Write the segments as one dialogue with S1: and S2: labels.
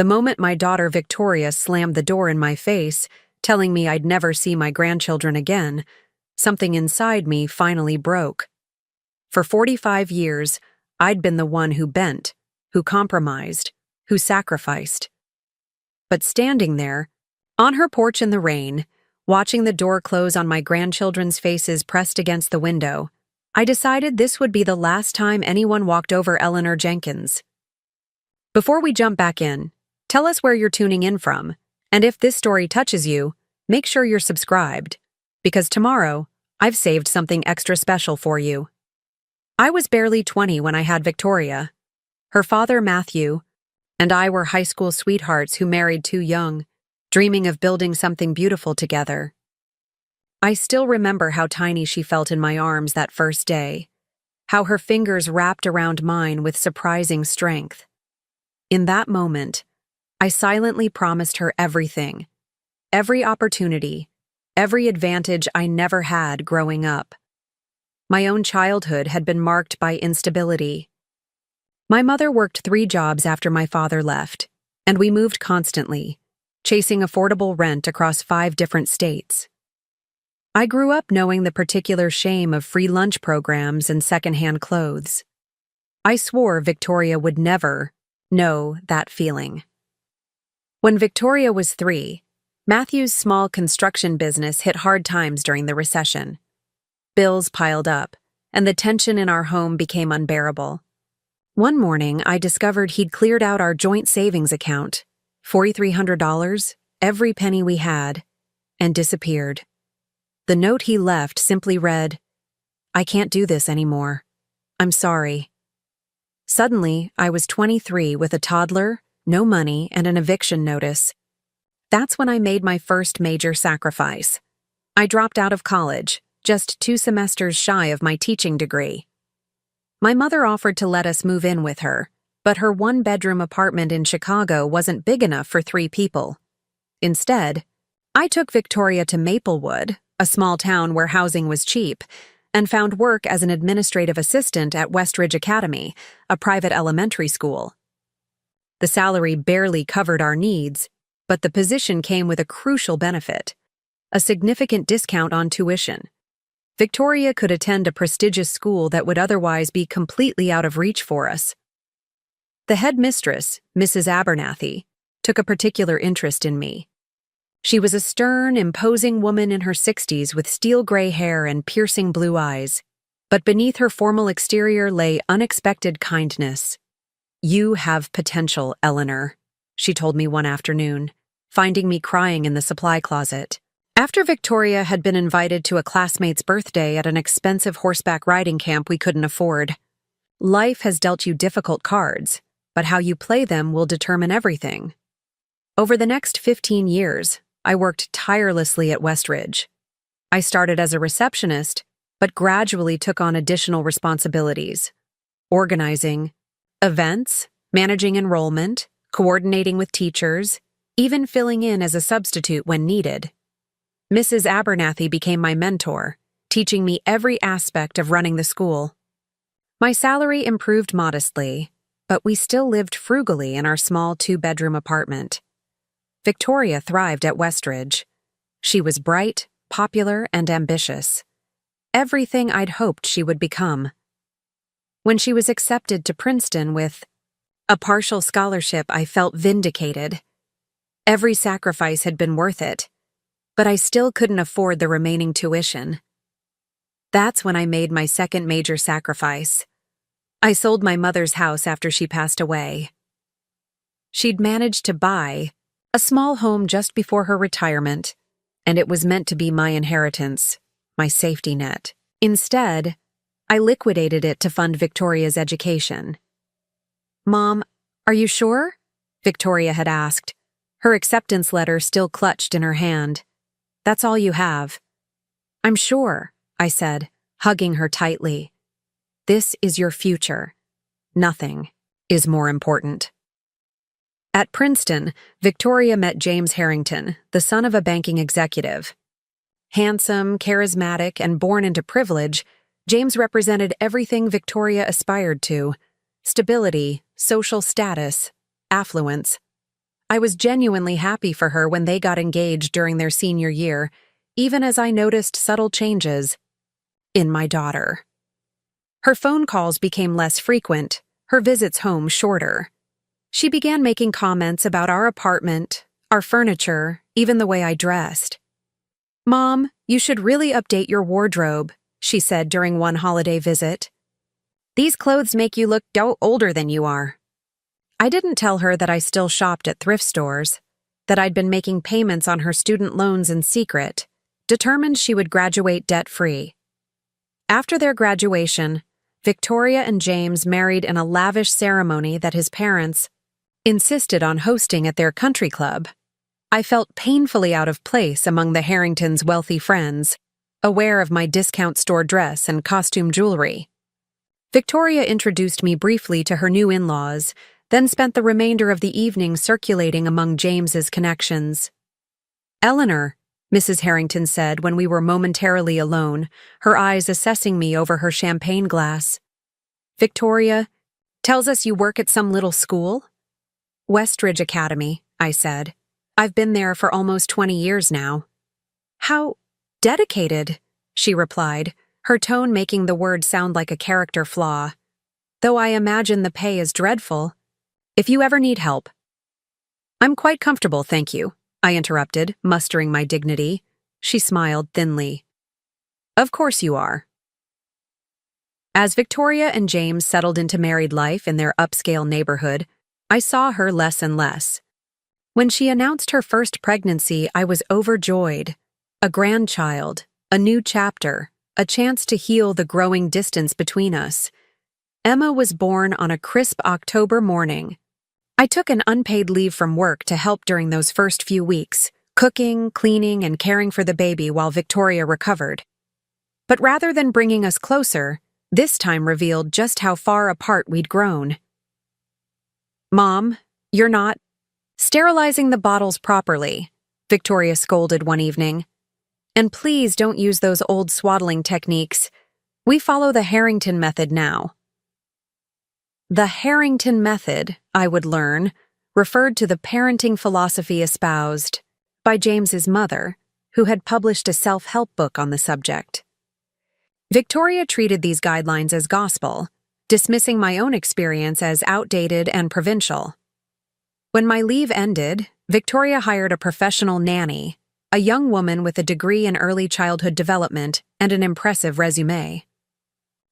S1: The moment my daughter Victoria slammed the door in my face, telling me I'd never see my grandchildren again, something inside me finally broke. For 45 years, I'd been the one who bent, who compromised, who sacrificed. But standing there, on her porch in the rain, watching the door close on my grandchildren's faces pressed against the window, I decided this would be the last time anyone walked over Eleanor Jenkins. Before we jump back in, tell us where you're tuning in from, and if this story touches you, make sure you're subscribed, because tomorrow, I've saved something extra special for you. I was barely 20 when I had Victoria. Her father, Matthew, and I were high school sweethearts who married too young, dreaming of building something beautiful together. I still remember how tiny she felt in my arms that first day, how her fingers wrapped around mine with surprising strength. In that moment, I silently promised her everything, every opportunity, every advantage I never had growing up. My own childhood had been marked by instability. My mother worked 3 jobs after my father left, and we moved constantly, chasing affordable rent across 5 different states. I grew up knowing the particular shame of free lunch programs and secondhand clothes. I swore Victoria would never know that feeling. When Victoria was 3, Matthew's small construction business hit hard times during the recession. Bills piled up, and the tension in our home became unbearable. One morning, I discovered he'd cleared out our joint savings account, $4,300, every penny we had, and disappeared. The note he left simply read, "I can't do this anymore. I'm sorry." Suddenly, I was 23 with a toddler, no money, and an eviction notice. That's when I made my first major sacrifice. I dropped out of college, just 2 semesters shy of my teaching degree. My mother offered to let us move in with her, but her 1-bedroom apartment in Chicago wasn't big enough for 3 people. Instead, I took Victoria to Maplewood, a small town where housing was cheap, and found work as an administrative assistant at Westridge Academy, a private elementary school. The salary barely covered our needs, but the position came with a crucial benefit: a significant discount on tuition. Victoria could attend a prestigious school that would otherwise be completely out of reach for us. The headmistress, Mrs. Abernathy, took a particular interest in me. She was a stern, imposing woman in her 60s with steel gray hair and piercing blue eyes, but beneath her formal exterior lay unexpected kindness. "You have potential, Eleanor," she told me one afternoon, finding me crying in the supply closet. After Victoria had been invited to a classmate's birthday at an expensive horseback riding camp we couldn't afford. Life has dealt you difficult cards, but how you play them will determine everything. Over the next 15 years, I worked tirelessly at Westridge. I started as a receptionist, but gradually took on additional responsibilities: organizing events, managing enrollment, coordinating with teachers, even filling in as a substitute when needed. Mrs. Abernathy became my mentor, teaching me every aspect of running the school. My salary improved modestly, but we still lived frugally in our small 2-bedroom apartment. Victoria thrived at Westridge. She was bright, popular, and ambitious. Everything I'd hoped she would become. When she was accepted to Princeton with a partial scholarship, I felt vindicated. Every sacrifice had been worth it, but I still couldn't afford the remaining tuition. That's when I made my second major sacrifice. I sold my mother's house after she passed away. She'd managed to buy a small home just before her retirement, and it was meant to be my inheritance, my safety net. Instead, I liquidated it to fund Victoria's education. "Mom, are you sure?" Victoria had asked, her acceptance letter still clutched in her hand. "That's all you have." "I'm sure," I said, hugging her tightly. "This is your future. Nothing is more important." At Princeton, Victoria met James Harrington, the son of a banking executive. Handsome, charismatic, and born into privilege, James represented everything Victoria aspired to: stability, social status, affluence. I was genuinely happy for her when they got engaged during their senior year, even as I noticed subtle changes in my daughter. Her phone calls became less frequent, her visits home shorter. She began making comments about our apartment, our furniture, even the way I dressed. "Mom, you should really update your wardrobe," she said during one holiday visit. "These clothes make you look older than you are." I didn't tell her that I still shopped at thrift stores, that I'd been making payments on her student loans in secret, determined she would graduate debt-free. After their graduation, Victoria and James married in a lavish ceremony that his parents insisted on hosting at their country club. I felt painfully out of place among the Harringtons' wealthy friends, aware of my discount store dress and costume jewelry. Victoria introduced me briefly to her new in-laws, then spent the remainder of the evening circulating among James's connections. "Eleanor," Mrs. Harrington said when we were momentarily alone, her eyes assessing me over her champagne glass. "Victoria, tells us you work at some little school?" "Westridge Academy," I said. "I've been there for almost 20 years now." "How dedicated," she replied, her tone making the word sound like a character flaw. "Though I imagine the pay is dreadful. If you ever need help—" "I'm quite comfortable, thank you," I interrupted, mustering my dignity. She smiled thinly. "Of course you are." As Victoria and James settled into married life in their upscale neighborhood, I saw her less and less. When she announced her first pregnancy, I was overjoyed. A grandchild, a new chapter, a chance to heal the growing distance between us. Emma was born on a crisp October morning. I took an unpaid leave from work to help during those first few weeks, cooking, cleaning, and caring for the baby while Victoria recovered. But rather than bringing us closer, this time revealed just how far apart we'd grown. "Mom, you're not sterilizing the bottles properly," Victoria scolded one evening. "And please don't use those old swaddling techniques. We follow the Harrington method now." The Harrington method, I would learn, referred to the parenting philosophy espoused by James's mother, who had published a self-help book on the subject. Victoria treated these guidelines as gospel, dismissing my own experience as outdated and provincial. When my leave ended, Victoria hired a professional nanny, a young woman with a degree in early childhood development and an impressive resume.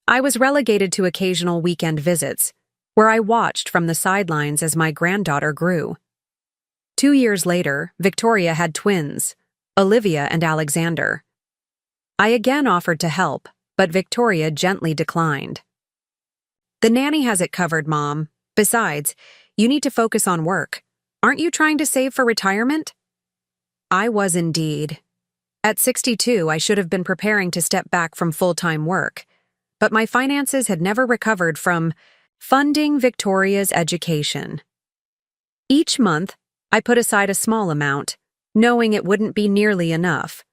S1: I was relegated to occasional weekend visits, where I watched from the sidelines as my granddaughter grew. 2 years later, Victoria had twins, Olivia and Alexander. I again offered to help, but Victoria gently declined. "The nanny has it covered, Mom. Besides, you need to focus on work. Aren't you trying to save for retirement?" I was indeed. At 62, I should have been preparing to step back from full-time work, but my finances had never recovered from funding Victoria's education. Each month, I put aside a small amount, knowing it wouldn't be nearly enough.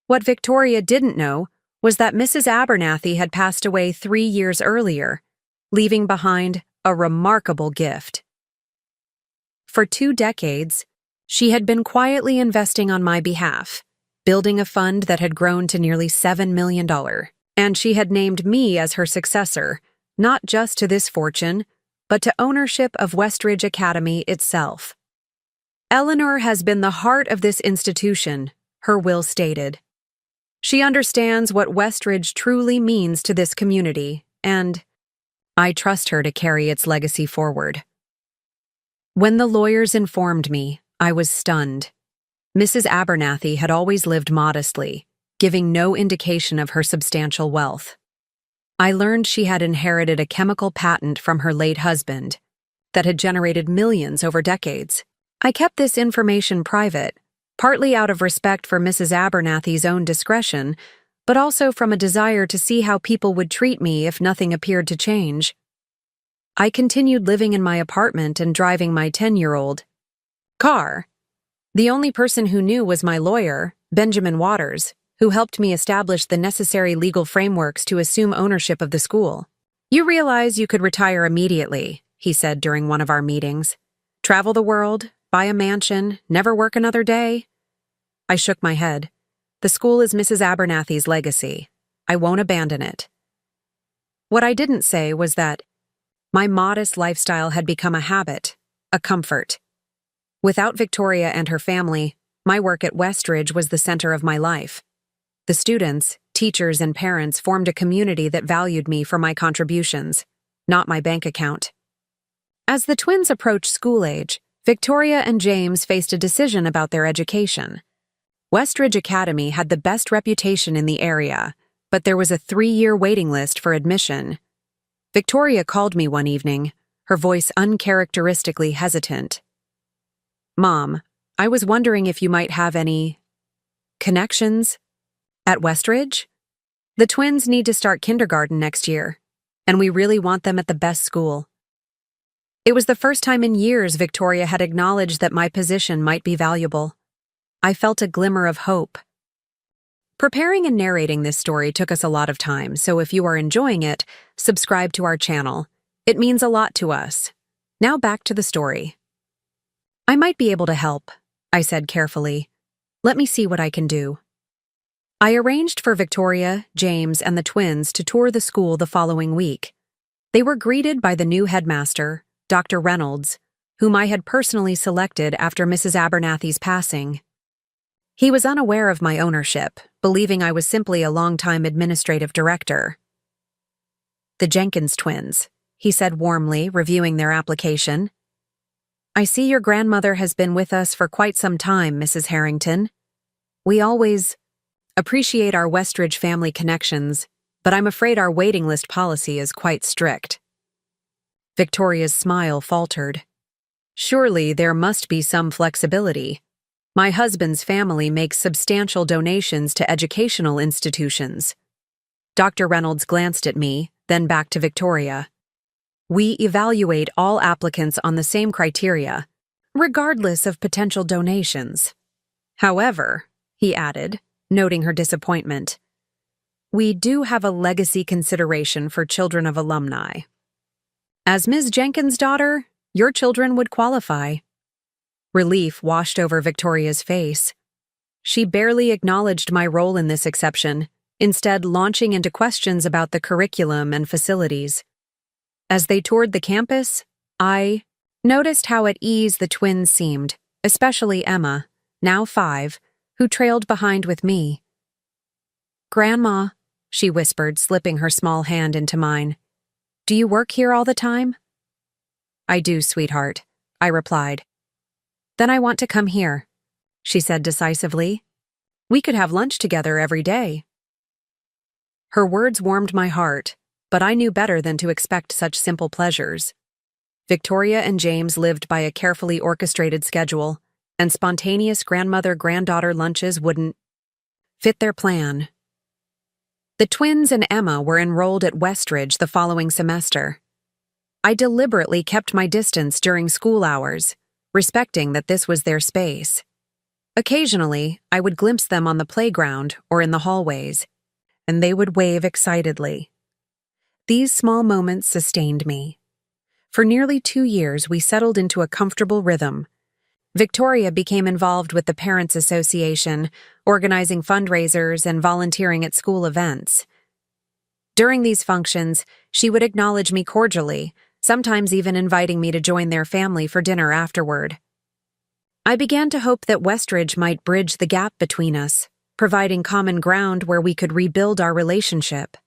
S1: What Victoria didn't know was that Mrs. Abernathy had passed away 3 years earlier, leaving behind a remarkable gift. For 2 decades, she had been quietly investing on my behalf, building a fund that had grown to nearly $7 million, and she had named me as her successor, not just to this fortune, but to ownership of Westridge Academy itself. "Eleanor has been the heart of this institution," her will stated. "She understands what Westridge truly means to this community, and I trust her to carry its legacy forward." When the lawyers informed me, I was stunned. Mrs. Abernathy had always lived modestly, giving no indication of her substantial wealth. I learned she had inherited a chemical patent from her late husband that had generated millions over decades. I kept this information private, partly out of respect for Mrs. Abernathy's own discretion, but also from a desire to see how people would treat me if nothing appeared to change. I continued living in my apartment and driving my 10-year-old car. The only person who knew was my lawyer, Benjamin Waters, who helped me establish the necessary legal frameworks to assume ownership of the school. "You realize you could retire immediately," he said during one of our meetings. "Travel the world, buy a mansion, never work another day? I shook my head. The school is Mrs. Abernathy's legacy. I won't abandon it. What I didn't say was that my modest lifestyle had become a habit, a comfort. Without Victoria and her family, my work at Westridge was the center of my life. The students, teachers, and parents formed a community that valued me for my contributions, not my bank account. As the twins approached school age, Victoria and James faced a decision about their education. Westridge Academy had the best reputation in the area, but there was a 3-year waiting list for admission. Victoria called me one evening, her voice uncharacteristically hesitant. "Mom, I was wondering if you might have any connections at Westridge? The twins need to start kindergarten next year, and we really want them at the best school." It was the first time in years Victoria had acknowledged that my position might be valuable. I felt a glimmer of hope. Preparing and narrating this story took us a lot of time, so if you are enjoying it, subscribe to our channel. It means a lot to us. Now back to the story. "I might be able to help," I said carefully. "Let me see what I can do." I arranged for Victoria, James, and the twins to tour the school the following week. They were greeted by the new headmaster, Dr. Reynolds, whom I had personally selected after Mrs. Abernathy's passing. He was unaware of my ownership, believing I was simply a longtime administrative director. "The Jenkins twins," he said warmly, reviewing their application. "I see your grandmother has been with us for quite some time, Mrs. Harrington. We always appreciate our Westridge family connections, but I'm afraid our waiting list policy is quite strict." Victoria's smile faltered. "Surely there must be some flexibility. My husband's family makes substantial donations to educational institutions." Dr. Reynolds glanced at me, then back to Victoria. "We evaluate all applicants on the same criteria, regardless of potential donations. However," he added, noting her disappointment, "we do have a legacy consideration for children of alumni. As Ms. Jenkins' daughter, your children would qualify." Relief washed over Victoria's face. She barely acknowledged my role in this exception, instead launching into questions about the curriculum and facilities. As they toured the campus, I noticed how at ease the twins seemed, especially Emma, now 5, who trailed behind with me. "Grandma," she whispered, slipping her small hand into mine, "do you work here all the time?" "I do, sweetheart," I replied. "Then I want to come here," she said decisively. "We could have lunch together every day." Her words warmed my heart, but I knew better than to expect such simple pleasures. Victoria and James lived by a carefully orchestrated schedule, and spontaneous grandmother-granddaughter lunches wouldn't fit their plan. The twins and Emma were enrolled at Westridge the following semester. I deliberately kept my distance during school hours, respecting that this was their space. Occasionally, I would glimpse them on the playground or in the hallways, and they would wave excitedly. These small moments sustained me. For nearly 2 years, we settled into a comfortable rhythm. Victoria became involved with the Parents Association, organizing fundraisers and volunteering at school events. During these functions, she would acknowledge me cordially, sometimes even inviting me to join their family for dinner afterward. I began to hope that Westridge might bridge the gap between us, providing common ground where we could rebuild our relationship.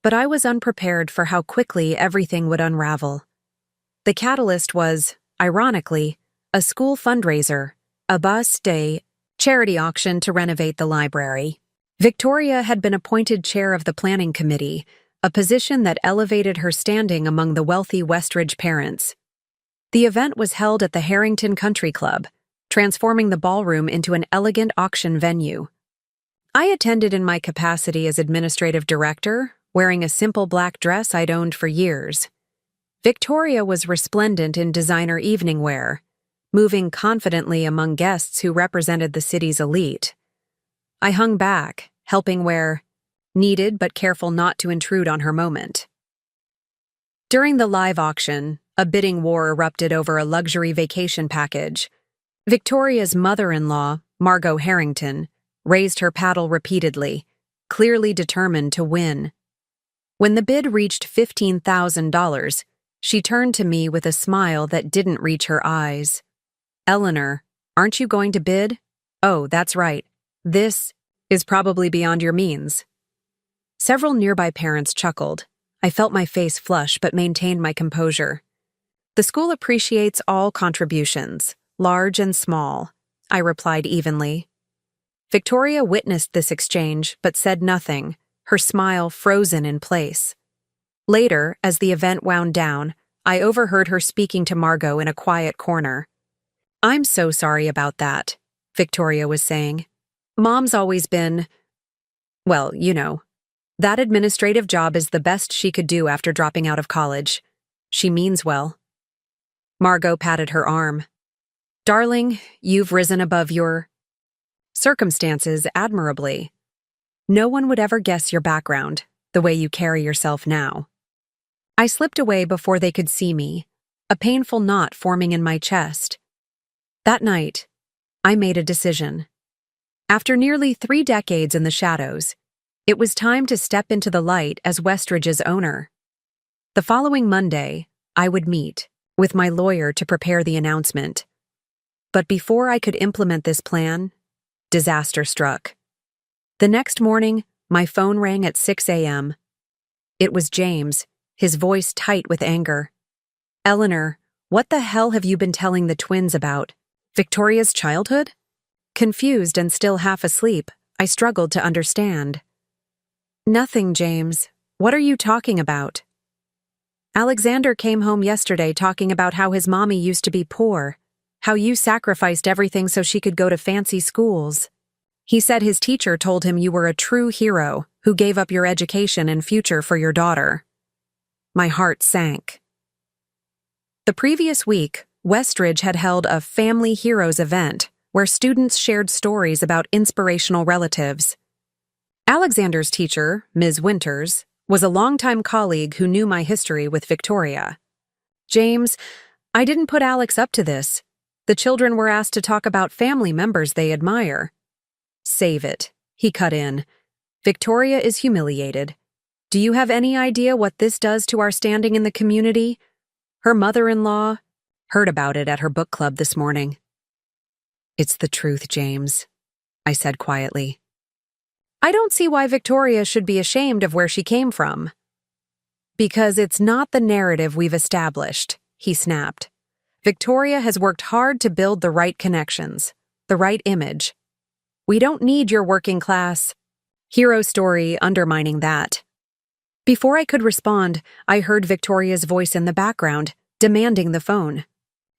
S1: But I was unprepared for how quickly everything would unravel. The catalyst was, ironically, a school fundraiser, a bus day charity auction to renovate the library. Victoria had been appointed chair of the planning committee, a position that elevated her standing among the wealthy Westridge parents. The event was held at the Harrington Country Club, transforming the ballroom into an elegant auction venue. I attended in my capacity as administrative director, wearing a simple black dress I'd owned for years. Victoria was resplendent in designer evening wear, moving confidently among guests who represented the city's elite. I hung back, helping where needed but careful not to intrude on her moment. During the live auction, A bidding war erupted over a luxury vacation package. Victoria's mother-in-law, Margot Harrington, raised her paddle repeatedly, clearly determined to win. When the bid reached $15,000, she turned to me with a smile that didn't reach her eyes. "Eleanor, aren't you going to bid? Oh, that's right. This is probably beyond your means." Several nearby parents chuckled. I felt my face flush but maintained my composure. "The school appreciates all contributions, large and small," I replied evenly. Victoria witnessed this exchange but said nothing, her smile frozen in place. Later, as the event wound down, I overheard her speaking to Margot in a quiet corner. "I'm so sorry about that," Victoria was saying. "Mom's always been, well, you know. That administrative job is the best she could do after dropping out of college. She means well." Margot patted her arm. "Darling, you've risen above your circumstances admirably. No one would ever guess your background, the way you carry yourself now." I slipped away before they could see me, a painful knot forming in my chest. That night, I made a decision. After nearly 3 decades in the shadows, it was time to step into the light as Westridge's owner. The following Monday, I would meet with my lawyer to prepare the announcement. But before I could implement this plan, disaster struck. The next morning, my phone rang at 6 a.m. It was James, his voice tight with anger. "Eleanor, what the hell have you been telling the twins about? Victoria's childhood?" Confused and still half asleep, I struggled to understand. "Nothing, James. What are you talking about?" "Alexander came home yesterday talking about how his mommy used to be poor, how you sacrificed everything so she could go to fancy schools. He said his teacher told him you were a true hero who gave up your education and future for your daughter." My heart sank. The previous week, Westridge had held a Family Heroes event where students shared stories about inspirational relatives. Alexander's teacher, Ms. Winters, was a longtime colleague who knew my history with Victoria. "James, I didn't put Alex up to this. The children were asked to talk about family members they admire." "Save it," he cut in. "Victoria is humiliated. Do you have any idea what this does to our standing in the community? Her mother-in-law heard about it at her book club this morning." "It's the truth, James," I said quietly. "I don't see why Victoria should be ashamed of where she came from." "Because it's not the narrative we've established," he snapped. "Victoria has worked hard to build the right connections, the right image. We don't need your working class hero story undermining that." Before I could respond, I heard Victoria's voice in the background, demanding the phone.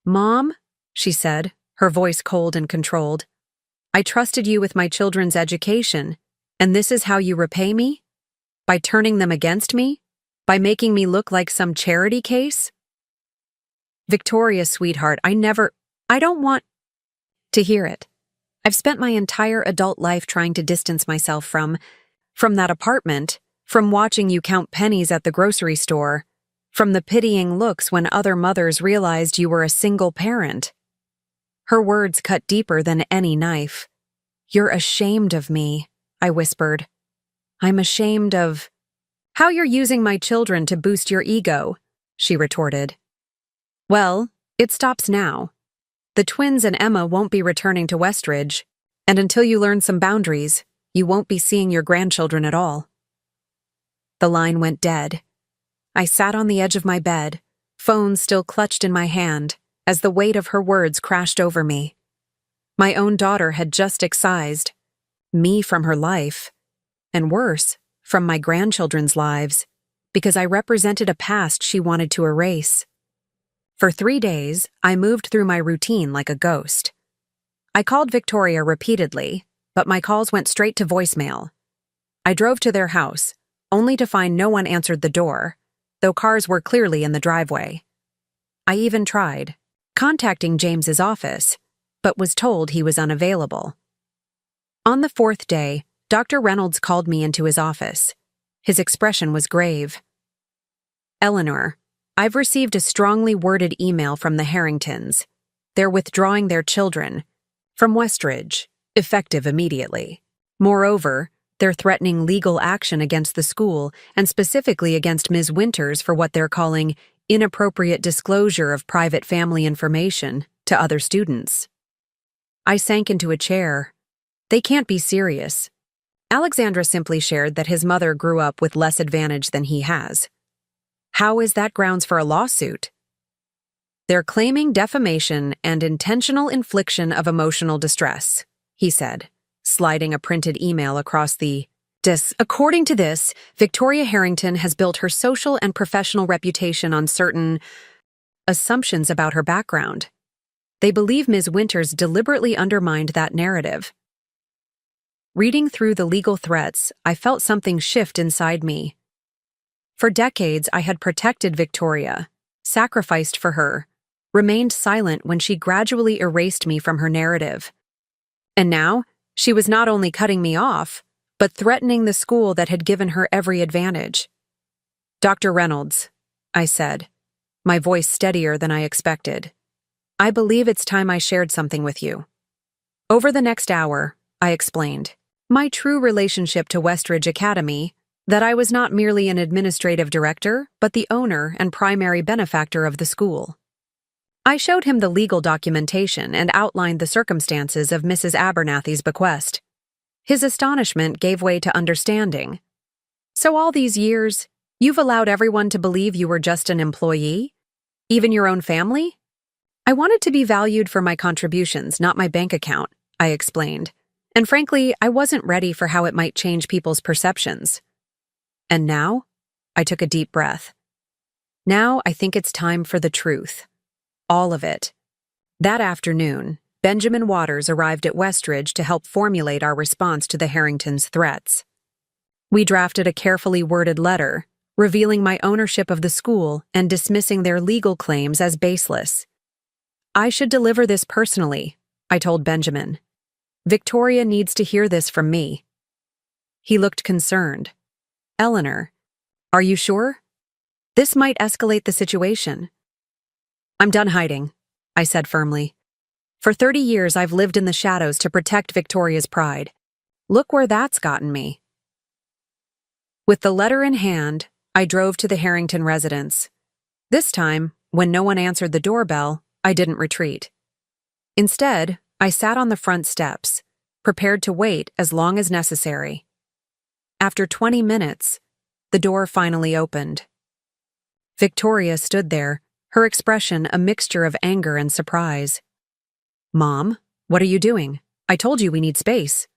S1: "Mom," she said, her voice cold and controlled, "I trusted you with my children's education, and this is how you repay me? By turning them against me? By making me look like some charity case?" "Victoria, sweetheart, I don't want to hear it. I've spent my entire adult life trying to distance myself from that apartment, from watching you count pennies at the grocery store, from the pitying looks when other mothers realized you were a single parent." Her words cut deeper than any knife. "You're ashamed of me," I whispered. "I'm ashamed of how you're using my children to boost your ego," she retorted. "Well, it stops now. The twins and Emma won't be returning to Westridge, and until you learn some boundaries, you won't be seeing your grandchildren at all." The line went dead. I sat on the edge of my bed, phone still clutched in my hand, as the weight of her words crashed over me. My own daughter had just excised me from her life, and worse, from my grandchildren's lives, because I represented a past she wanted to erase. For 3 days, I moved through my routine like a ghost. I called Victoria repeatedly, but my calls went straight to voicemail. I drove to their house, only to find no one answered the door, though cars were clearly in the driveway. I even tried contacting James's office, but was told he was unavailable. On the 4th day, Dr. Reynolds called me into his office. His expression was grave. "Eleanor, I've received a strongly worded email from the Harringtons. They're withdrawing their children from Westridge, effective immediately. Moreover, they're threatening legal action against the school and specifically against Ms. Winters for what they're calling inappropriate disclosure of private family information to other students. I sank into a chair. They can't be serious. Alexandra simply shared that his mother grew up with less advantage than he has. How is that grounds for a lawsuit? They're claiming defamation and intentional infliction of emotional distress, he said, sliding a printed email across the desk. According to this, Victoria Harrington has built her social and professional reputation on certain assumptions about her background. They believe Ms. Winters deliberately undermined that narrative. Reading through the legal threats, I felt something shift inside me. For decades, I had protected Victoria, sacrificed for her, remained silent when she gradually erased me from her narrative. And now, she was not only cutting me off, but threatening the school that had given her every advantage. Dr. Reynolds, I said, my voice steadier than I expected. I believe it's time I shared something with you. Over the next hour, I explained my true relationship to Westridge Academy, that I was not merely an administrative director, but the owner and primary benefactor of the school. I showed him the legal documentation and outlined the circumstances of Mrs. Abernathy's bequest. His astonishment gave way to understanding. So all these years, you've allowed everyone to believe you were just an employee? Even your own family? I wanted to be valued for my contributions, not my bank account, I explained. And frankly, I wasn't ready for how it might change people's perceptions. And now, I took a deep breath. Now I think it's time for the truth. All of it. That afternoon, Benjamin Waters arrived at Westridge to help formulate our response to the Harringtons' threats. We drafted a carefully worded letter, revealing my ownership of the school and dismissing their legal claims as baseless. I should deliver this personally, I told Benjamin. Victoria needs to hear this from me. He looked concerned. Eleanor, are you sure? This might escalate the situation. I'm done hiding, I said firmly. For 30 years, I've lived in the shadows to protect Victoria's pride. Look where that's gotten me. With the letter in hand, I drove to the Harrington residence. This time, when no one answered the doorbell, I didn't retreat. Instead, I sat on the front steps, prepared to wait as long as necessary. After 20 minutes, the door finally opened. Victoria stood there, her expression a mixture of anger and surprise. Mom, what are you doing? I told you we need space.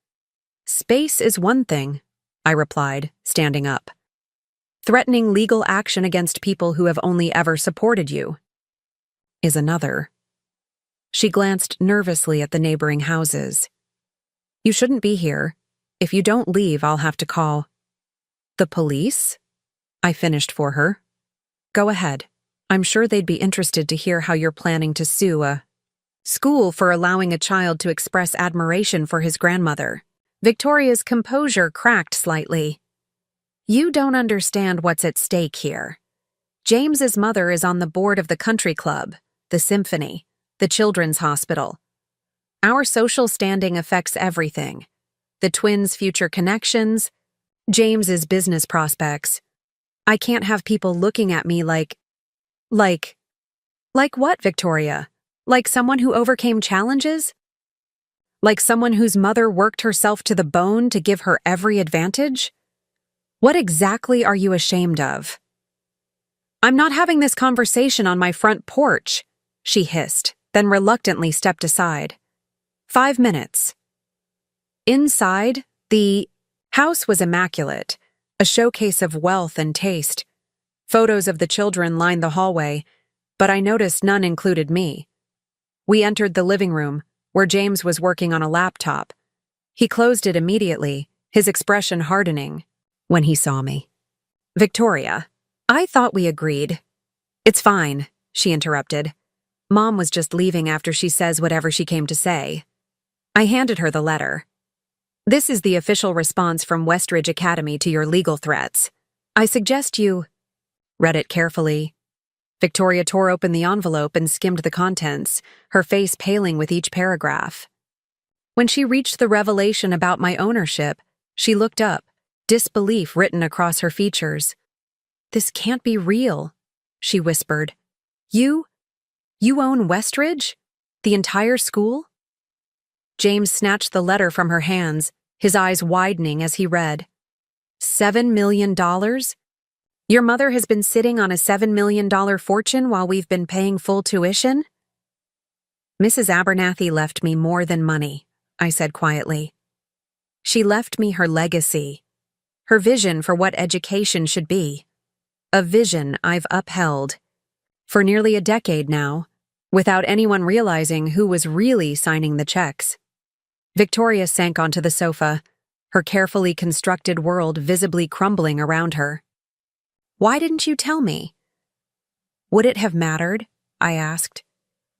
S1: Space is one thing, I replied, standing up. Threatening legal action against people who have only ever supported you is another. She glanced nervously at the neighboring houses. You shouldn't be here. If you don't leave, I'll have to call. The police? I finished for her. Go ahead. I'm sure they'd be interested to hear how you're planning to sue a school for allowing a child to express admiration for his grandmother. Victoria's composure cracked slightly. You don't understand what's at stake here. James's mother is on the board of the country club, the symphony, the children's hospital. Our social standing affects everything. The twins' future connections, James's business prospects. I can't have people looking at me like what, Victoria? Like someone who overcame challenges? Like someone whose mother worked herself to the bone to give her every advantage? What exactly are you ashamed of? I'm not having this conversation on my front porch, she hissed, then reluctantly stepped aside. 5 minutes. Inside, the house was immaculate, a showcase of wealth and taste. Photos of the children lined the hallway, but I noticed none included me. We entered the living room, where James was working on a laptop. He closed it immediately, his expression hardening, when he saw me. Victoria, I thought we agreed. It's fine, she interrupted. Mom was just leaving after she says whatever she came to say. I handed her the letter. This is the official response from Westridge Academy to your legal threats. I suggest you read it carefully. Victoria tore open the envelope and skimmed the contents, her face paling with each paragraph. When she reached the revelation about my ownership, she looked up, disbelief written across her features. "This can't be real," she whispered. You own Westridge? The entire school?" James snatched the letter from her hands, his eyes widening as he read. $7 million? Your mother has been sitting on a $7 million fortune while we've been paying full tuition? "Mrs. Abernathy left me more than money," I said quietly. "She left me her legacy, her vision for what education should be. A vision I've upheld for nearly a decade now, without anyone realizing who was really signing the checks." Victoria sank onto the sofa, her carefully constructed world visibly crumbling around her. "Why didn't you tell me?" "Would it have mattered?" I asked.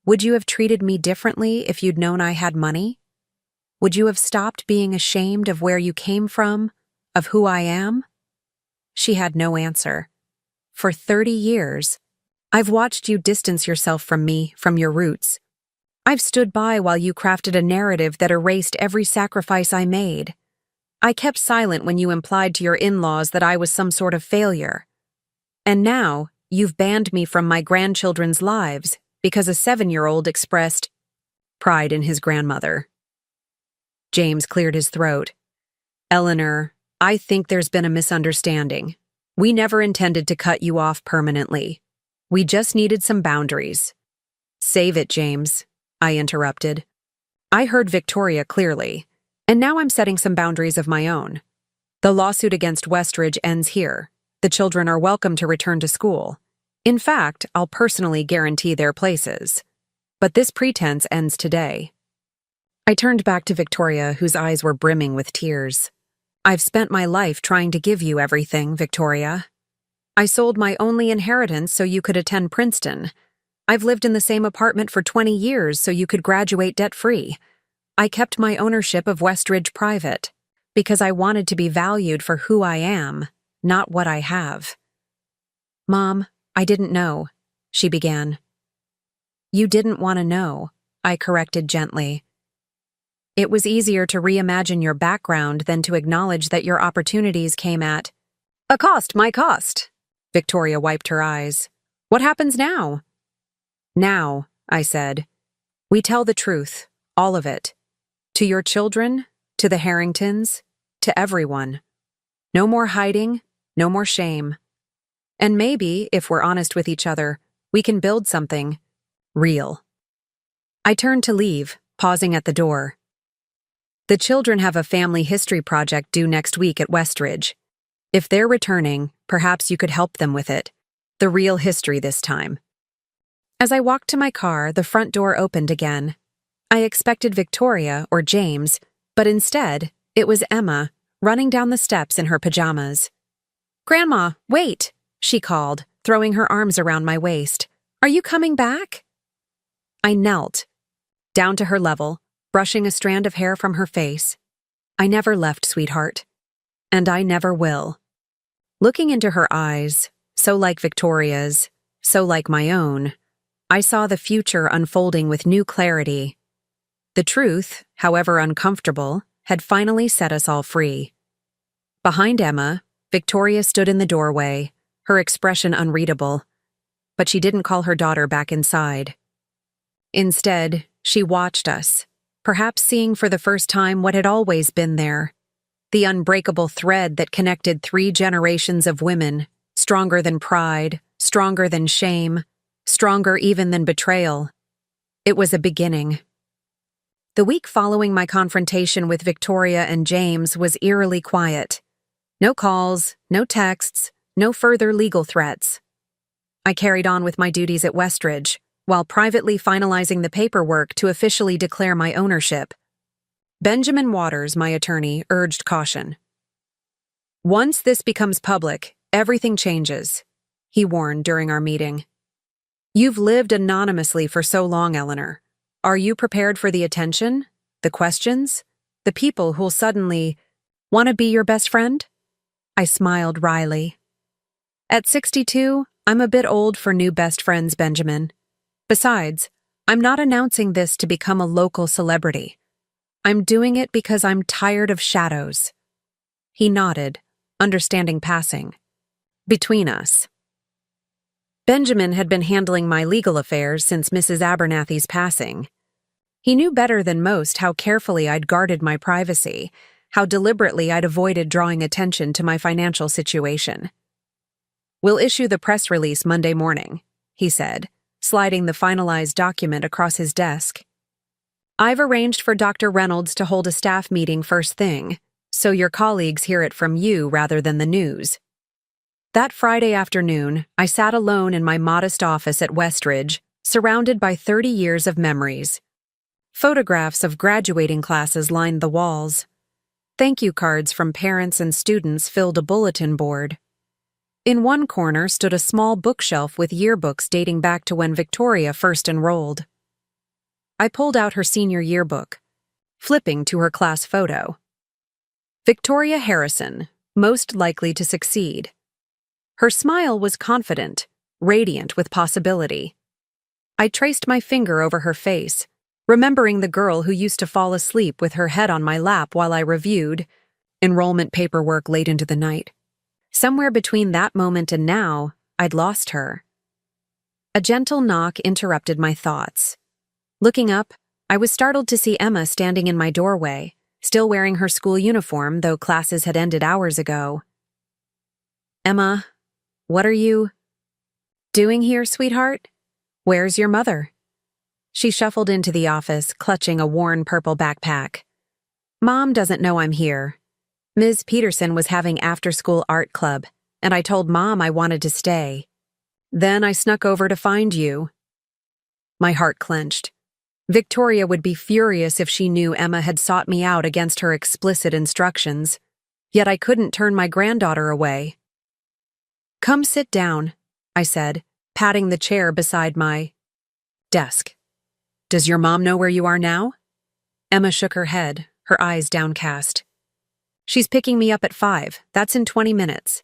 S1: "Would you have treated me differently if you'd known I had money? Would you have stopped being ashamed of where you came from, of who I am?" She had no answer. "For 30 years, I've watched you distance yourself from me, from your roots. I've stood by while you crafted a narrative that erased every sacrifice I made. I kept silent when you implied to your in-laws that I was some sort of failure. And now, you've banned me from my grandchildren's lives because a 7-year-old expressed pride in his grandmother." James cleared his throat. "Eleanor, I think there's been a misunderstanding. We never intended to cut you off permanently. We just needed some boundaries." "Save it, James," I interrupted. I heard Victoria clearly, and now I'm setting some boundaries of my own. The lawsuit against Westridge ends here. The children are welcome to return to school. In fact, I'll personally guarantee their places. But this pretense ends today. I turned back to Victoria, whose eyes were brimming with tears. "I've spent my life trying to give you everything, Victoria. I sold my only inheritance so you could attend Princeton. I've lived in the same apartment for 20 years so you could graduate debt-free. I kept my ownership of Westridge private because I wanted to be valued for who I am, not what I have." "Mom, I didn't know," she began. "You didn't want to know," I corrected gently. "It was easier to reimagine your background than to acknowledge that your opportunities came at a cost, my cost." Victoria wiped her eyes. "What happens now?" "Now," I said, "we tell the truth, all of it. To your children, to the Harringtons, to everyone. No more hiding, no more shame. And maybe, if we're honest with each other, we can build something real." I turned to leave, pausing at the door. "The children have a family history project due next week at Westridge. If they're returning, perhaps you could help them with it. The real history this time." As I walked to my car, the front door opened again. I expected Victoria or James, but instead, it was Emma, running down the steps in her pajamas. "Grandma, wait," she called, throwing her arms around my waist. "Are you coming back?" I knelt, down to her level, brushing a strand of hair from her face. "I never left, sweetheart. And I never will." Looking into her eyes, so like Victoria's, so like my own, I saw the future unfolding with new clarity. The truth, however uncomfortable, had finally set us all free. Behind Emma, Victoria stood in the doorway, her expression unreadable. But she didn't call her daughter back inside. Instead, she watched us, perhaps seeing for the first time what had always been there. The unbreakable thread that connected 3 generations of women, stronger than pride, stronger than shame, stronger even than betrayal. It was a beginning. The week following my confrontation with Victoria and James was eerily quiet. No calls, no texts, no further legal threats. I carried on with my duties at Westridge, while privately finalizing the paperwork to officially declare my ownership. Benjamin Waters, my attorney, urged caution. "Once this becomes public, everything changes," he warned during our meeting. "You've lived anonymously for so long, Eleanor. Are you prepared for the attention, the questions, the people who'll suddenly want to be your best friend?" I smiled wryly. At 62, I'm a bit old for new best friends, Benjamin. Besides, I'm not announcing this to become a local celebrity. I'm doing it because I'm tired of shadows. He nodded, understanding passing. Between us. Benjamin had been handling my legal affairs since Mrs. Abernathy's passing. He knew better than most how carefully I'd guarded my privacy, how deliberately I'd avoided drawing attention to my financial situation. "We'll issue the press release Monday morning," he said, sliding the finalized document across his desk. "I've arranged for Dr. Reynolds to hold a staff meeting first thing, so your colleagues hear it from you rather than the news." That Friday afternoon, I sat alone in my modest office at Westridge, surrounded by 30 years of memories. Photographs of graduating classes lined the walls. Thank you cards from parents and students filled a bulletin board. In one corner stood a small bookshelf with yearbooks dating back to when Victoria first enrolled. I pulled out her senior yearbook, flipping to her class photo. Victoria Harrison, most likely to succeed. Her smile was confident, radiant with possibility. I traced my finger over her face, remembering the girl who used to fall asleep with her head on my lap while I reviewed enrollment paperwork late into the night. Somewhere between that moment and now, I'd lost her. A gentle knock interrupted my thoughts. Looking up, I was startled to see Emma standing in my doorway, still wearing her school uniform, though classes had ended hours ago. "Emma, what are you doing here, sweetheart? Where's your mother?" She shuffled into the office, clutching a worn purple backpack. "Mom doesn't know I'm here. Ms. Peterson was having after-school art club, and I told Mom I wanted to stay. Then I snuck over to find you." My heart clenched. Victoria would be furious if she knew Emma had sought me out against her explicit instructions, yet I couldn't turn my granddaughter away. "Come sit down," I said, patting the chair beside my desk. "Does your mom know where you are now?" Emma shook her head, her eyes downcast. "She's picking me up at 5. That's in 20 minutes.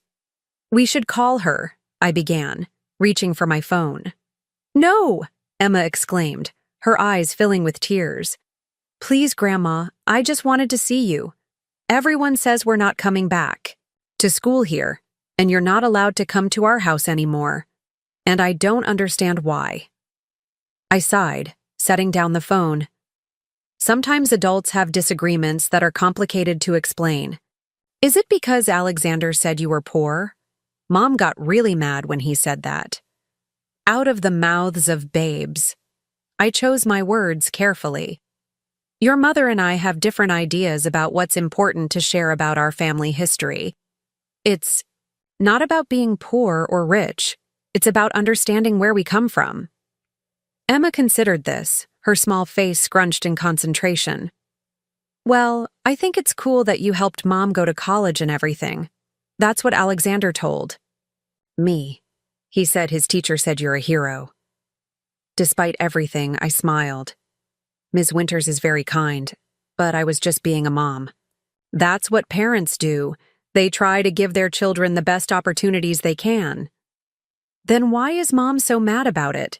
S1: "We should call her," I began, reaching for my phone. "No!" Emma exclaimed, her eyes filling with tears. "Please, Grandma, I just wanted to see you. Everyone says we're not coming back to school here, and you're not allowed to come to our house anymore. And I don't understand why." I sighed, setting down the phone. Sometimes adults have disagreements that are complicated to explain. Is it because Alexander said you were poor? Mom got really mad when he said that. Out of the mouths of babes. I chose my words carefully. Your mother and I have different ideas about what's important to share about our family history. It's not about being poor or rich. It's about understanding where we come from. Emma considered this, her small face scrunched in concentration. "Well, I think it's cool that you helped Mom go to college and everything. That's what Alexander told me. He said his teacher said you're a hero." Despite everything, I smiled. Ms. Winters is very kind, but I was just being a mom. That's what parents do. They try to give their children the best opportunities they can. Then why is Mom so mad about it?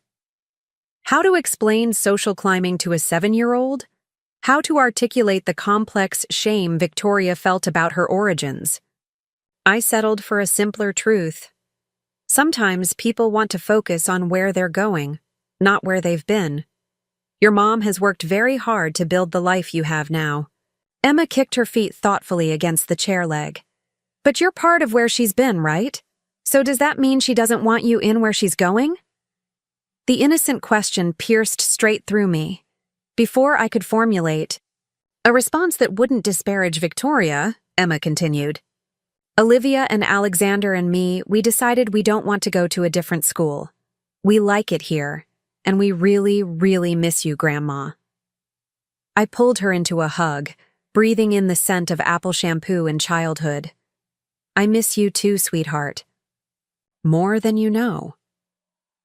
S1: How to explain social climbing to a 7-year-old? How to articulate the complex shame Victoria felt about her origins? I settled for a simpler truth. Sometimes people want to focus on where they're going, not where they've been. Your mom has worked very hard to build the life you have now. Emma kicked her feet thoughtfully against the chair leg. But you're part of where she's been, right? So does that mean she doesn't want you in where she's going? The innocent question pierced straight through me. Before I could formulate a response that wouldn't disparage Victoria, Emma continued. Olivia and Alexander and me, we decided we don't want to go to a different school. We like it here, and we really, really miss you, Grandma. I pulled her into a hug, breathing in the scent of apple shampoo and childhood. I miss you too, sweetheart. More than you know.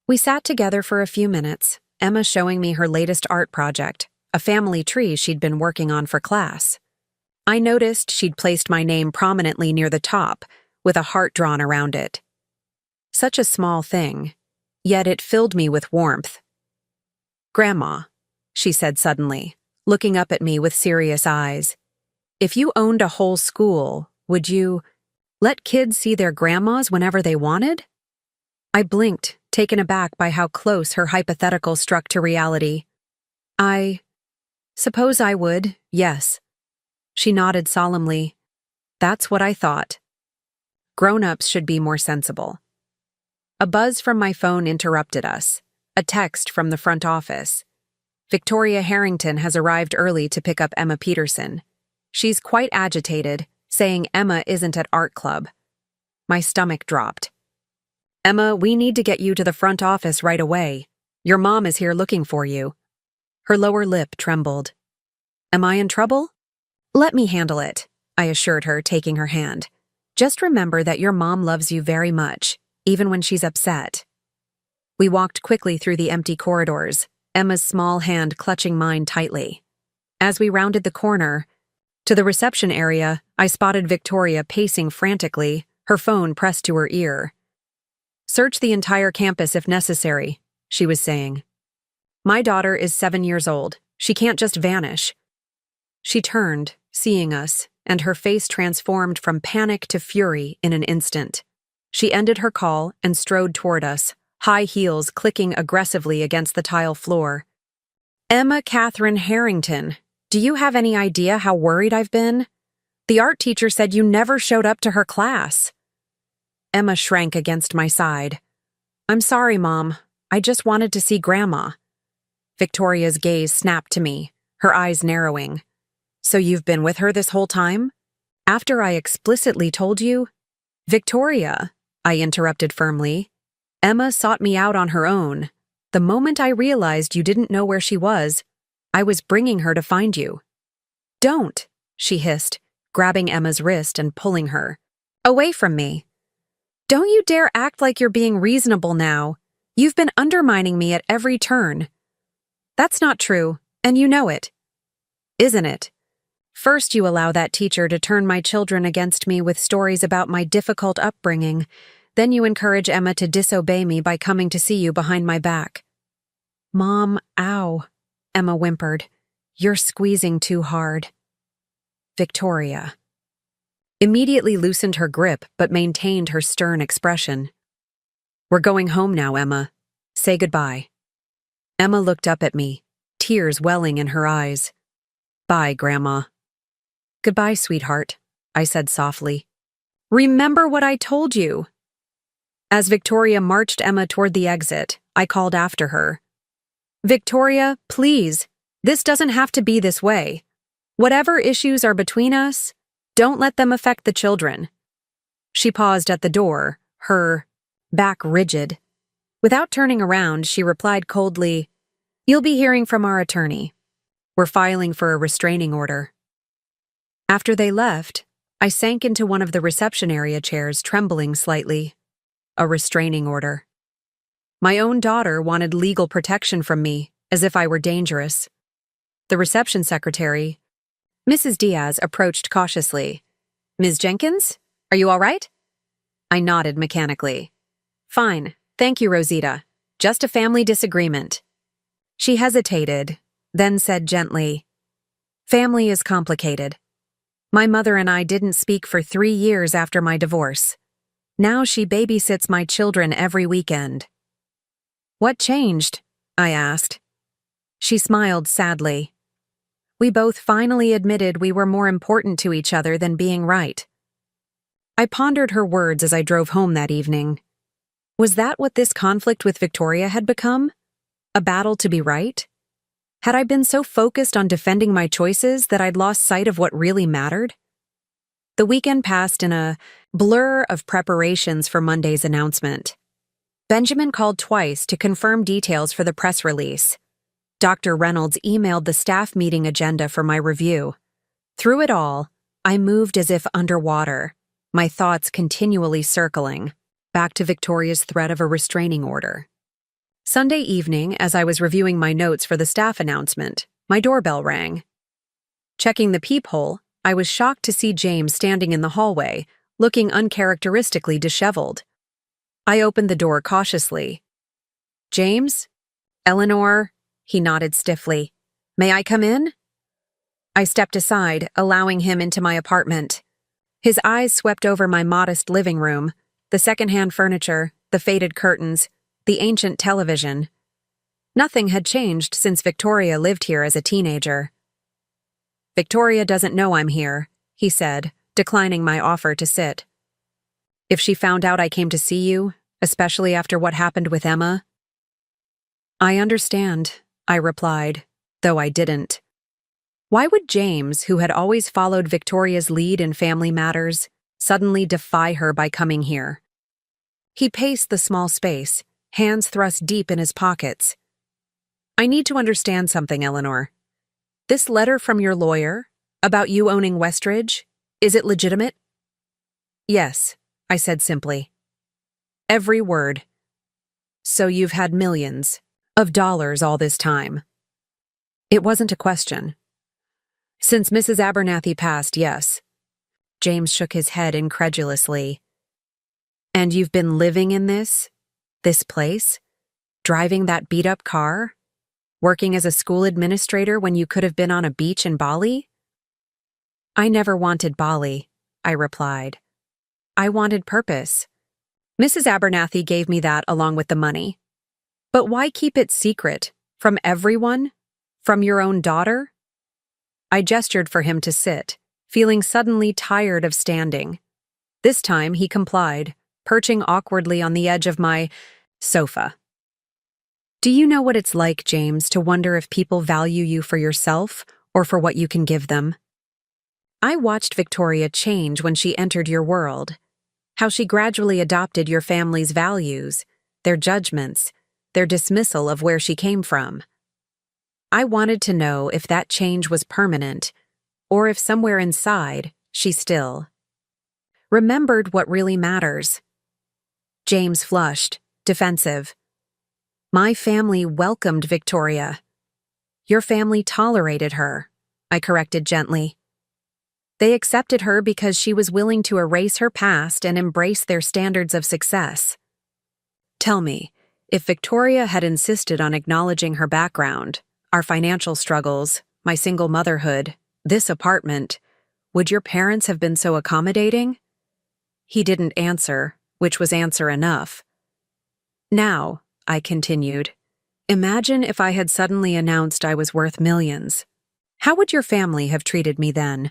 S1: We sat together for a few minutes, Emma showing me her latest art project, a family tree she'd been working on for class. I noticed she'd placed my name prominently near the top, with a heart drawn around it. Such a small thing, yet it filled me with warmth. "Grandma," she said suddenly, looking up at me with serious eyes, "if you owned a whole school, would you let kids see their grandmas whenever they wanted?" I blinked, taken aback by how close her hypothetical struck to reality. "I suppose I would, yes." She nodded solemnly. "That's what I thought. Grown-ups should be more sensible." A buzz from my phone interrupted us. A text from the front office. "Victoria Harrington has arrived early to pick up Emma Peterson. She's quite agitated, saying Emma isn't at art club." My stomach dropped. "Emma, we need to get you to the front office right away. Your mom is here looking for you." Her lower lip trembled. "Am I in trouble?" "Let me handle it," I assured her, taking her hand. "Just remember that your mom loves you very much, even when she's upset." We walked quickly through the empty corridors, Emma's small hand clutching mine tightly. As we rounded the corner, to the reception area, I spotted Victoria pacing frantically, her phone pressed to her ear. "Search the entire campus if necessary," she was saying. "My daughter is 7 years old. She can't just vanish." She turned, seeing us, and her face transformed from panic to fury in an instant. She ended her call and strode toward us, high heels clicking aggressively against the tile floor. "Emma Catherine Harrington, do you have any idea how worried I've been? The art teacher said you never showed up to her class." Emma shrank against my side. "I'm sorry, Mom. I just wanted to see Grandma." Victoria's gaze snapped to me, her eyes narrowing. "So you've been with her this whole time? After I explicitly told you?" "Victoria," I interrupted firmly. "Emma sought me out on her own. The moment I realized you didn't know where she was, I was bringing her to find you." "Don't," she hissed, grabbing Emma's wrist and pulling her. "Away from me. Don't you dare act like you're being reasonable now. You've been undermining me at every turn." "That's not true, and you know it." "Isn't it? First you allow that teacher to turn my children against me with stories about my difficult upbringing. Then you encourage Emma to disobey me by coming to see you behind my back." "Mom, ow," Emma whimpered. "You're squeezing too hard." Victoria immediately loosened her grip but maintained her stern expression. "We're going home now, Emma. Say goodbye." Emma looked up at me, tears welling in her eyes. "Bye, Grandma." "Goodbye, sweetheart," I said softly. "Remember what I told you." As Victoria marched Emma toward the exit, I called after her. "Victoria, please, this doesn't have to be this way. Whatever issues are between us, don't let them affect the children." She paused at the door, her back rigid. Without turning around, she replied coldly, "You'll be hearing from our attorney. We're filing for a restraining order." After they left, I sank into one of the reception area chairs, trembling slightly. A restraining order. My own daughter wanted legal protection from me, as if I were dangerous. The reception secretary, Mrs. Diaz, approached cautiously. "Ms. Jenkins, are you all right?" I nodded mechanically. "Fine, thank you, Rosita. Just a family disagreement." She hesitated, then said gently, "Family is complicated. My mother and I didn't speak for 3 years after my divorce. Now she babysits my children every weekend." "What changed?" I asked. She smiled sadly. "We both finally admitted we were more important to each other than being right." I pondered her words as I drove home that evening. Was that what this conflict with Victoria had become? A battle to be right? Had I been so focused on defending my choices that I'd lost sight of what really mattered? The weekend passed in a blur of preparations for Monday's announcement. Benjamin called twice to confirm details for the press release. Dr. Reynolds emailed the staff meeting agenda for my review. Through it all, I moved as if underwater, my thoughts continually circling, back to Victoria's threat of a restraining order. Sunday evening, as I was reviewing my notes for the staff announcement, my doorbell rang. Checking the peephole, I was shocked to see James standing in the hallway, looking uncharacteristically disheveled. I opened the door cautiously. James? Eleanor? He nodded stiffly. May I come in? I stepped aside, allowing him into my apartment. His eyes swept over my modest living room, the secondhand furniture, the faded curtains, the ancient television. Nothing had changed since Victoria lived here as a teenager. Victoria doesn't know I'm here, he said, declining my offer to sit. If she found out I came to see you, especially after what happened with Emma. I understand, I replied, though I didn't. Why would James, who had always followed Victoria's lead in family matters, suddenly defy her by coming here? He paced the small space, hands thrust deep in his pockets. I need to understand something, Eleanor. This letter from your lawyer, about you owning Westridge, is it legitimate? Yes, I said simply. Every word. So you've had millions of dollars all this time. It wasn't a question. Since Mrs. Abernathy passed, yes. James shook his head incredulously. And you've been living in this place? Driving that beat-up car? Working as a school administrator when you could have been on a beach in Bali? I never wanted Bali, I replied. I wanted purpose. Mrs. Abernathy gave me that along with the money. But why keep it secret? From everyone? From your own daughter? I gestured for him to sit, feeling suddenly tired of standing. This time he complied, perching awkwardly on the edge of my sofa. Do you know what it's like, James, to wonder if people value you for yourself or for what you can give them? I watched Victoria change when she entered your world, how she gradually adopted your family's values, their judgments, their dismissal of where she came from. I wanted to know if that change was permanent, or if somewhere inside she still remembered what really matters. James flushed, defensive. My family welcomed Victoria. Your family tolerated her, I corrected gently. They accepted her because she was willing to erase her past and embrace their standards of success. Tell me, if Victoria had insisted on acknowledging her background, our financial struggles, my single motherhood, this apartment, would your parents have been so accommodating? He didn't answer, which was answer enough. Now, I continued, imagine if I had suddenly announced I was worth millions. How would your family have treated me then?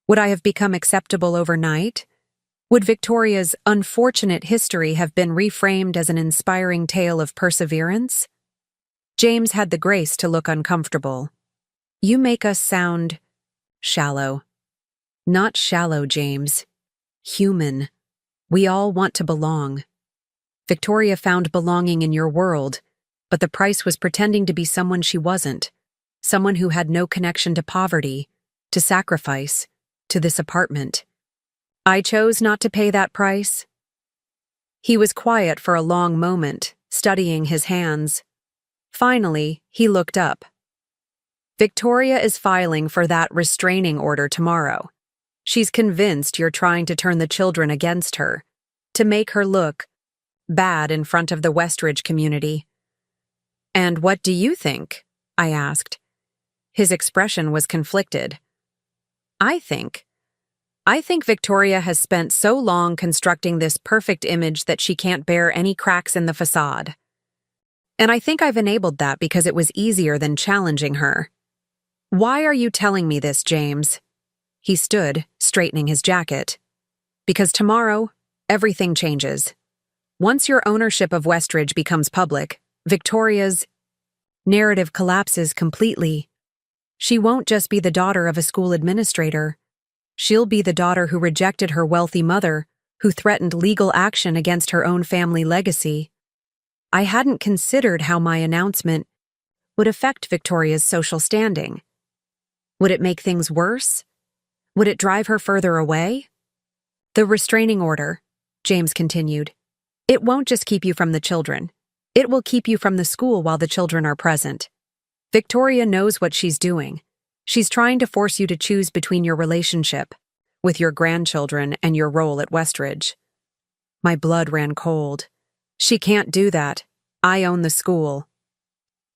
S1: Would I have become acceptable overnight? Would Victoria's unfortunate history have been reframed as an inspiring tale of perseverance? James had the grace to look uncomfortable. You make us sound shallow. Not shallow, James. Human. We all want to belong. Victoria found belonging in your world, but the price was pretending to be someone she wasn't, someone who had no connection to poverty, to sacrifice, to this apartment. I chose not to pay that price. He was quiet for a long moment, studying his hands. Finally, he looked up. Victoria is filing for that restraining order tomorrow. She's convinced you're trying to turn the children against her, to make her look bad in front of the Westridge community. And what do you think? I asked. His expression was conflicted. I think Victoria has spent so long constructing this perfect image that she can't bear any cracks in the facade. And I think I've enabled that because it was easier than challenging her. Why are you telling me this, James? He stood, straightening his jacket. Because tomorrow, everything changes. Once your ownership of Westridge becomes public, Victoria's narrative collapses completely. She won't just be the daughter of a school administrator. She'll be the daughter who rejected her wealthy mother, who threatened legal action against her own family legacy. I hadn't considered how my announcement would affect Victoria's social standing. Would it make things worse? Would it drive her further away? The restraining order, James continued. It won't just keep you from the children. It will keep you from the school while the children are present. Victoria knows what she's doing. She's trying to force you to choose between your relationship with your grandchildren and your role at Westridge. My blood ran cold. She can't do that. I own the school.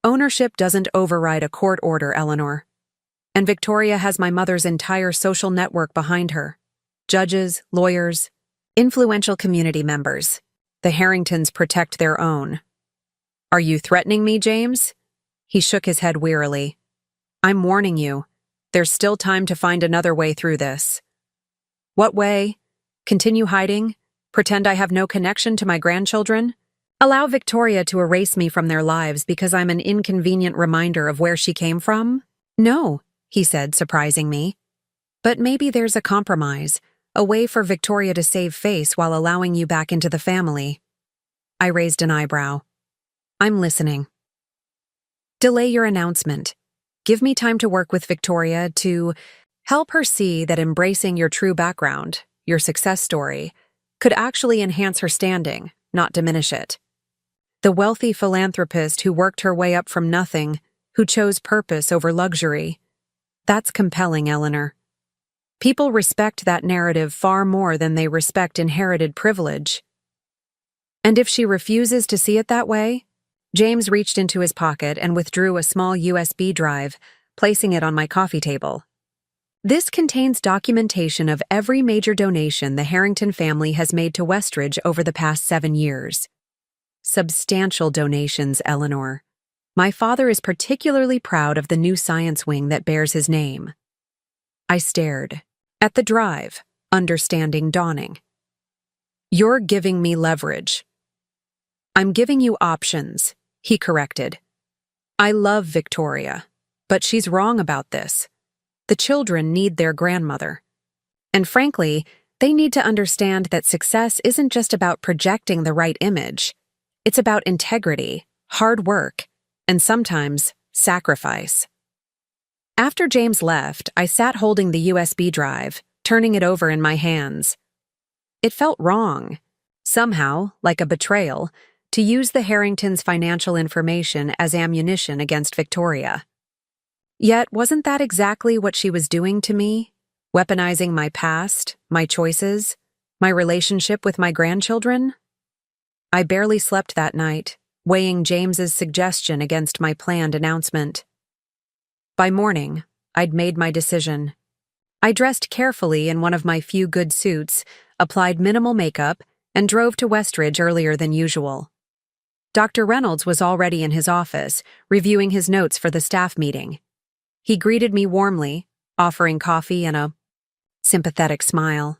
S1: Ownership doesn't override a court order, Eleanor. And Victoria has my mother's entire social network behind her. Judges, lawyers, influential community members. The Harringtons protect their own. Are you threatening me, James? He shook his head wearily. I'm warning you. There's still time to find another way through this. What way? Continue hiding? Pretend I have no connection to my grandchildren? Allow Victoria to erase me from their lives because I'm an inconvenient reminder of where she came from? No, he said, surprising me. But maybe there's a compromise, a way for Victoria to save face while allowing you back into the family. I raised an eyebrow. I'm listening. Delay your announcement. Give me time to work with Victoria to help her see that embracing your true background, your success story, could actually enhance her standing, not diminish it. The wealthy philanthropist who worked her way up from nothing, who chose purpose over luxury. That's compelling, Eleanor. People respect that narrative far more than they respect inherited privilege. And if she refuses to see it that way? James reached into his pocket and withdrew a small USB drive, placing it on my coffee table. This contains documentation of every major donation the Harrington family has made to Westridge over the past 7 years. Substantial donations, Eleanor. My father is particularly proud of the new science wing that bears his name. I stared. At the drive, understanding dawning. You're giving me leverage. I'm giving you options, he corrected. I love Victoria, but she's wrong about this. The children need their grandmother. And frankly, they need to understand that success isn't just about projecting the right image. It's about integrity, hard work, and sometimes sacrifice. After James left, I sat holding the USB drive, turning it over in my hands. It felt wrong, somehow like a betrayal, to use the Harringtons' financial information as ammunition against Victoria. Yet, wasn't that exactly what she was doing to me? Weaponizing my past, my choices, my relationship with my grandchildren? I barely slept that night, weighing James's suggestion against my planned announcement. By morning, I'd made my decision. I dressed carefully in one of my few good suits, applied minimal makeup, and drove to Westridge earlier than usual. Dr. Reynolds was already in his office, reviewing his notes for the staff meeting. He greeted me warmly, offering coffee and a sympathetic smile.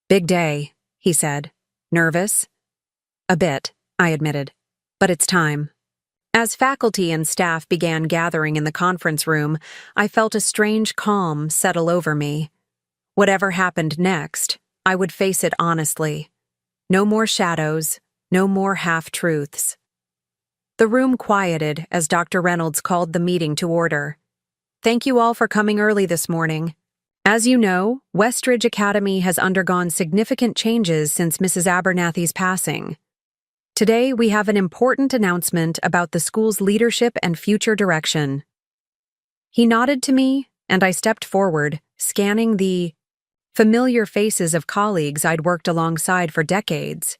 S1: Big day, he said. Nervous? A bit, I admitted. But it's time. As faculty and staff began gathering in the conference room, I felt a strange calm settle over me. Whatever happened next, I would face it honestly. No more shadows, no more half-truths. The room quieted as Dr. Reynolds called the meeting to order. Thank you all for coming early this morning. As you know, Westridge Academy has undergone significant changes since Mrs. Abernathy's passing. Today, we have an important announcement about the school's leadership and future direction. He nodded to me, and I stepped forward, scanning the familiar faces of colleagues I'd worked alongside for decades.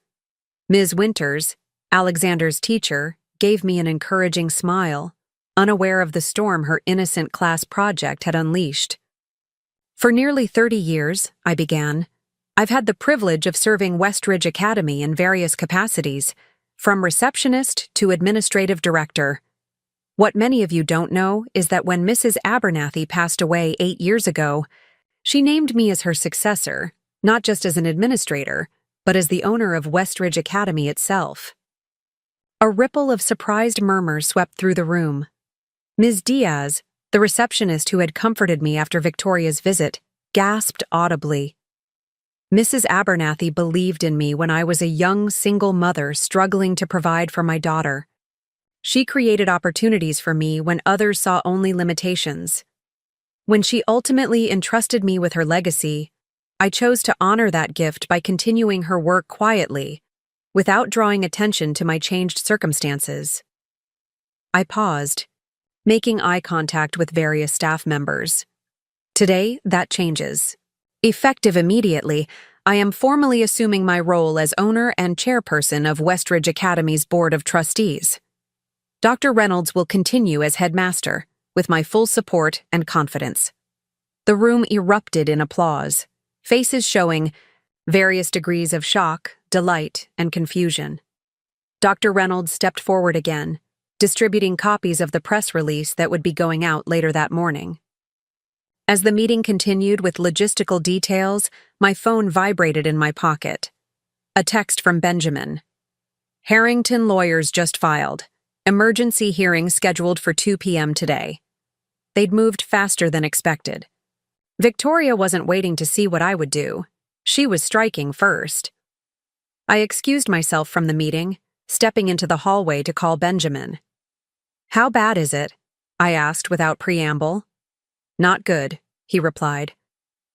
S1: Ms. Winters, Alexander's teacher, gave me an encouraging smile, unaware of the storm her innocent class project had unleashed. For nearly 30 years, I began, I've had the privilege of serving Westridge Academy in various capacities, from receptionist to administrative director. What many of you don't know is that when Mrs. Abernathy passed away 8 years ago, she named me as her successor, not just as an administrator, but as the owner of Westridge Academy itself. A ripple of surprised murmurs swept through the room. Ms. Diaz, the receptionist who had comforted me after Victoria's visit, gasped audibly. Mrs. Abernathy believed in me when I was a young single mother struggling to provide for my daughter. She created opportunities for me when others saw only limitations. When she ultimately entrusted me with her legacy, I chose to honor that gift by continuing her work quietly, without drawing attention to my changed circumstances. I paused, making eye contact with various staff members. Today, that changes. Effective immediately, I am formally assuming my role as owner and chairperson of Westridge Academy's Board of Trustees. Dr. Reynolds will continue as headmaster, with my full support and confidence." The room erupted in applause, faces showing various degrees of shock, delight, and confusion. Dr. Reynolds stepped forward again, distributing copies of the press release that would be going out later that morning. As the meeting continued with logistical details, my phone vibrated in my pocket. A text from Benjamin. "Harrington lawyers just filed. Emergency hearing scheduled for 2 p.m. today." They'd moved faster than expected. Victoria wasn't waiting to see what I would do. She was striking first. I excused myself from the meeting, stepping into the hallway to call Benjamin. "How bad is it?" I asked without preamble. "Not good," he replied.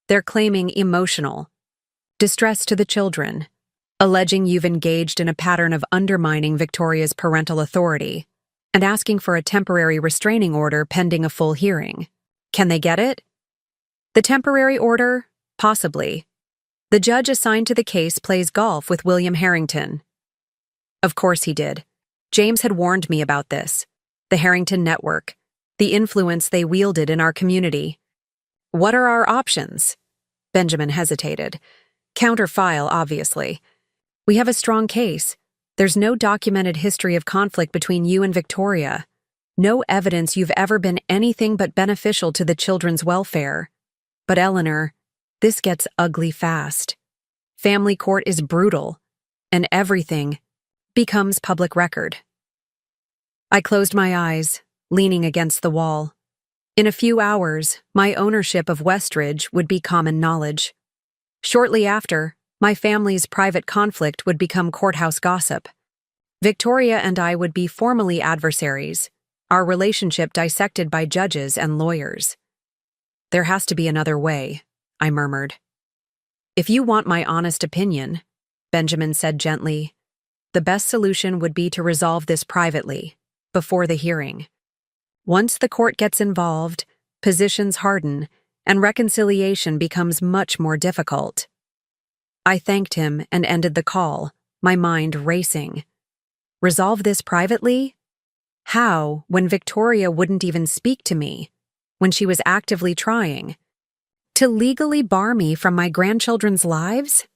S1: "They're claiming emotional distress to the children, alleging you've engaged in a pattern of undermining Victoria's parental authority, and asking for a temporary restraining order pending a full hearing. Can they get it?" "The temporary order? Possibly. The judge assigned to the case plays golf with William Harrington." Of course he did. James had warned me about this. The Harrington Network, the influence they wielded in our community. "What are our options?" Benjamin hesitated. "Counterfile, obviously. We have a strong case. There's no documented history of conflict between you and Victoria. No evidence you've ever been anything but beneficial to the children's welfare. But Eleanor, this gets ugly fast. Family court is brutal, and everything becomes public record." I closed my eyes, leaning against the wall. In a few hours, my ownership of Westridge would be common knowledge. Shortly after, my family's private conflict would become courthouse gossip. Victoria and I would be formally adversaries, our relationship dissected by judges and lawyers. "There has to be another way," I murmured. "If you want my honest opinion," Benjamin said gently, "the best solution would be to resolve this privately, before the hearing. Once the court gets involved, positions harden, and reconciliation becomes much more difficult." I thanked him and ended the call, my mind racing. Resolve this privately? How, when Victoria wouldn't even speak to me, when she was actively trying? To legally bar me from my grandchildren's lives?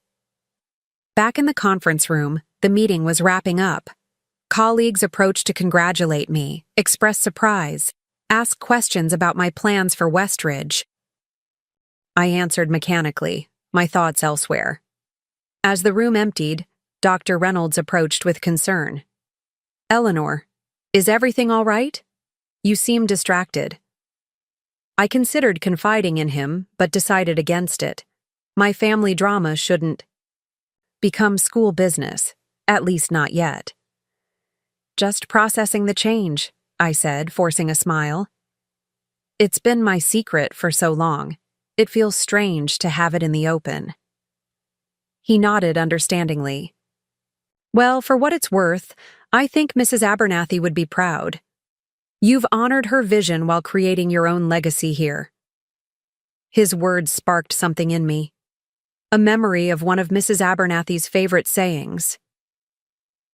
S1: Back in the conference room, the meeting was wrapping up. Colleagues approached to congratulate me, express surprise, ask questions about my plans for Westridge. I answered mechanically, my thoughts elsewhere. As the room emptied, Dr. Reynolds approached with concern. "Eleanor, is everything all right? You seem distracted." I considered confiding in him, but decided against it. My family drama shouldn't become school business, at least not yet. "Just processing the change," I said, forcing a smile. "It's been my secret for so long. It feels strange to have it in the open." He nodded understandingly. "Well, for what it's worth, I think Mrs. Abernathy would be proud. You've honored her vision while creating your own legacy here." His words sparked something in me. A memory of one of Mrs. Abernathy's favorite sayings.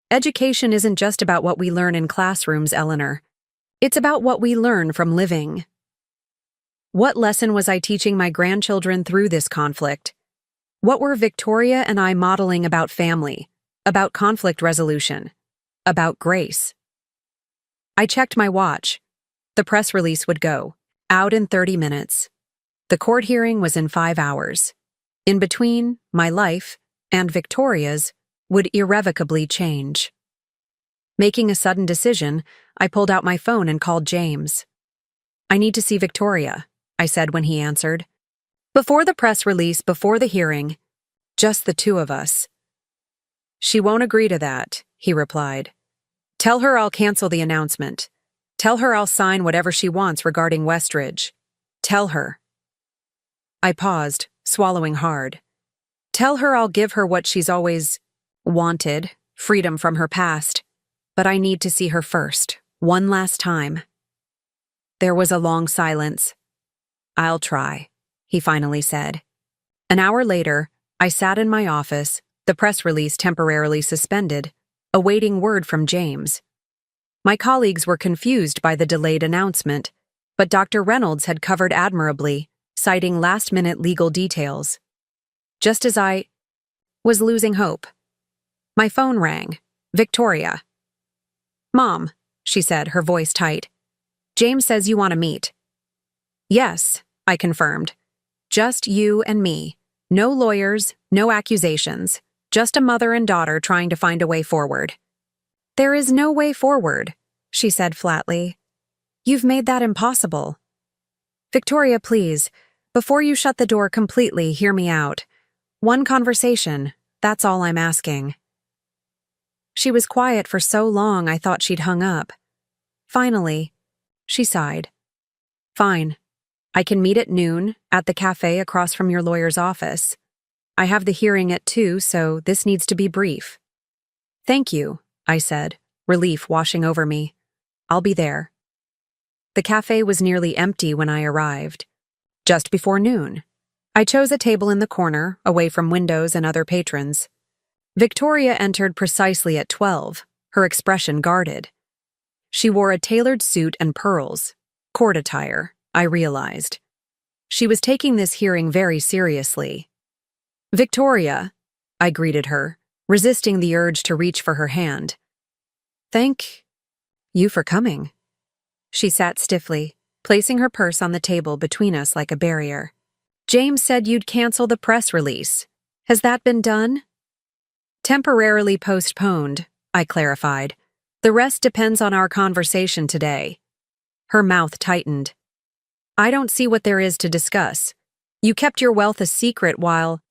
S1: "Education isn't just about what we learn in classrooms, Eleanor. It's about what we learn from living." What lesson was I teaching my grandchildren through this conflict? What were Victoria and I modeling about family, about conflict resolution, about grace? I checked my watch. The press release would go out in 30 minutes. The court hearing was in 5 hours. In between, my life, and Victoria's, would irrevocably change. Making a sudden decision, I pulled out my phone and called James. "I need to see Victoria," I said when he answered. "Before the press release, before the hearing, just the two of us." "She won't agree to that," he replied. "Tell her I'll cancel the announcement. Tell her I'll sign whatever she wants regarding Westridge. Tell her." I paused, swallowing hard. "Tell her I'll give her what she's always wanted, freedom from her past. But I need to see her first, one last time." There was a long silence. "I'll try," he finally said. An hour later, I sat in my office, the press release temporarily suspended, awaiting word from James. My colleagues were confused by the delayed announcement, but Dr. Reynolds had covered admirably, citing last-minute legal details. Just as I was losing hope, my phone rang. Victoria. "Mom," she said, her voice tight. "James says you want to meet." "Yes," I confirmed. "Just you and me. No lawyers, no accusations. Just a mother and daughter trying to find a way forward." "There is no way forward," she said flatly. "You've made that impossible." "Victoria, please, before you shut the door completely, hear me out. One conversation, that's all I'm asking." She was quiet for so long I thought she'd hung up. Finally, she sighed. "Fine. I can meet at noon at the cafe across from your lawyer's office. I have the hearing at 2, so this needs to be brief." "Thank you," I said, relief washing over me. "I'll be there." The cafe was nearly empty when I arrived. Just before noon. I chose a table in the corner, away from windows and other patrons. Victoria entered precisely at 12, her expression guarded. She wore a tailored suit and pearls, court attire, I realized. She was taking this hearing very seriously. "Victoria," I greeted her, resisting the urge to reach for her hand. "Thank you for coming." She sat stiffly, placing her purse on the table between us like a barrier. "James said you'd cancel the press release. Has that been done?" "Temporarily postponed," I clarified. "The rest depends on our conversation today." Her mouth tightened. "I don't see what there is to discuss. You kept your wealth a secret while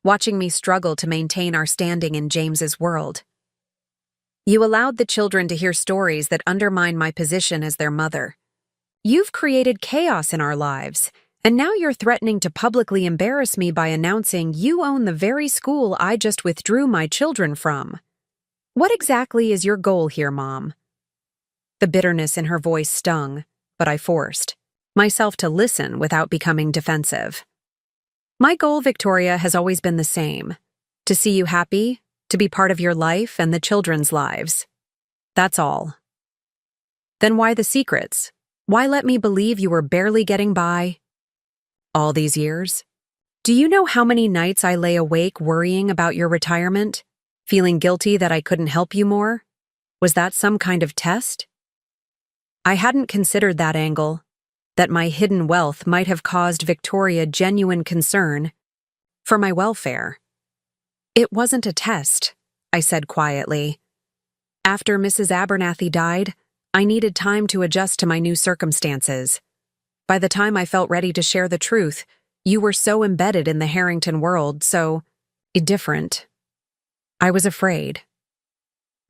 S1: watching me struggle to maintain our standing in James's world. You allowed the children to hear stories that undermine my position as their mother. You've created chaos in our lives, and now you're threatening to publicly embarrass me by announcing you own the very school I just withdrew my children from. What exactly is your goal here, Mom?" The bitterness in her voice stung, but I forced myself to listen without becoming defensive. "My goal, Victoria, has always been the same. To see you happy, to be part of your life and the children's lives. That's all." "Then why the secrets? Why let me believe you were barely getting by all these years? Do you know how many nights I lay awake worrying about your retirement, feeling guilty that I couldn't help you more? Was that some kind of test?" I hadn't considered that angle, that my hidden wealth might have caused Victoria genuine concern for my welfare. "It wasn't a test," I said quietly. "After Mrs. Abernathy died, I needed time to adjust to my new circumstances. By the time I felt ready to share the truth, you were so embedded in the Harrington world, so different. I was afraid."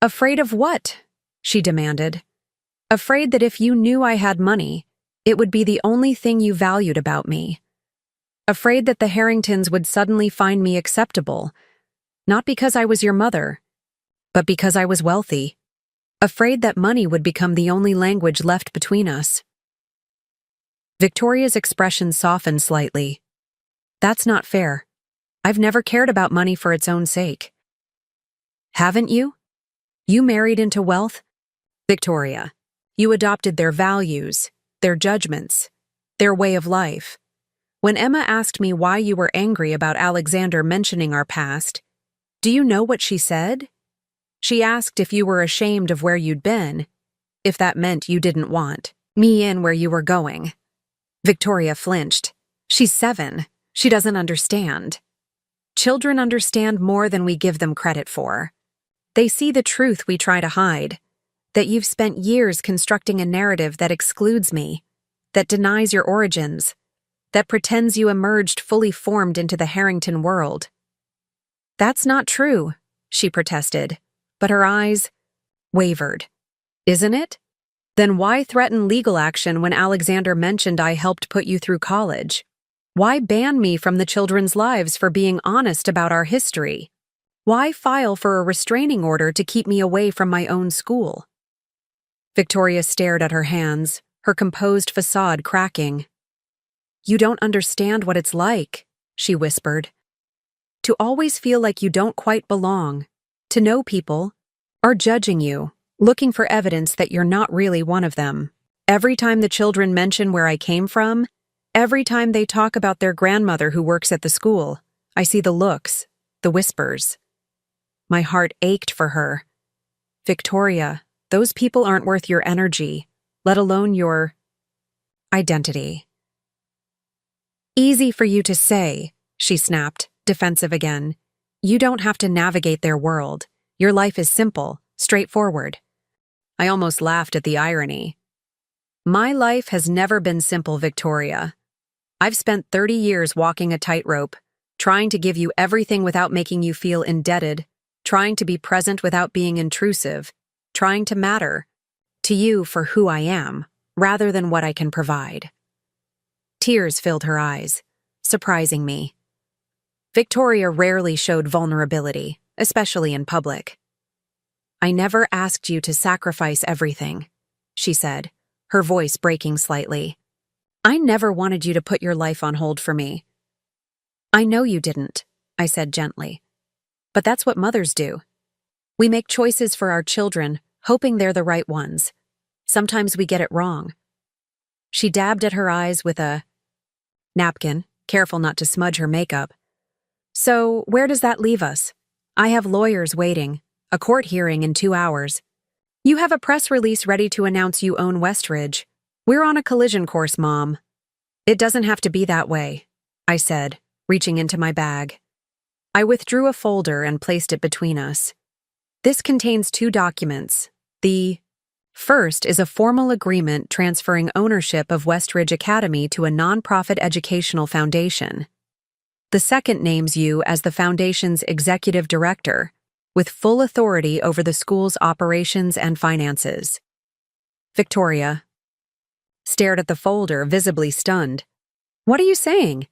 S1: "Afraid of what?" she demanded. "Afraid that if you knew I had money, it would be the only thing you valued about me. Afraid that the Harringtons would suddenly find me acceptable, not because I was your mother, but because I was wealthy. Afraid that money would become the only language left between us." Victoria's expression softened slightly. "That's not fair. I've never cared about money for its own sake." "Haven't you? You married into wealth, Victoria. You adopted their values, their judgments, their way of life. When Emma asked me why you were angry about Alexander mentioning our past, do you know what she said? She asked if you were ashamed of where you'd been, if that meant you didn't want me in where you were going." Victoria flinched. "She's 7. She doesn't understand." "Children understand more than we give them credit for. They see the truth we try to hide, that you've spent years constructing a narrative that excludes me, that denies your origins, that pretends you emerged fully formed into the Harrington world." "That's not true," she protested, but her eyes wavered. "Isn't it? Then why threaten legal action when Alexander mentioned I helped put you through college? Why ban me from the children's lives for being honest about our history? Why file for a restraining order to keep me away from my own school?" Victoria stared at her hands, her composed facade cracking. "You don't understand what it's like," she whispered. To always feel like you don't quite belong. To know people are judging you, looking for evidence that you're not really one of them. Every time the children mention where I came from, every time they talk about their grandmother who works at the school, I see the looks, the whispers. My heart ached for her. Victoria, those people aren't worth your energy, let alone your identity. Easy for you to say, she snapped, defensive again. You don't have to navigate their world. Your life is simple, straightforward. I almost laughed at the irony. My life has never been simple, Victoria. I've spent 30 years walking a tightrope, trying to give you everything without making you feel indebted, trying to be present without being intrusive, trying to matter to you for who I am, rather than what I can provide. Tears filled her eyes, surprising me. Victoria rarely showed vulnerability, especially in public. I never asked you to sacrifice everything, she said, her voice breaking slightly. I never wanted you to put your life on hold for me. I know you didn't, I said gently. But that's what mothers do. We make choices for our children, hoping they're the right ones. Sometimes we get it wrong. She dabbed at her eyes with a napkin, careful not to smudge her makeup. So, where does that leave us? I have lawyers waiting, a court hearing in 2 hours. You have a press release ready to announce you own Westridge. We're on a collision course, Mom. It doesn't have to be that way, I said, reaching into my bag. I withdrew a folder and placed it between us. This contains 2 documents. The first is a formal agreement transferring ownership of Westridge Academy to a nonprofit educational foundation. The second names you as the foundation's executive director, with full authority over the school's operations and finances. Victoria stared at the folder, visibly stunned. What are you saying?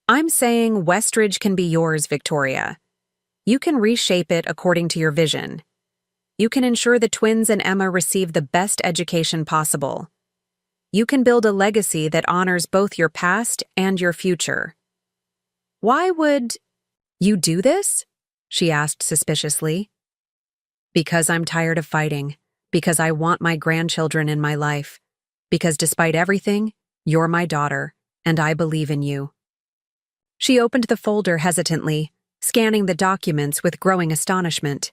S1: I'm saying Westridge can be yours, Victoria. You can reshape it according to your vision. You can ensure the twins and Emma receive the best education possible. You can build a legacy that honors both your past and your future. Why would you do this? She asked suspiciously. Because I'm tired of fighting. Because I want my grandchildren in my life. Because despite everything, you're my daughter, and I believe in you. She opened the folder hesitantly, scanning the documents with growing astonishment.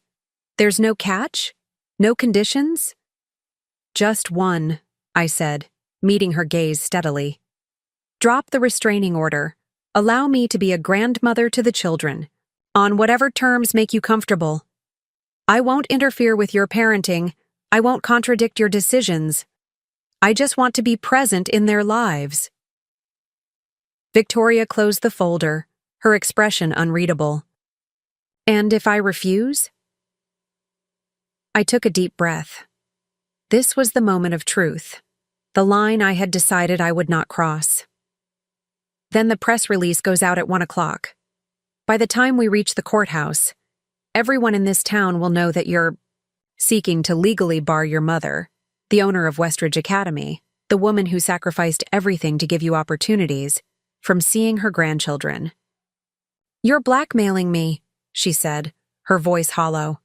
S1: There's no catch? No conditions? Just one, I said, meeting her gaze steadily. Drop the restraining order. Allow me to be a grandmother to the children, on whatever terms make you comfortable. I won't interfere with your parenting. I won't contradict your decisions. I just want to be present in their lives. Victoria closed the folder, her expression unreadable. And if I refuse? I took a deep breath. This was the moment of truth, the line I had decided I would not cross. Then the press release goes out at 1 o'clock. By the time we reach the courthouse, everyone in this town will know that you're seeking to legally bar your mother, the owner of Westridge Academy, the woman who sacrificed everything to give you opportunities, from seeing her grandchildren. You're blackmailing me, she said, her voice hollow.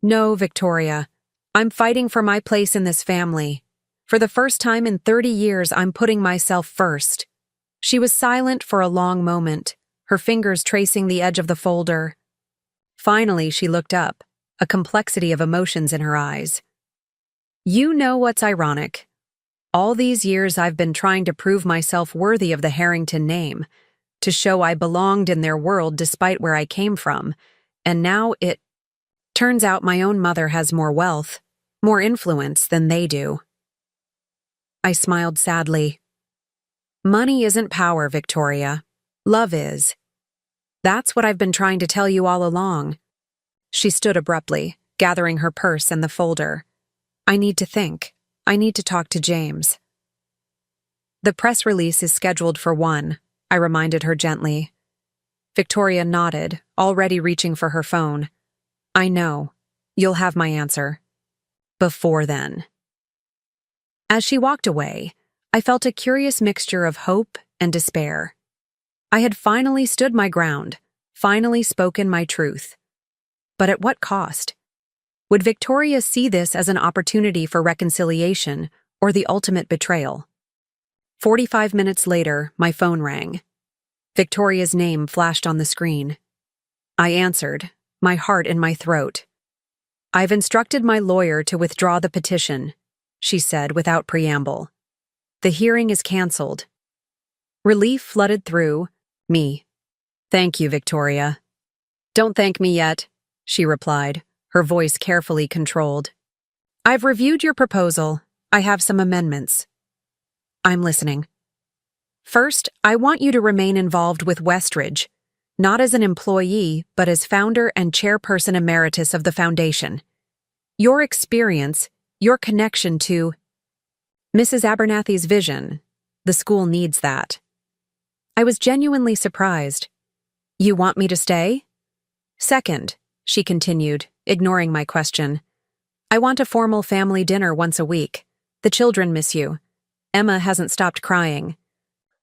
S1: No, Victoria. I'm fighting for my place in this family. For the first time in 30 years, I'm putting myself first. She was silent for a long moment, her fingers tracing the edge of the folder. Finally, she looked up, a complexity of emotions in her eyes. You know what's ironic? All these years I've been trying to prove myself worthy of the Harrington name, to show I belonged in their world despite where I came from, and now it turns out my own mother has more wealth, more influence than they do. I smiled sadly. Money isn't power, Victoria. Love is. That's what I've been trying to tell you all along. She stood abruptly, gathering her purse and the folder. I need to think. I need to talk to James. The press release is scheduled for 1, I reminded her gently. Victoria nodded, already reaching for her phone. I know. You'll have my answer. Before then. As she walked away, I felt a curious mixture of hope and despair. I had finally stood my ground, finally spoken my truth. But at what cost? Would Victoria see this as an opportunity for reconciliation or the ultimate betrayal? 45 minutes later, my phone rang. Victoria's name flashed on the screen. I answered, my heart in my throat. "I've instructed my lawyer to withdraw the petition," she said without preamble. "The hearing is cancelled." Relief flooded through me. "Thank you, Victoria." "Don't thank me yet," she replied, her voice carefully controlled. "I've reviewed your proposal. I have some amendments." "I'm listening." "First, I want you to remain involved with Westridge, not as an employee, but as founder and chairperson emeritus of the foundation. Your experience, your connection to Mrs. Abernathy's vision, the school needs that." I was genuinely surprised. "You want me to stay?" "Second," she continued, ignoring my question, "I want a formal family dinner once a week. The children miss you. Emma hasn't stopped crying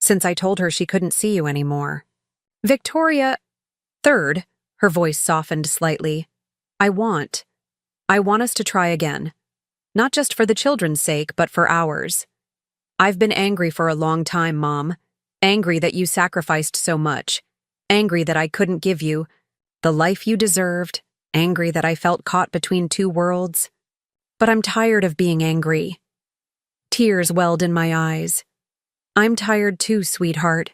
S1: since I told her she couldn't see you anymore." "Victoria..." "Third," her voice softened slightly, I want us to try again. Not just for the children's sake, but for ours. I've been angry for a long time, Mom. Angry that you sacrificed so much. Angry that I couldn't give you the life you deserved. Angry that I felt caught between two worlds. But I'm tired of being angry. Tears welled in my eyes. "I'm tired too, sweetheart."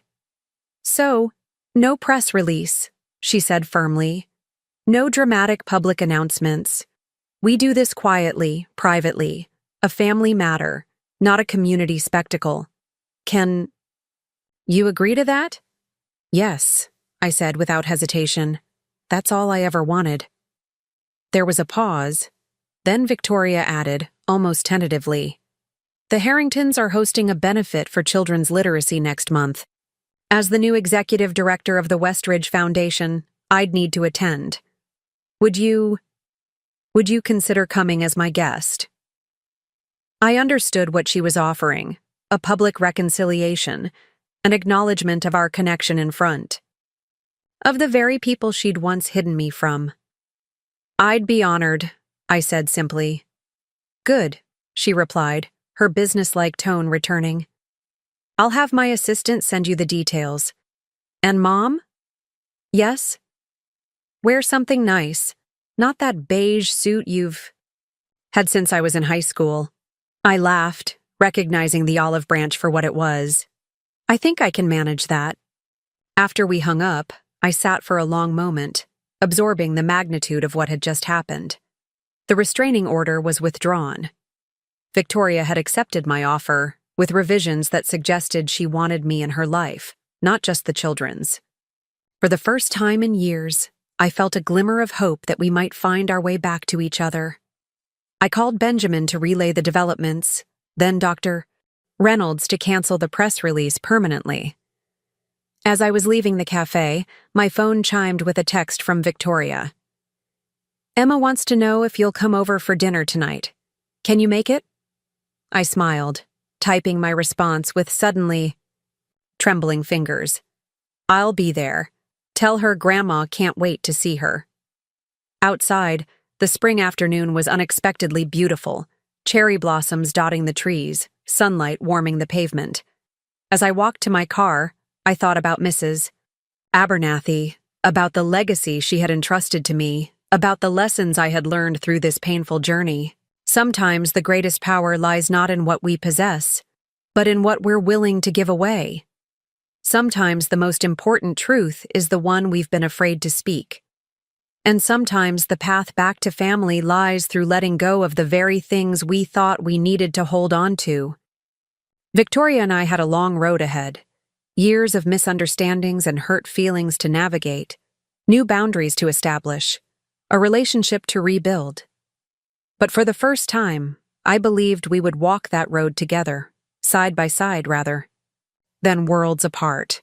S1: "So, no press release," she said firmly. "No dramatic public announcements. We do this quietly, privately. A family matter, not a community spectacle. Can you agree to that?" "Yes," I said without hesitation. "That's all I ever wanted." There was a pause. Then Victoria added, almost tentatively, "The Harringtons are hosting a benefit for children's literacy next month. As the new executive director of the Westridge Foundation, I'd need to attend. Would you consider coming as my guest?" I understood what she was offering, a public reconciliation, an acknowledgement of our connection in front of the very people she'd once hidden me from. "I'd be honored," I said simply. "Good," she replied, her businesslike tone returning. "I'll have my assistant send you the details. And Mom?" "Yes?" "Wear something nice. Not that beige suit you've had since I was in high school." I laughed, recognizing the olive branch for what it was. "I think I can manage that." After we hung up, I sat for a long moment, absorbing the magnitude of what had just happened. The restraining order was withdrawn. Victoria had accepted my offer, with revisions that suggested she wanted me in her life, not just the children's. For the first time in years, I felt a glimmer of hope that we might find our way back to each other. I called Benjamin to relay the developments, then Dr. Reynolds to cancel the press release permanently. As I was leaving the cafe, my phone chimed with a text from Victoria. "Emma wants to know if you'll come over for dinner tonight. Can you make it?" I smiled, typing my response with suddenly trembling fingers. "I'll be there. Tell her Grandma can't wait to see her." Outside, the spring afternoon was unexpectedly beautiful, cherry blossoms dotting the trees, sunlight warming the pavement. As I walked to my car, I thought about Mrs. Abernathy, about the legacy she had entrusted to me, about the lessons I had learned through this painful journey. Sometimes the greatest power lies not in what we possess, but in what we're willing to give away. Sometimes the most important truth is the one we've been afraid to speak. And sometimes the path back to family lies through letting go of the very things we thought we needed to hold on to. Victoria and I had a long road ahead. Years of misunderstandings and hurt feelings to navigate, new boundaries to establish, a relationship to rebuild. But for the first time, I believed we would walk that road together, side by side rather, than worlds apart.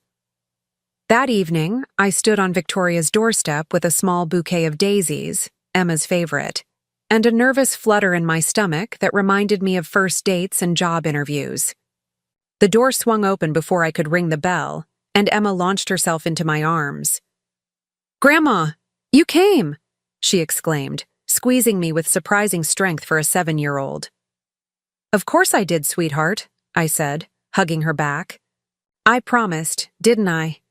S1: That evening, I stood on Victoria's doorstep with a small bouquet of daisies, Emma's favorite, and a nervous flutter in my stomach that reminded me of first dates and job interviews. The door swung open before I could ring the bell, and Emma launched herself into my arms. Grandma, you came! She exclaimed, squeezing me with surprising strength for a 7-year-old. Of course I did, sweetheart, I said, hugging her back. I promised, didn't I?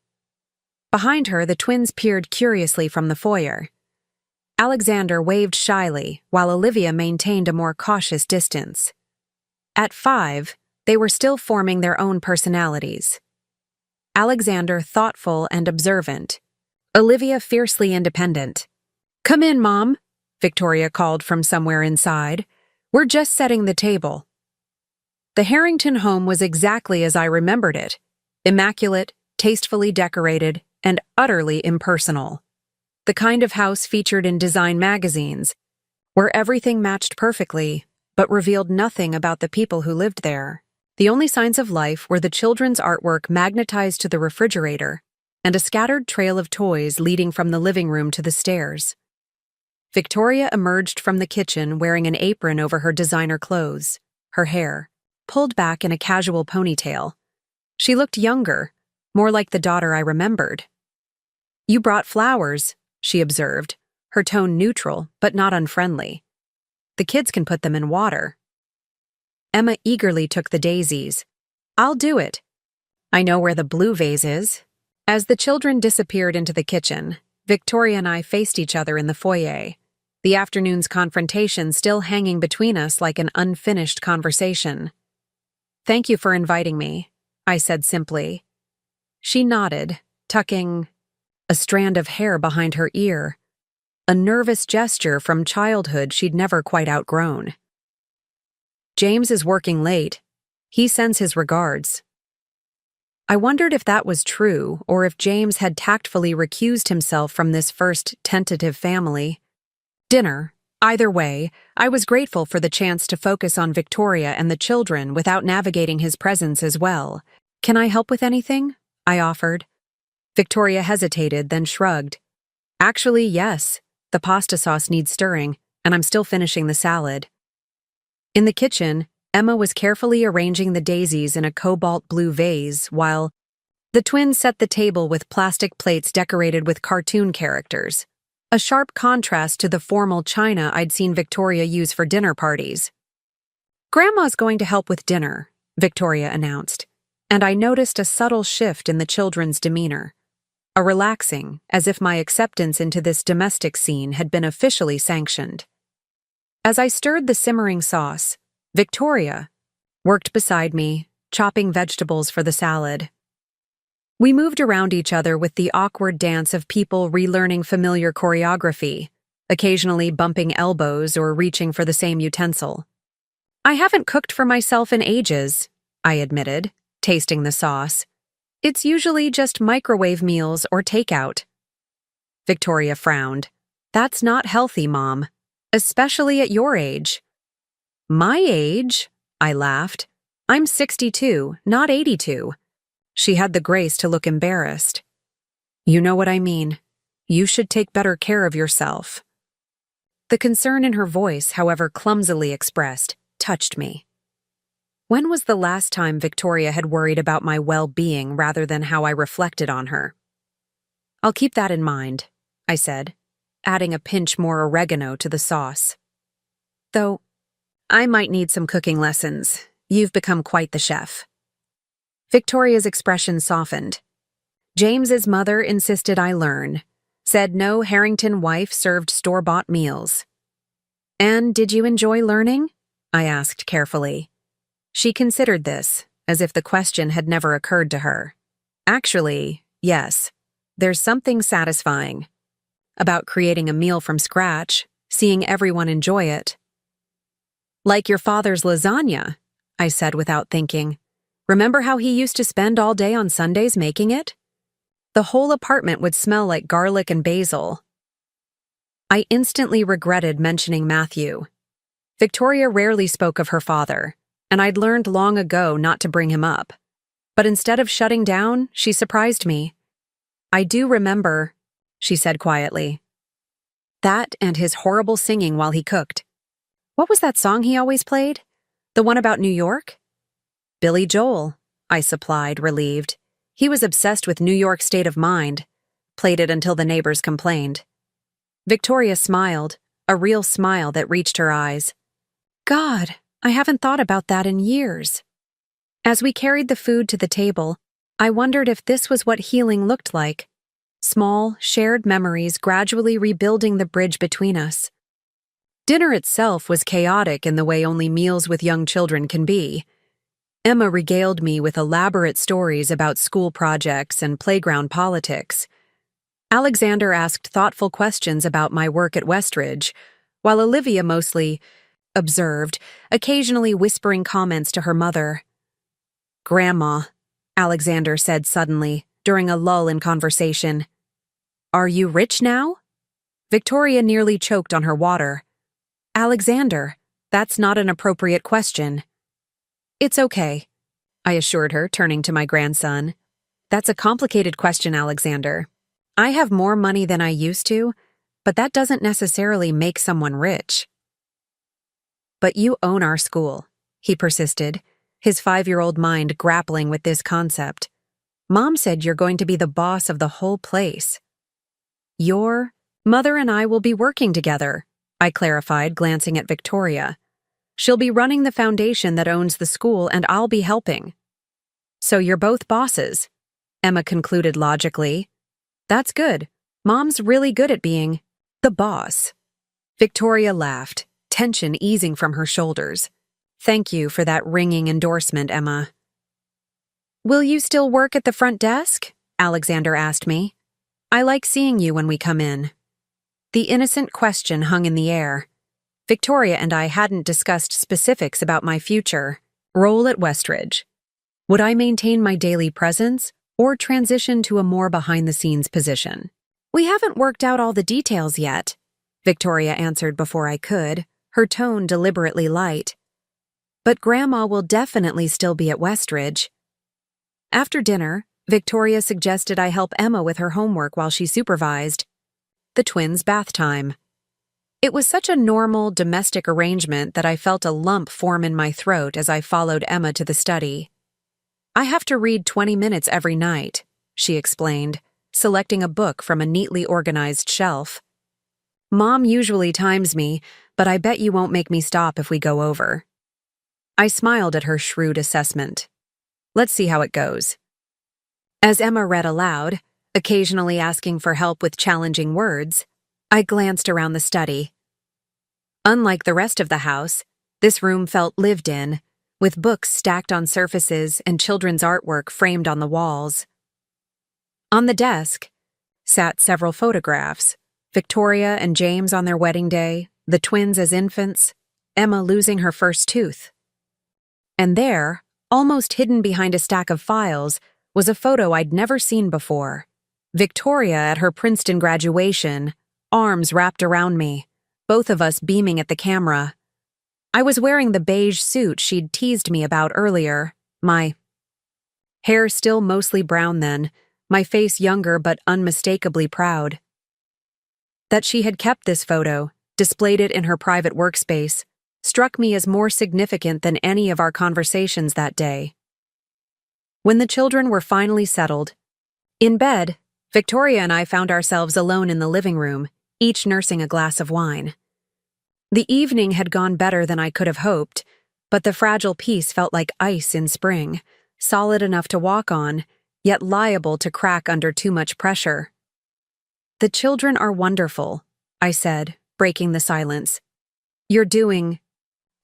S1: Behind her, the twins peered curiously from the foyer. Alexander waved shyly, while Olivia maintained a more cautious distance. At 5, they were still forming their own personalities. Alexander thoughtful and observant. Olivia fiercely independent. Come in, Mom, Victoria called from somewhere inside. We're just setting the table. The Harrington home was exactly as I remembered it. Immaculate, tastefully decorated, and utterly impersonal. The kind of house featured in design magazines, where everything matched perfectly, but revealed nothing about the people who lived there. The only signs of life were the children's artwork magnetized to the refrigerator and a scattered trail of toys leading from the living room to the stairs. Victoria emerged from the kitchen wearing an apron over her designer clothes, her hair pulled back in a casual ponytail. She looked younger, more like the daughter I remembered. You brought flowers, she observed, her tone neutral but not unfriendly. The kids can put them in water. Emma eagerly took the daisies. I'll do it. I know where the blue vase is. As the children disappeared into the kitchen, Victoria and I faced each other in the foyer, the afternoon's confrontation still hanging between us like an unfinished conversation. Thank you for inviting me, I said simply. She nodded, tucking a strand of hair behind her ear, a nervous gesture from childhood she'd never quite outgrown. James is working late. He sends his regards. I wondered if that was true, or if James had tactfully recused himself from this first tentative family. Dinner. Either way, I was grateful for the chance to focus on Victoria and the children without navigating his presence as well. Can I help with anything? I offered. Victoria hesitated, then shrugged. Actually, yes. The pasta sauce needs stirring, and I'm still finishing the salad. In the kitchen, Emma was carefully arranging the daisies in a cobalt blue vase while the twins set the table with plastic plates decorated with cartoon characters, a sharp contrast to the formal china I'd seen Victoria use for dinner parties. Grandma's going to help with dinner, Victoria announced, and I noticed a subtle shift in the children's demeanor, a relaxing, as if my acceptance into this domestic scene had been officially sanctioned. As I stirred the simmering sauce, Victoria worked beside me, chopping vegetables for the salad. We moved around each other with the awkward dance of people relearning familiar choreography, occasionally bumping elbows or reaching for the same utensil. I haven't cooked for myself in ages, I admitted, tasting the sauce. It's usually just microwave meals or takeout. Victoria frowned. That's not healthy, Mom, especially at your age. My age? I laughed. I'm 62, not 82. She had the grace to look embarrassed. You know what I mean. You should take better care of yourself. The concern in her voice, however clumsily expressed, touched me. When was the last time Victoria had worried about my well-being rather than how I reflected on her? I'll keep that in mind, I said, adding a pinch more oregano to the sauce. Though, I might need some cooking lessons. You've become quite the chef. Victoria's expression softened. James's mother insisted I learn, said no Harrington wife served store-bought meals. And did you enjoy learning? I asked carefully. She considered this, as if the question had never occurred to her. Actually, yes. There's something satisfying about creating a meal from scratch, seeing everyone enjoy it. Like your father's lasagna, I said without thinking. Remember how he used to spend all day on Sundays making it? The whole apartment would smell like garlic and basil. I instantly regretted mentioning Matthew. Victoria rarely spoke of her father, and I'd learned long ago not to bring him up. But instead of shutting down, she surprised me. I do remember, she said quietly. That and his horrible singing while he cooked. What was that song he always played? The one about New York? Billy Joel, I supplied, relieved. He was obsessed with New York State of Mind. played it until the neighbors complained. Victoria smiled, a real smile that reached her eyes. God, I haven't thought about that in years. As we carried the food to the table, I wondered if this was what healing looked like. Small, shared memories gradually rebuilding the bridge between us. Dinner itself was chaotic in the way only meals with young children can be. Emma regaled me with elaborate stories about school projects and playground politics. Alexander asked thoughtful questions about my work at Westridge, while Olivia mostly observed, occasionally whispering comments to her mother. "Grandma," Alexander said suddenly, during a lull in conversation. "Are you rich now?" Victoria nearly choked on her water. "Alexander, that's not an appropriate question." "It's okay," I assured her, turning to my grandson. "That's a complicated question, Alexander. I have more money than I used to, but that doesn't necessarily make someone rich." "But you own our school," he persisted, his 5-year-old mind grappling with this concept. "Mom said you're going to be the boss of the whole place." "Your mother and I will be working together," I clarified, glancing at Victoria. "She'll be running the foundation that owns the school, and I'll be helping." "So you're both bosses," Emma concluded logically. "That's good. Mom's really good at being the boss." Victoria laughed, tension easing from her shoulders. "Thank you for that ringing endorsement, Emma." "Will you still work at the front desk?" Alexander asked me. "I like seeing you when we come in." The innocent question hung in the air. Victoria and I hadn't discussed specifics about my future role at Westridge. Would I maintain my daily presence or transition to a more behind-the-scenes position? "We haven't worked out all the details yet," Victoria answered before I could, her tone deliberately light. "But Grandma will definitely still be at Westridge." After dinner, Victoria suggested I help Emma with her homework while she supervised the twins' bath time. It was such a normal, domestic arrangement that I felt a lump form in my throat as I followed Emma to the study. "I have to read 20 minutes every night," she explained, selecting a book from a neatly organized shelf. "Mom usually times me, but I bet you won't make me stop if we go over." I smiled at her shrewd assessment. "Let's see how it goes." As Emma read aloud, occasionally asking for help with challenging words, I glanced around the study. Unlike the rest of the house, this room felt lived in, with books stacked on surfaces and children's artwork framed on the walls. On the desk sat several photographs, Victoria and James on their wedding day, the twins as infants, Emma losing her first tooth. And there, almost hidden behind a stack of files, was a photo I'd never seen before. Victoria at her Princeton graduation, arms wrapped around me, both of us beaming at the camera. I was wearing the beige suit she'd teased me about earlier, my hair still mostly brown then, my face younger but unmistakably proud. That she had kept this photo, displayed it in her private workspace, struck me as more significant than any of our conversations that day. When the children were finally settled, in bed, Victoria and I found ourselves alone in the living room, each nursing a glass of wine. The evening had gone better than I could have hoped, but the fragile peace felt like ice in spring, solid enough to walk on, yet liable to crack under too much pressure. "The children are wonderful," I said, breaking the silence. "You're doing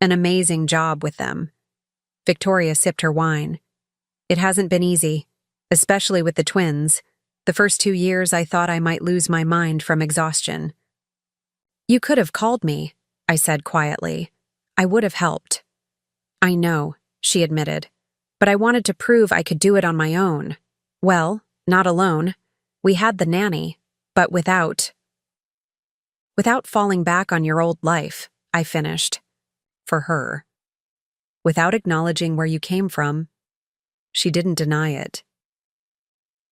S1: an amazing job with them." Victoria sipped her wine. "It hasn't been easy, especially with the twins. The first 2 years I thought I might lose my mind from exhaustion." "You could have called me," I said quietly. "I would have helped." "I know," she admitted, "but I wanted to prove I could do it on my own. Well, not alone. We had the nanny, but without falling back on your old life," I finished. For her. Without acknowledging where you came from. She didn't deny it.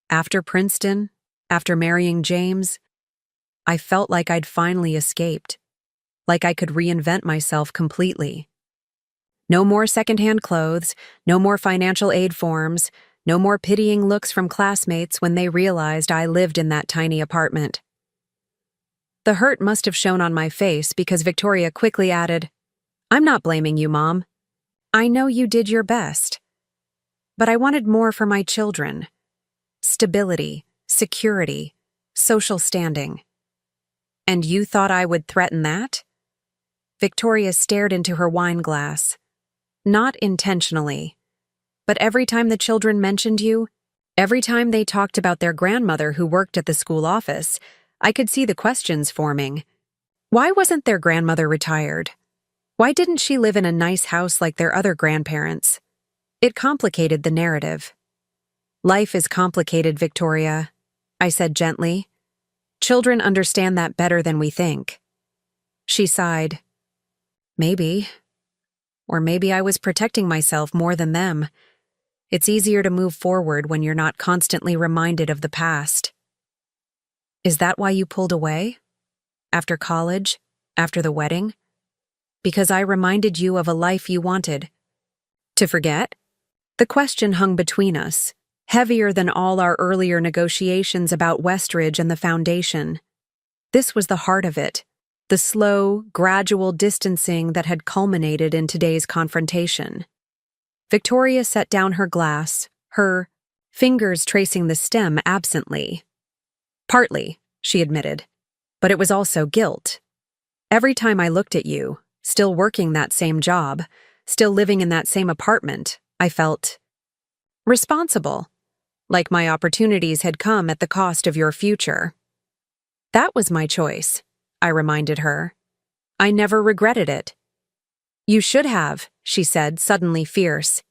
S1: After Princeton, after marrying James, I felt like I'd finally escaped, like I could reinvent myself completely. No more secondhand clothes, no more financial aid forms, No more pitying looks from classmates when they realized I lived in that tiny apartment. The hurt must have shown on my face because Victoria quickly added, "I'm not blaming you, Mom. I know you did your best. But I wanted more for my children. Stability, security, social standing. And you thought I would threaten that?" Victoria stared into her wine glass. "Not intentionally. But every time the children mentioned you, every time they talked about their grandmother who worked at the school office, I could see the questions forming. Why wasn't their grandmother retired? Why didn't she live in a nice house like their other grandparents? It complicated the narrative. "Life is complicated, Victoria," I said gently. "Children understand that better than we think." She sighed. "Maybe. Or maybe I was protecting myself more than them. It's easier to move forward when you're not constantly reminded of the past." "Is that why you pulled away? After college? After the wedding?" "Because I reminded you of a life you wanted. To forget?" The question hung between us, heavier than all our earlier negotiations about Westridge and the foundation. This was the heart of it, the slow, gradual distancing that had culminated in today's confrontation. Victoria set down her glass, her fingers tracing the stem absently. "Partly," she admitted, "but it was also guilt. Every time I looked at you, still working that same job, still living in that same apartment, I felt responsible, like my opportunities had come at the cost of your future." "That was my choice," I reminded her. "I never regretted it." "You should have," she said, suddenly fierce.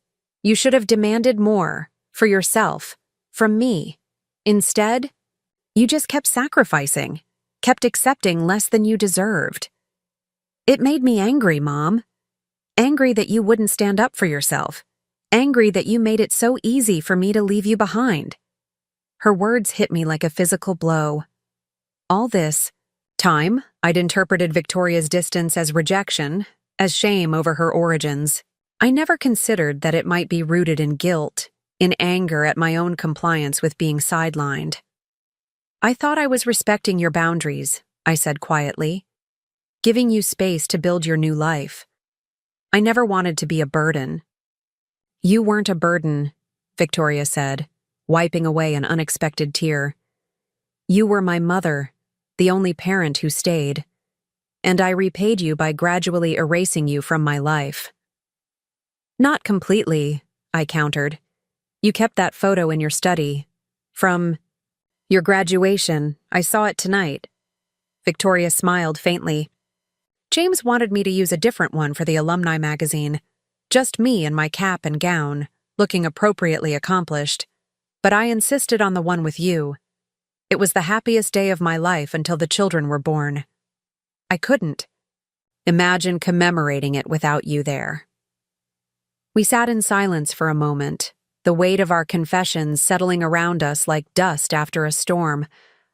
S1: "You should have demanded more, for yourself, from me. Instead, you just kept sacrificing, kept accepting less than you deserved. It made me angry, Mom. Angry that you wouldn't stand up for yourself. Angry that you made it so easy for me to leave you behind." Her words hit me like a physical blow. All this time, I'd interpreted Victoria's distance as rejection, as shame over her origins. I never considered that it might be rooted in guilt, in anger at my own compliance with being sidelined. "I thought I was respecting your boundaries," I said quietly, "giving you space to build your new life. I never wanted to be a burden." "You weren't a burden," Victoria said, wiping away an unexpected tear. "You were my mother, the only parent who stayed, and I repaid you by gradually erasing you from my life." "Not completely," I countered. "You kept that photo in your study. From your graduation, I saw it tonight." Victoria smiled faintly. "James wanted me to use a different one for the alumni magazine. Just me in my cap and gown, looking appropriately accomplished. But I insisted on the one with you. It was the happiest day of my life until the children were born. I couldn't imagine commemorating it without you there." We sat in silence for a moment, the weight of our confessions settling around us like dust after a storm,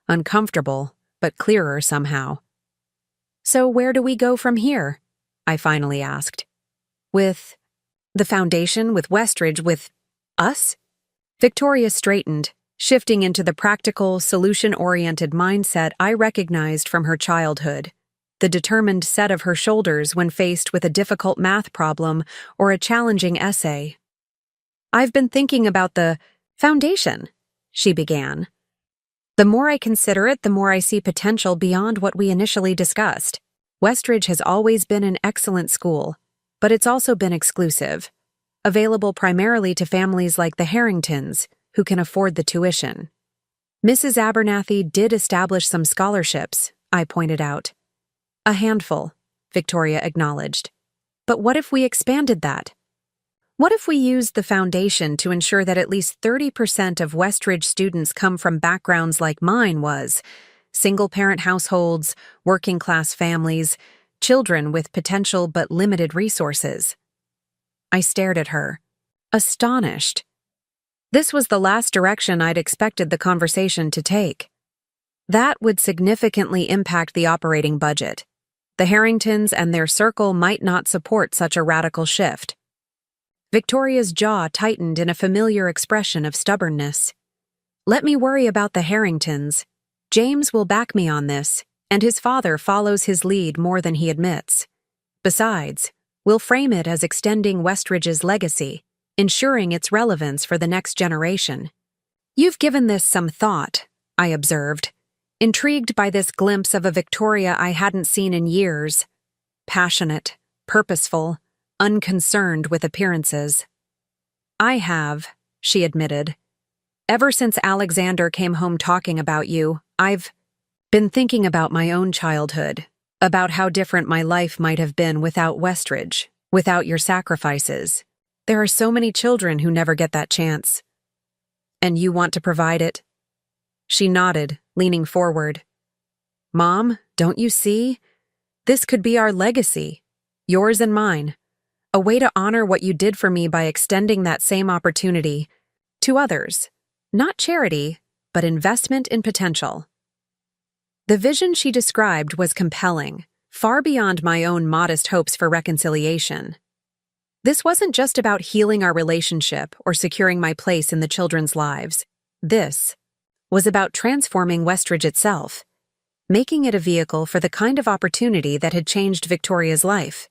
S1: uncomfortable, but clearer somehow. "So where do we go from here?" I finally asked. "With the foundation, with Westridge, with us?" Victoria straightened, shifting into the practical, solution-oriented mindset I recognized from her childhood, the determined set of her shoulders when faced with a difficult math problem or a challenging essay. "I've been thinking about the foundation," she began. "The more I consider it, the more I see potential beyond what we initially discussed. Westridge has always been an excellent school, but it's also been exclusive, available primarily to families like the Harringtons, who can afford the tuition. Mrs. Abernathy did establish some scholarships," I pointed out. "A handful," Victoria acknowledged. "But what if we expanded that? What if we used the foundation to ensure that at least 30% of Westridge students come from backgrounds like mine was, single-parent households, working-class families, children with potential but limited resources?" I stared at her, astonished. This was the last direction I'd expected the conversation to take. That would significantly impact the operating budget. The Harringtons and their circle might not support such a radical shift. Victoria's jaw tightened in a familiar expression of stubbornness. Let me worry about the Harringtons. James will back me on this, and his father follows his lead more than he admits. Besides, we'll frame it as extending Westridge's legacy, ensuring its relevance for the next generation. You've given this some thought, I observed, intrigued by this glimpse of a Victoria I hadn't seen in years. Passionate, purposeful, unconcerned with appearances. I have, she admitted. Ever since Alexander came home talking about you, I've been thinking about my own childhood, about how different my life might have been without Westridge, without your sacrifices. There are so many children who never get that chance. And you want to provide it? She nodded, leaning forward. Mom, don't you see? This could be our legacy, yours and mine. A way to honor what you did for me by extending that same opportunity to others. Not charity, but investment in potential. The vision she described was compelling, far beyond my own modest hopes for reconciliation. This wasn't just about healing our relationship or securing my place in the children's lives. This was about transforming Westridge itself, making it a vehicle for the kind of opportunity that had changed Victoria's life.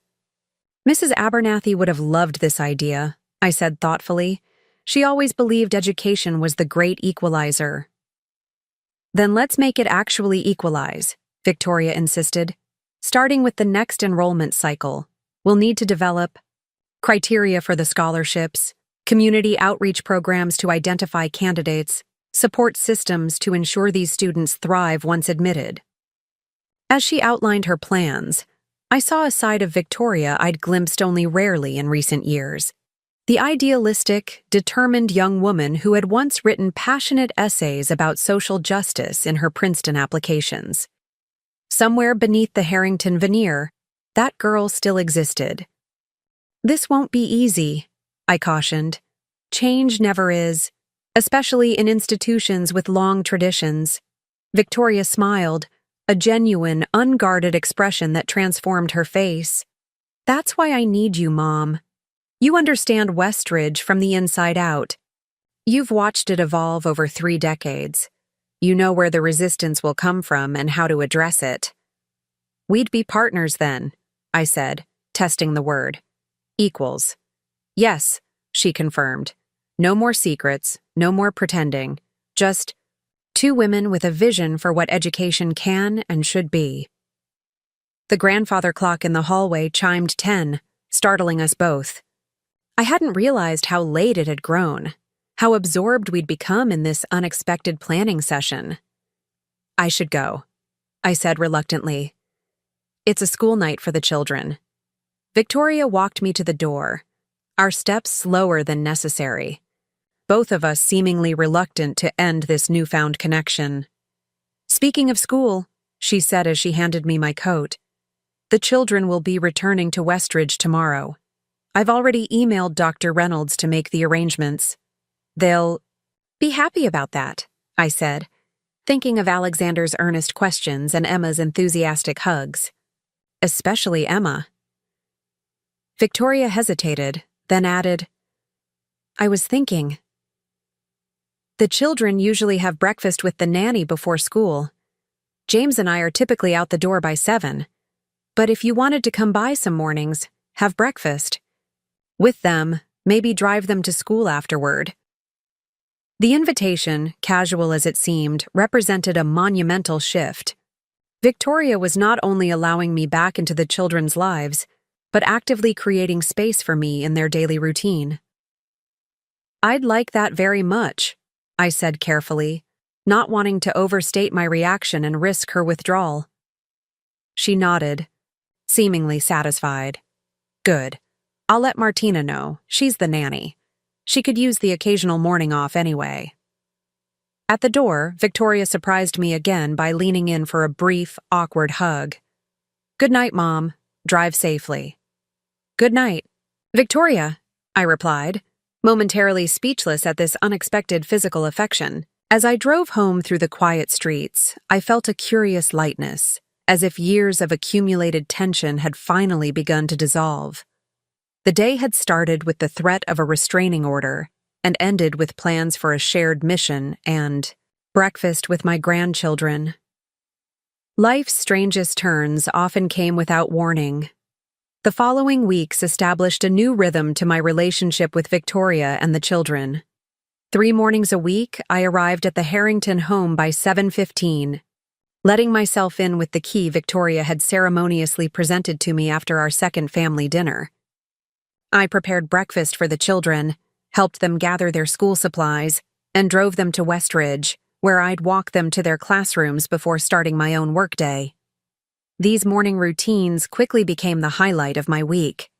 S1: Mrs. Abernathy would have loved this idea, I said thoughtfully. She always believed education was the great equalizer. Then let's make it actually equalize, Victoria insisted. Starting with the next enrollment cycle, we'll need to develop criteria for the scholarships, community outreach programs to identify candidates, support systems to ensure these students thrive once admitted. As she outlined her plans, I saw a side of Victoria I'd glimpsed only rarely in recent years. The idealistic, determined young woman who had once written passionate essays about social justice in her Princeton applications. Somewhere beneath the Harrington veneer, that girl still existed. This won't be easy, I cautioned. Change never is, especially in institutions with long traditions. Victoria smiled, a genuine, unguarded expression that transformed her face. That's why I need you, Mom. You understand Westridge from the inside out. You've watched it evolve over 3 decades. You know where the resistance will come from and how to address it. We'd be partners then, I said, testing the word. Equals. Yes, she confirmed. No more secrets, no more pretending. Just 2 women with a vision for what education can and should be. The grandfather clock in the hallway chimed 10, startling us both. I hadn't realized how late it had grown, how absorbed we'd become in this unexpected planning session. I should go, I said reluctantly. It's a school night for the children. Victoria walked me to the door, our steps slower than necessary, both of us seemingly reluctant to end this newfound connection. Speaking of school, she said as she handed me my coat, the children will be returning to Westridge tomorrow. I've already emailed Dr. Reynolds to make the arrangements. They'll be happy about that, I said, thinking of Alexander's earnest questions and Emma's enthusiastic hugs. Especially Emma. Victoria hesitated, then added, I was thinking. The children usually have breakfast with the nanny before school. James and I are typically out the door by 7. But if you wanted to come by some mornings, have breakfast. With them, maybe drive them to school afterward. The invitation, casual as it seemed, represented a monumental shift. Victoria was not only allowing me back into the children's lives, but actively creating space for me in their daily routine. I'd like that very much, I said carefully, not wanting to overstate my reaction and risk her withdrawal. She nodded, seemingly satisfied. Good. I'll let Martina know. She's the nanny. She could use the occasional morning off anyway. At the door, Victoria surprised me again by leaning in for a brief, awkward hug. Good night, Mom. Drive safely. Good night. Victoria, I replied, momentarily speechless at this unexpected physical affection. As I drove home through the quiet streets, I felt a curious lightness, as if years of accumulated tension had finally begun to dissolve. The day had started with the threat of a restraining order and ended with plans for a shared mission and breakfast with my grandchildren. Life's strangest turns often came without warning. The following weeks established a new rhythm to my relationship with Victoria and the children. 3 mornings a week, I arrived at the Harrington home by 7:15, letting myself in with the key Victoria had ceremoniously presented to me after our second family dinner. I prepared breakfast for the children, helped them gather their school supplies, and drove them to Westridge, where I'd walk them to their classrooms before starting my own workday. These morning routines quickly became the highlight of my week.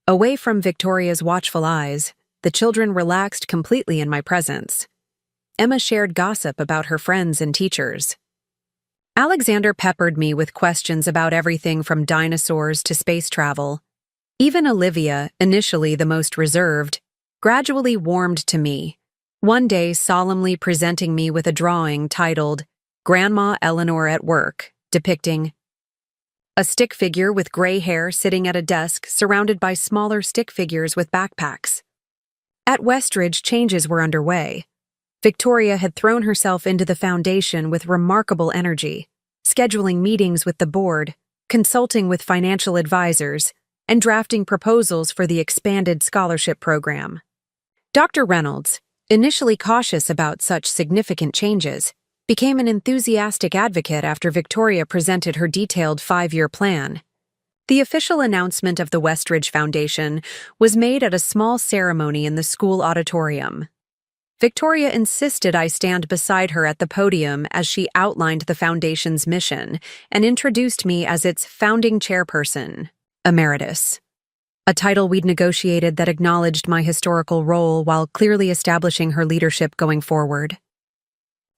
S1: Away from Victoria's watchful eyes, the children relaxed completely in my presence. Emma shared gossip about her friends and teachers. Alexander peppered me with questions about everything from dinosaurs to space travel. Even Olivia, initially the most reserved, gradually warmed to me, one day solemnly presenting me with a drawing titled Grandma Eleanor at Work, depicting a stick figure with gray hair sitting at a desk surrounded by smaller stick figures with backpacks. At Westridge, changes were underway. Victoria had thrown herself into the foundation with remarkable energy, scheduling meetings with the board, consulting with financial advisors, and drafting proposals for the expanded scholarship program. Dr. Reynolds, initially cautious about such significant changes, became an enthusiastic advocate after Victoria presented her detailed 5-year plan. The official announcement of the Westridge Foundation was made at a small ceremony in the school auditorium. Victoria insisted I stand beside her at the podium as she outlined the foundation's mission and introduced me as its founding chairperson, Emeritus, a title we'd negotiated that acknowledged my historical role while clearly establishing her leadership going forward.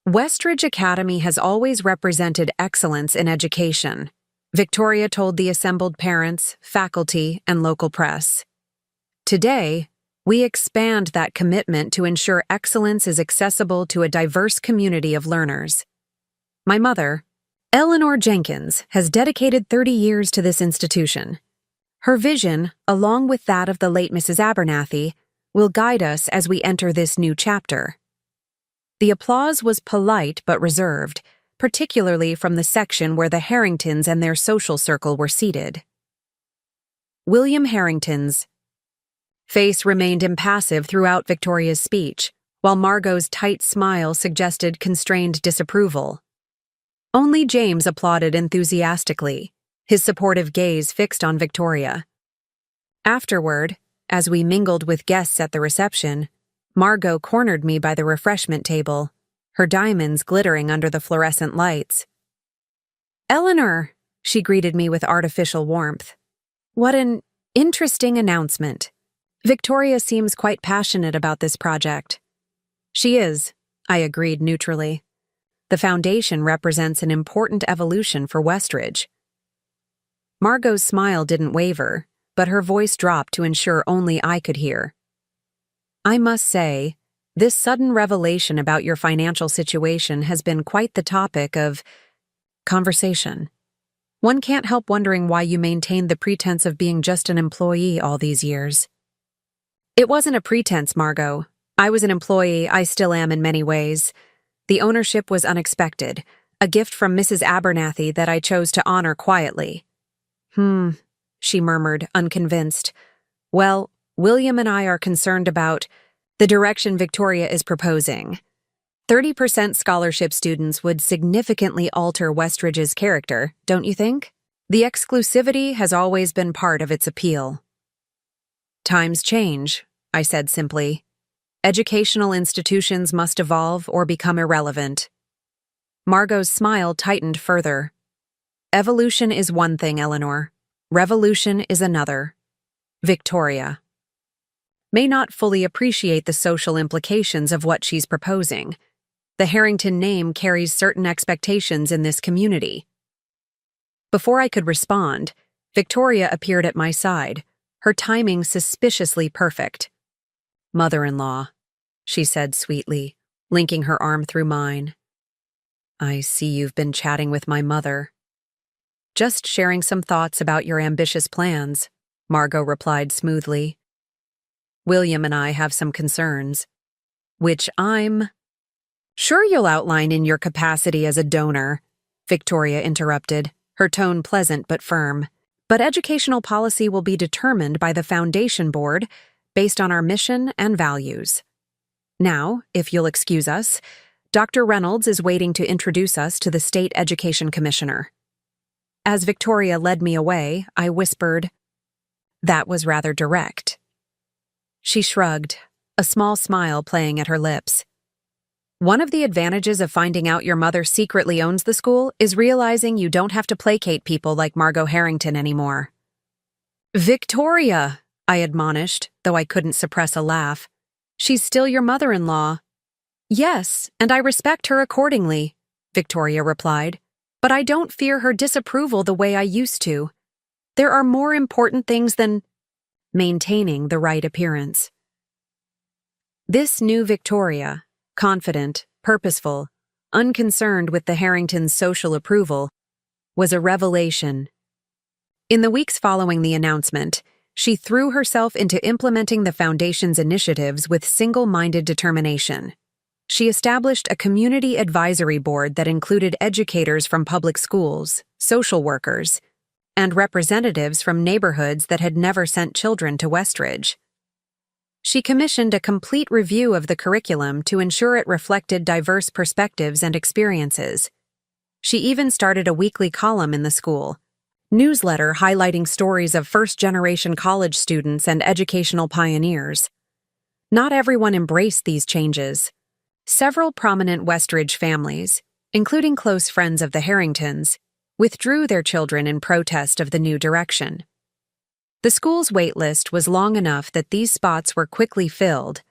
S1: Westridge Academy has always represented excellence in education, Victoria told the assembled parents, faculty, and local press. Today, we expand that commitment to ensure excellence is accessible to a diverse community of learners. My mother, Eleanor Jenkins, has dedicated 30 years to this institution. Her vision, along with that of the late Mrs. Abernathy, will guide us as we enter this new chapter. The applause was polite but reserved, particularly from the section where the Harringtons and their social circle were seated. William Harrington's face remained impassive throughout Victoria's speech, while Margot's tight smile suggested constrained disapproval. Only James applauded enthusiastically, his supportive gaze fixed on Victoria. Afterward, as we mingled with guests at the reception, Margot cornered me by the refreshment table, her diamonds glittering under the fluorescent lights. "Eleanor," she greeted me with artificial warmth. "What an interesting announcement. Victoria seems quite passionate about this project." "She is," I agreed neutrally. "The foundation represents an important evolution for Westridge." Margot's smile didn't waver, but her voice dropped to ensure only I could hear. "I must say, this sudden revelation about your financial situation has been quite the topic of conversation. One can't help wondering why you maintained the pretense of being just an employee all these years." "It wasn't a pretense, Margot. I was an employee, I still am in many ways. The ownership was unexpected, a gift from Mrs. Abernathy that I chose to honor quietly." She murmured, unconvinced. "Well, William and I are concerned about the direction Victoria is proposing. 30% scholarship students would significantly alter Westridge's character, don't you think? The exclusivity has always been part of its appeal." "Times change," I said simply. "Educational institutions must evolve or become irrelevant." Margot's smile tightened further. "Evolution is one thing, Eleanor. Revolution is another. Victoria may not fully appreciate the social implications of what she's proposing. The Harrington name carries certain expectations in this community." Before I could respond, Victoria appeared at my side, her timing suspiciously perfect. "Mother-in-law," she said sweetly, linking her arm through mine. "I see you've been chatting with my mother." "Just sharing some thoughts about your ambitious plans." Margot replied smoothly. William and I have some concerns, which I'm sure you'll outline in your capacity as a donor, Victoria interrupted, her tone pleasant but firm. But educational policy will be determined by the Foundation Board based on our mission and values. Now, if you'll excuse us, Dr. Reynolds is waiting to introduce us to the State Education Commissioner. As Victoria led me away, I whispered, "That was rather direct." She shrugged, a small smile playing at her lips. One of the advantages of finding out your mother secretly owns the school is realizing you don't have to placate people like Margot Harrington anymore. Victoria, I admonished, though I couldn't suppress a laugh. She's still your mother-in-law. Yes, and I respect her accordingly, Victoria replied, but I don't fear her disapproval the way I used to. There are more important things than maintaining the right appearance. This new Victoria, confident, purposeful, unconcerned with the Harringtons' social approval, was a revelation. In the weeks following the announcement, she threw herself into implementing the Foundation's initiatives with single-minded determination. She established a community advisory board that included educators from public schools, social workers, and representatives from neighborhoods that had never sent children to Westridge. She commissioned a complete review of the curriculum to ensure it reflected diverse perspectives and experiences. She even started a weekly column in the school newsletter highlighting stories of first-generation college students and educational pioneers. Not everyone embraced these changes. Several prominent Westridge families, including close friends of the Harringtons, withdrew their children in protest of the new direction. The school's wait list was long enough that these spots were quickly filled,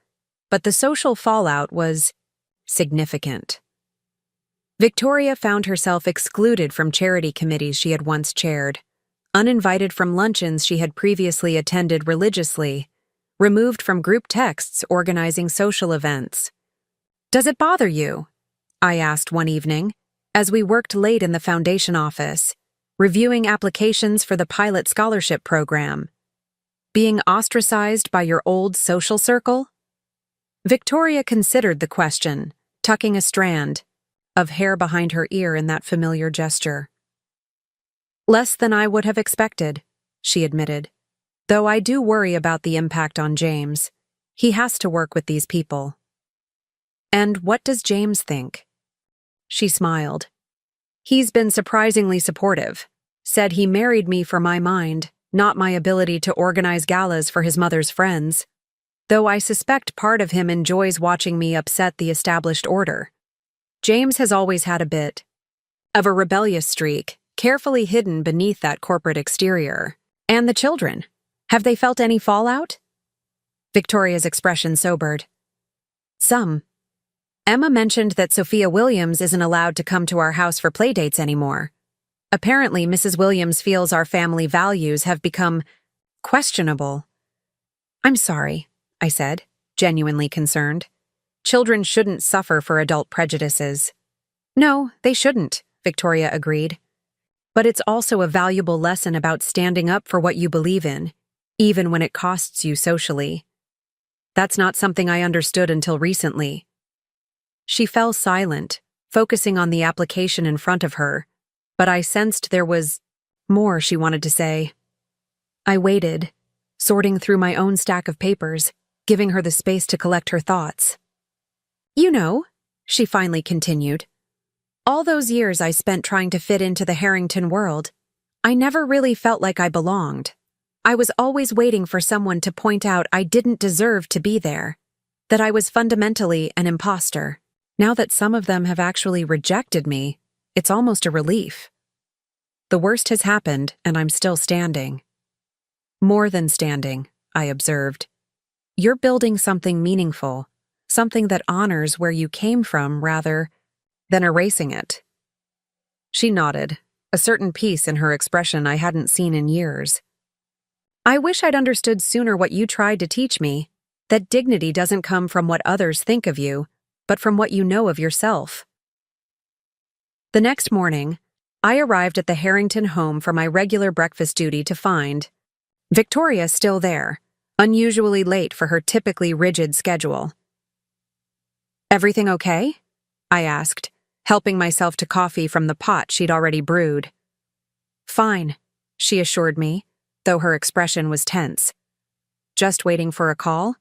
S1: but the social fallout was significant. Victoria found herself excluded from charity committees she had once chaired, uninvited from luncheons she had previously attended religiously, removed from group texts organizing social events. "Does it bother you?" I asked one evening, as we worked late in the Foundation office, reviewing applications for the pilot scholarship program. "Being ostracized by your old social circle?" Victoria considered the question, tucking a strand of hair behind her ear in that familiar gesture. "Less than I would have expected," she admitted, "though I do worry about the impact on James. He has to work with these people." "And what does James think?" She smiled. "He's been surprisingly supportive. Said he married me for my mind, not my ability to organize galas for his mother's friends. Though I suspect part of him enjoys watching me upset the established order. James has always had a bit of a rebellious streak, carefully hidden beneath that corporate exterior. And the children, have they felt any fallout?" Victoria's expression sobered. "Some. Emma mentioned that Sophia Williams isn't allowed to come to our house for playdates anymore. Apparently, Mrs. Williams feels our family values have become questionable." "I'm sorry," I said, genuinely concerned. "Children shouldn't suffer for adult prejudices." "No, they shouldn't," Victoria agreed. "But it's also a valuable lesson about standing up for what you believe in, even when it costs you socially. That's not something I understood until recently." She fell silent, focusing on the application in front of her, but I sensed there was more she wanted to say. I waited, sorting through my own stack of papers, giving her the space to collect her thoughts. "You know," she finally continued, "all those years I spent trying to fit into the Harrington world, I never really felt like I belonged. I was always waiting for someone to point out I didn't deserve to be there, that I was fundamentally an imposter. Now that some of them have actually rejected me, it's almost a relief. The worst has happened, and I'm still standing." "More than standing," I observed. "You're building something meaningful, something that honors where you came from rather than erasing it." She nodded, a certain peace in her expression I hadn't seen in years. "I wish I'd understood sooner what you tried to teach me, that dignity doesn't come from what others think of you, but from what you know of yourself." The next morning, I arrived at the Harrington home for my regular breakfast duty to find Victoria still there, unusually late for her typically rigid schedule. "Everything okay?" I asked, helping myself to coffee from the pot she'd already brewed. "Fine," she assured me, though her expression was tense. "Just waiting for a call?"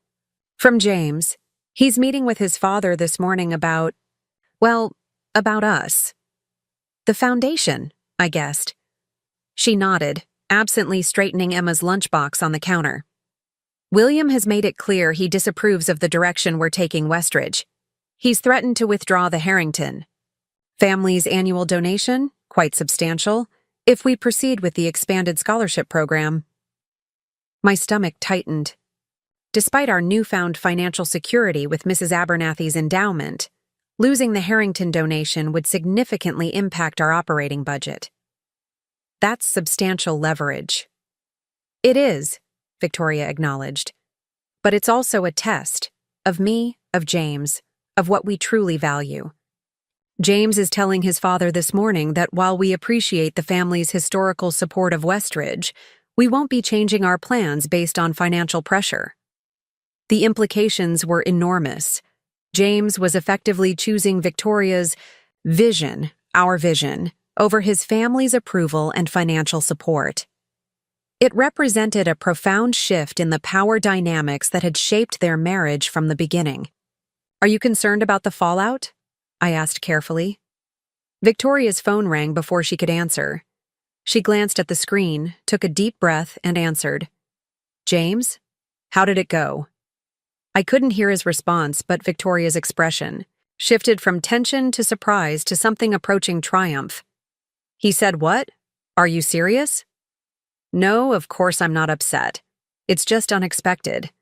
S1: "From James. He's meeting with his father this morning about us." "The foundation," I guessed. She nodded, absently straightening Emma's lunchbox on the counter. "William has made it clear he disapproves of the direction we're taking Westridge. He's threatened to withdraw the Harrington family's annual donation, quite substantial, if we proceed with the expanded scholarship program." My stomach tightened. Despite our newfound financial security with Mrs. Abernathy's endowment, losing the Harrington donation would significantly impact our operating budget. That's substantial leverage. "It is," Victoria acknowledged. "But it's also a test, of me, of James, of what we truly value. James is telling his father this morning that while we appreciate the family's historical support of Westridge, we won't be changing our plans based on financial pressure." The implications were enormous. James was effectively choosing Victoria's vision, our vision, over his family's approval and financial support. It represented a profound shift in the power dynamics that had shaped their marriage from the beginning. "Are you concerned about the fallout?" I asked carefully. Victoria's phone rang before she could answer. She glanced at the screen, took a deep breath, and answered. "James? How did it go?" I couldn't hear his response, but Victoria's expression shifted from tension to surprise to something approaching triumph. "He said what? Are you serious?" "No, of course I'm not upset. It's just unexpected."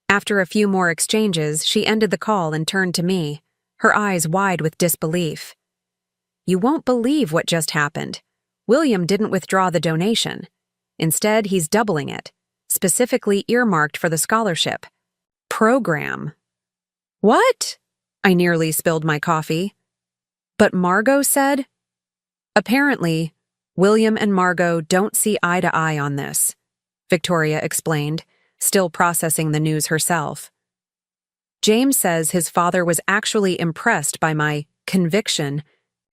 S1: After a few more exchanges, she ended the call and turned to me, her eyes wide with disbelief. "You won't believe what just happened. William didn't withdraw the donation. Instead, he's doubling it, specifically earmarked for the scholarship program." "What?" I nearly spilled my coffee. "But Margot said—" "Apparently, William and Margot don't see eye to eye on this," Victoria explained, still processing the news herself. "James says his father was actually impressed by my conviction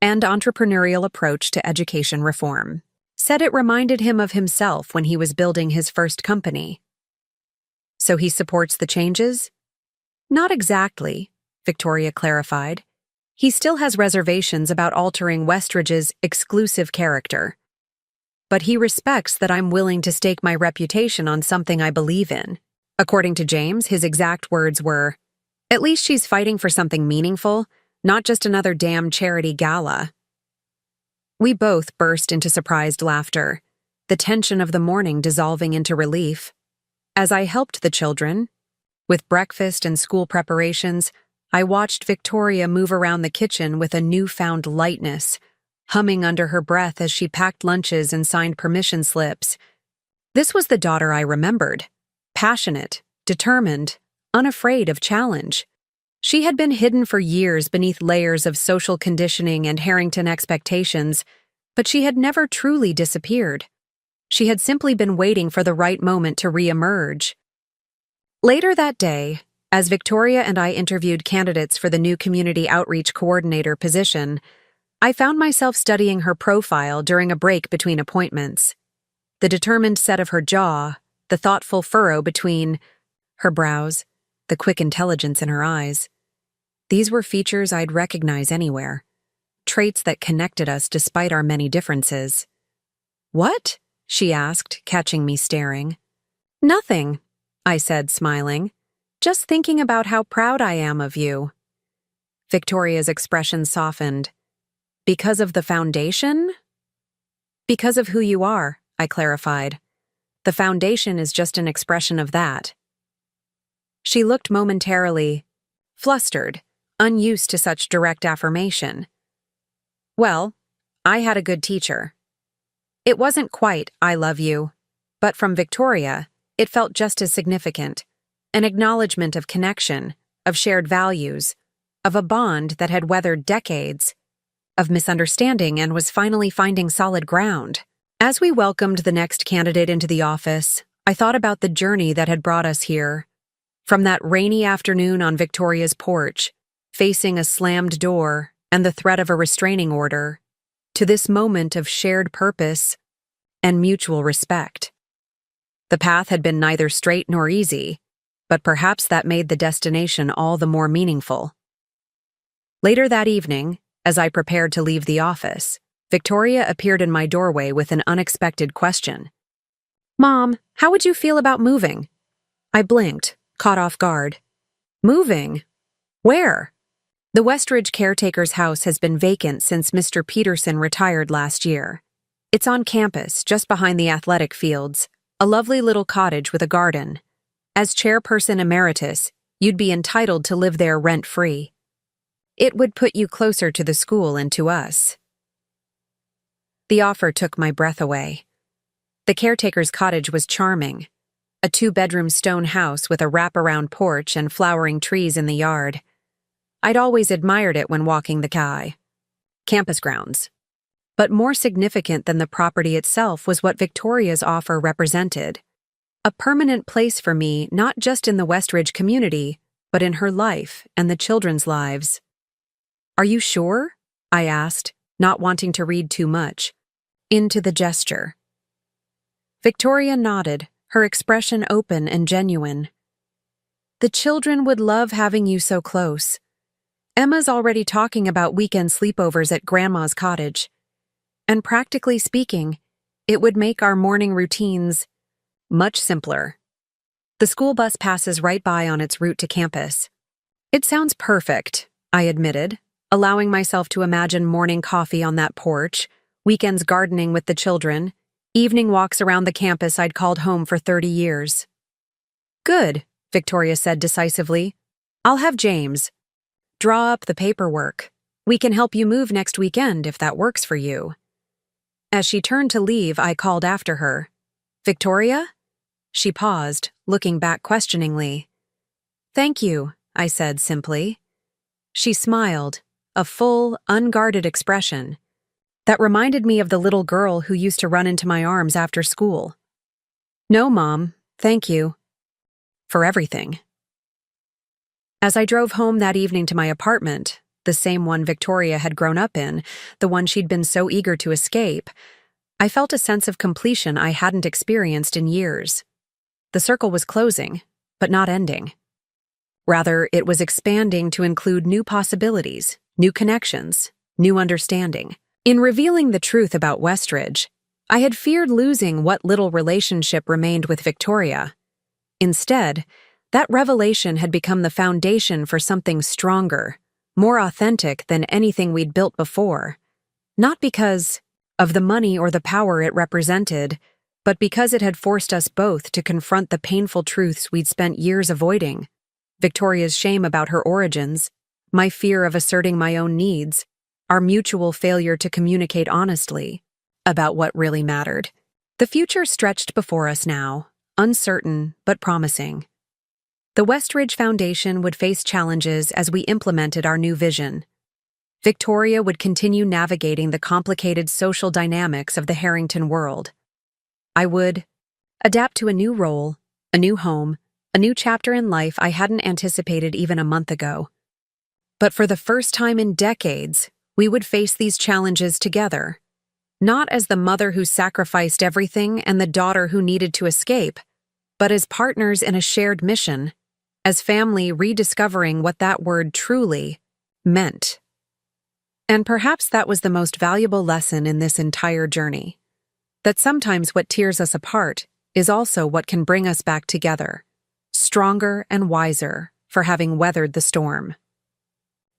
S1: and entrepreneurial approach to education reform. Said it reminded him of himself when he was building his first company." "So he supports the changes?" "Not exactly," Victoria clarified. "He still has reservations about altering Westridge's exclusive character. But he respects that I'm willing to stake my reputation on something I believe in." According to James, his exact words were, "At least she's fighting for something meaningful, not just another damn charity gala." We both burst into surprised laughter, the tension of the morning dissolving into relief. As I helped the children, with breakfast and school preparations, I watched Victoria move around the kitchen with a newfound lightness, humming under her breath as she packed lunches and signed permission slips. This was the daughter I remembered, passionate, determined, unafraid of challenge. She had been hidden for years beneath layers of social conditioning and Harrington expectations, but she had never truly disappeared. She had simply been waiting for the right moment to re-emerge. Later that day, as Victoria and I interviewed candidates for the new community outreach coordinator position, I found myself studying her profile during a break between appointments. The determined set of her jaw, the thoughtful furrow between her brows, the quick intelligence in her eyes. These were features I'd recognize anywhere, traits that connected us despite our many differences. "What?" she asked, catching me staring. "Nothing," I said, smiling. "Just thinking about how proud I am of you." Victoria's expression softened. "Because of the foundation?" "Because of who you are," I clarified. "The foundation is just an expression of that." She looked momentarily flustered, unused to such direct affirmation. "Well, I had a good teacher." It wasn't quite, "I love you," but from Victoria, it felt just as significant, an acknowledgement of connection, of shared values, of a bond that had weathered decades, of misunderstanding and was finally finding solid ground. As we welcomed the next candidate into the office, I thought about the journey that had brought us here, from that rainy afternoon on Victoria's porch, facing a slammed door and the threat of a restraining order, to this moment of shared purpose and mutual respect. The path had been neither straight nor easy, but perhaps that made the destination all the more meaningful. Later that evening, as I prepared to leave the office, Victoria appeared in my doorway with an unexpected question. "Mom, how would you feel about moving?" I blinked, caught off guard. "Moving? Where?" The Westridge caretaker's house has been vacant since Mr. Peterson retired last year. It's on campus, just behind the athletic fields, a lovely little cottage with a garden. As chairperson emeritus, you'd be entitled to live there rent-free. It would put you closer to the school and to us. The offer took my breath away. The caretaker's cottage was charming, a 2-bedroom stone house with a wraparound porch and flowering trees in the yard. I'd always admired it when walking the campus grounds. But more significant than the property itself was what Victoria's offer represented. A permanent place for me, not just in the Westridge community, but in her life and the children's lives. "Are you sure?" I asked, not wanting to read too much into the gesture. Victoria nodded, her expression open and genuine. "The children would love having you so close. Emma's already talking about weekend sleepovers at Grandma's cottage. And practically speaking, it would make our morning routines much simpler. The school bus passes right by on its route to campus." "It sounds perfect," I admitted, allowing myself to imagine morning coffee on that porch, weekends gardening with the children, evening walks around the campus I'd called home for 30 years. "Good," Victoria said decisively. "I'll have James draw up the paperwork. We can help you move next weekend if that works for you." As she turned to leave, I called after her. "Victoria?" She paused, looking back questioningly. "Thank you," I said simply. She smiled, a full, unguarded expression that reminded me of the little girl who used to run into my arms after school. "No, Mom, thank you. For everything." As I drove home that evening to my apartment, the same one Victoria had grown up in, the one she'd been so eager to escape, I felt a sense of completion I hadn't experienced in years. The circle was closing, but not ending. Rather, it was expanding to include new possibilities, new connections, new understanding. In revealing the truth about Westridge, I had feared losing what little relationship remained with Victoria. Instead, that revelation had become the foundation for something stronger, more authentic than anything we'd built before. Not because of the money or the power it represented, but because it had forced us both to confront the painful truths we'd spent years avoiding. Victoria's shame about her origins, my fear of asserting my own needs, our mutual failure to communicate honestly about what really mattered. The future stretched before us now, uncertain but promising. The Westridge Foundation would face challenges as we implemented our new vision. Victoria would continue navigating the complicated social dynamics of the Harrington world. I would adapt to a new role, a new home, a new chapter in life I hadn't anticipated even a month ago. But for the first time in decades, we would face these challenges together. Not as the mother who sacrificed everything and the daughter who needed to escape, but as partners in a shared mission, as family rediscovering what that word truly meant. And perhaps that was the most valuable lesson in this entire journey. That sometimes what tears us apart is also what can bring us back together, stronger and wiser for having weathered the storm.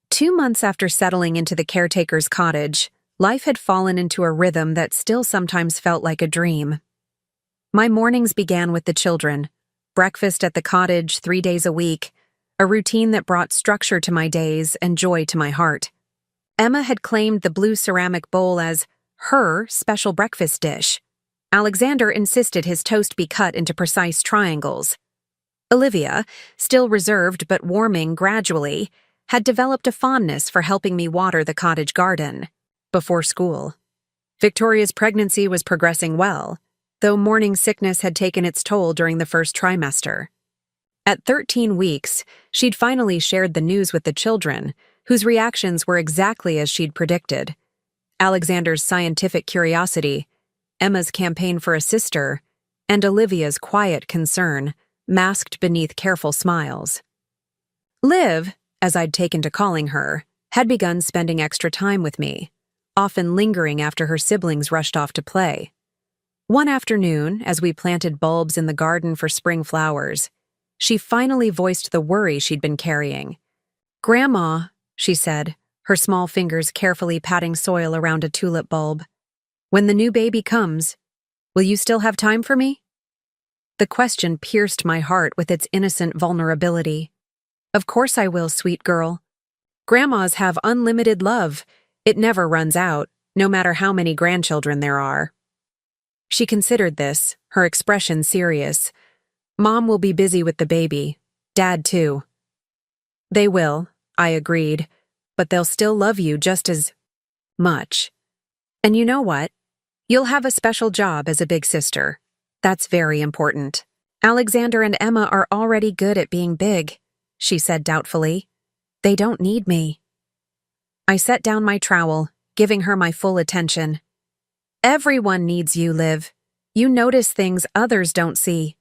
S1: 2 months after settling into the caretaker's cottage, life had fallen into a rhythm that still sometimes felt like a dream. My mornings began with the children, breakfast at the cottage 3 days a week, a routine that brought structure to my days and joy to my heart. Emma had claimed the blue ceramic bowl as her special breakfast dish. Alexander insisted his toast be cut into precise triangles. Olivia, still reserved but warming gradually, had developed a fondness for helping me water the cottage garden before school. Victoria's pregnancy was progressing well, though morning sickness had taken its toll during the first trimester. At 13 weeks, she'd finally shared the news with the children, whose reactions were exactly as she'd predicted. Alexander's scientific curiosity, Emma's campaign for a sister, and Olivia's quiet concern, masked beneath careful smiles. Liv, as I'd taken to calling her, had begun spending extra time with me, often lingering after her siblings rushed off to play. One afternoon, as we planted bulbs in the garden for spring flowers, she finally voiced the worry she'd been carrying. "Grandma," she said, her small fingers carefully patting soil around a tulip bulb, "when the new baby comes, will you still have time for me?" The question pierced my heart with its innocent vulnerability. "Of course I will, sweet girl. Grandmas have unlimited love. It never runs out, no matter how many grandchildren there are." She considered this, her expression serious. "Mom will be busy with the baby. Dad, too." "They will," I agreed, "but they'll still love you just as much. And you know what? You'll have a special job as a big sister. That's very important. Alexander and Emma are already good at being big," she said doubtfully. "They don't need me." I set down my trowel, giving her my full attention. "Everyone needs you, Liv. You notice things others don't see.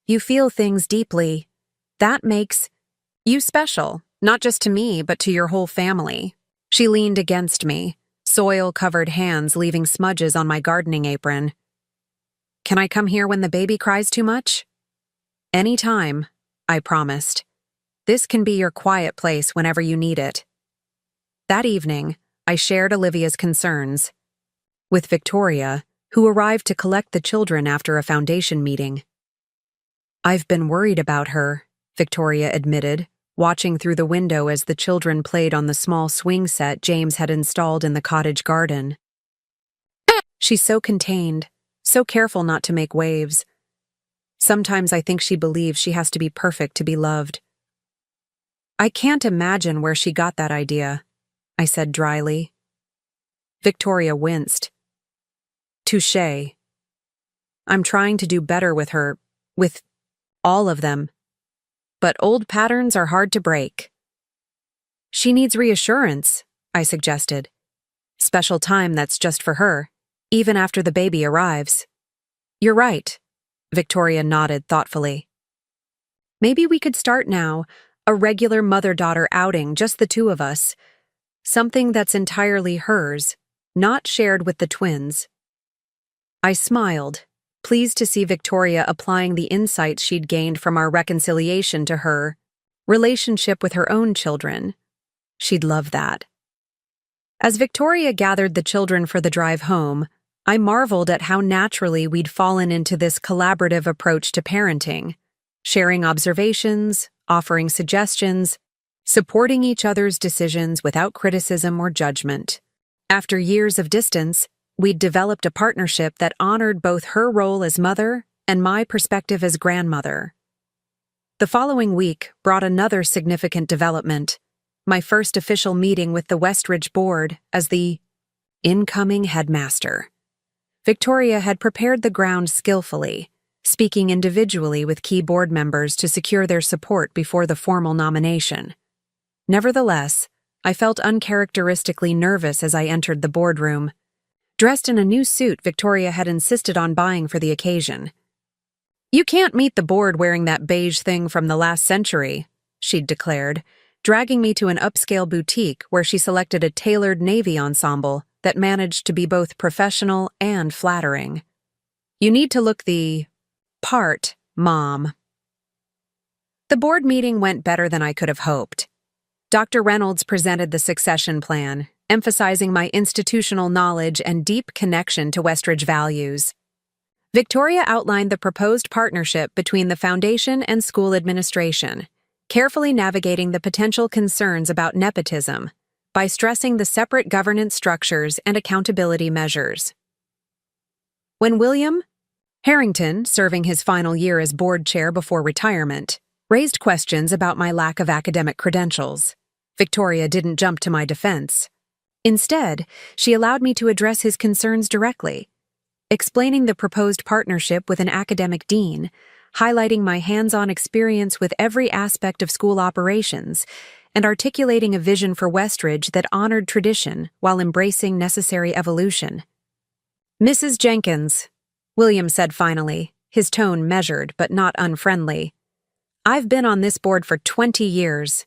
S1: You feel things deeply. That makes you special, not just to me, but to your whole family." She leaned against me, soil-covered hands leaving smudges on my gardening apron. "Can I come here when the baby cries too much?" "Anytime," I promised. "This can be your quiet place whenever you need it." That evening, I shared Olivia's concerns with Victoria, who arrived to collect the children after a foundation meeting. "I've been worried about her," Victoria admitted, watching through the window as the children played on the small swing set James had installed in the cottage garden. "She's so contained, so careful not to make waves. Sometimes I think she believes she has to be perfect to be loved." "I can't imagine where she got that idea," I said dryly. Victoria winced. "Touché. I'm trying to do better with her, with all of them. But old patterns are hard to break." "She needs reassurance," I suggested. "Special time that's just for her, even after the baby arrives." "You're right," Victoria nodded thoughtfully. "Maybe we could start now, a regular mother-daughter outing, just the two of us. Something that's entirely hers, not shared with the twins." I smiled, pleased to see Victoria applying the insights she'd gained from our reconciliation to her relationship with her own children. She'd love that. As Victoria gathered the children for the drive home, I marveled at how naturally we'd fallen into this collaborative approach to parenting, sharing observations, offering suggestions, supporting each other's decisions without criticism or judgment. After years of distance, we'd developed a partnership that honored both her role as mother and my perspective as grandmother. The following week brought another significant development, my first official meeting with the Westridge board as the incoming headmaster. Victoria had prepared the ground skillfully, speaking individually with key board members to secure their support before the formal nomination. Nevertheless, I felt uncharacteristically nervous as I entered the boardroom. Dressed in a new suit Victoria had insisted on buying for the occasion. "You can't meet the board wearing that beige thing from the last century," she'd declared, dragging me to an upscale boutique where she selected a tailored navy ensemble that managed to be both professional and flattering. "You need to look the part, Mom." The board meeting went better than I could have hoped. Dr. Reynolds presented the succession plan, emphasizing my institutional knowledge and deep connection to Westridge values. Victoria outlined the proposed partnership between the foundation and school administration, carefully navigating the potential concerns about nepotism by stressing the separate governance structures and accountability measures. When William Harrington, serving his final year as board chair before retirement, raised questions about my lack of academic credentials, Victoria didn't jump to my defense. Instead, she allowed me to address his concerns directly, explaining the proposed partnership with an academic dean, highlighting my hands-on experience with every aspect of school operations, and articulating a vision for Westridge that honored tradition while embracing necessary evolution. "Mrs. Jenkins," William said finally, his tone measured but not unfriendly, "I've been on this board for 20 years.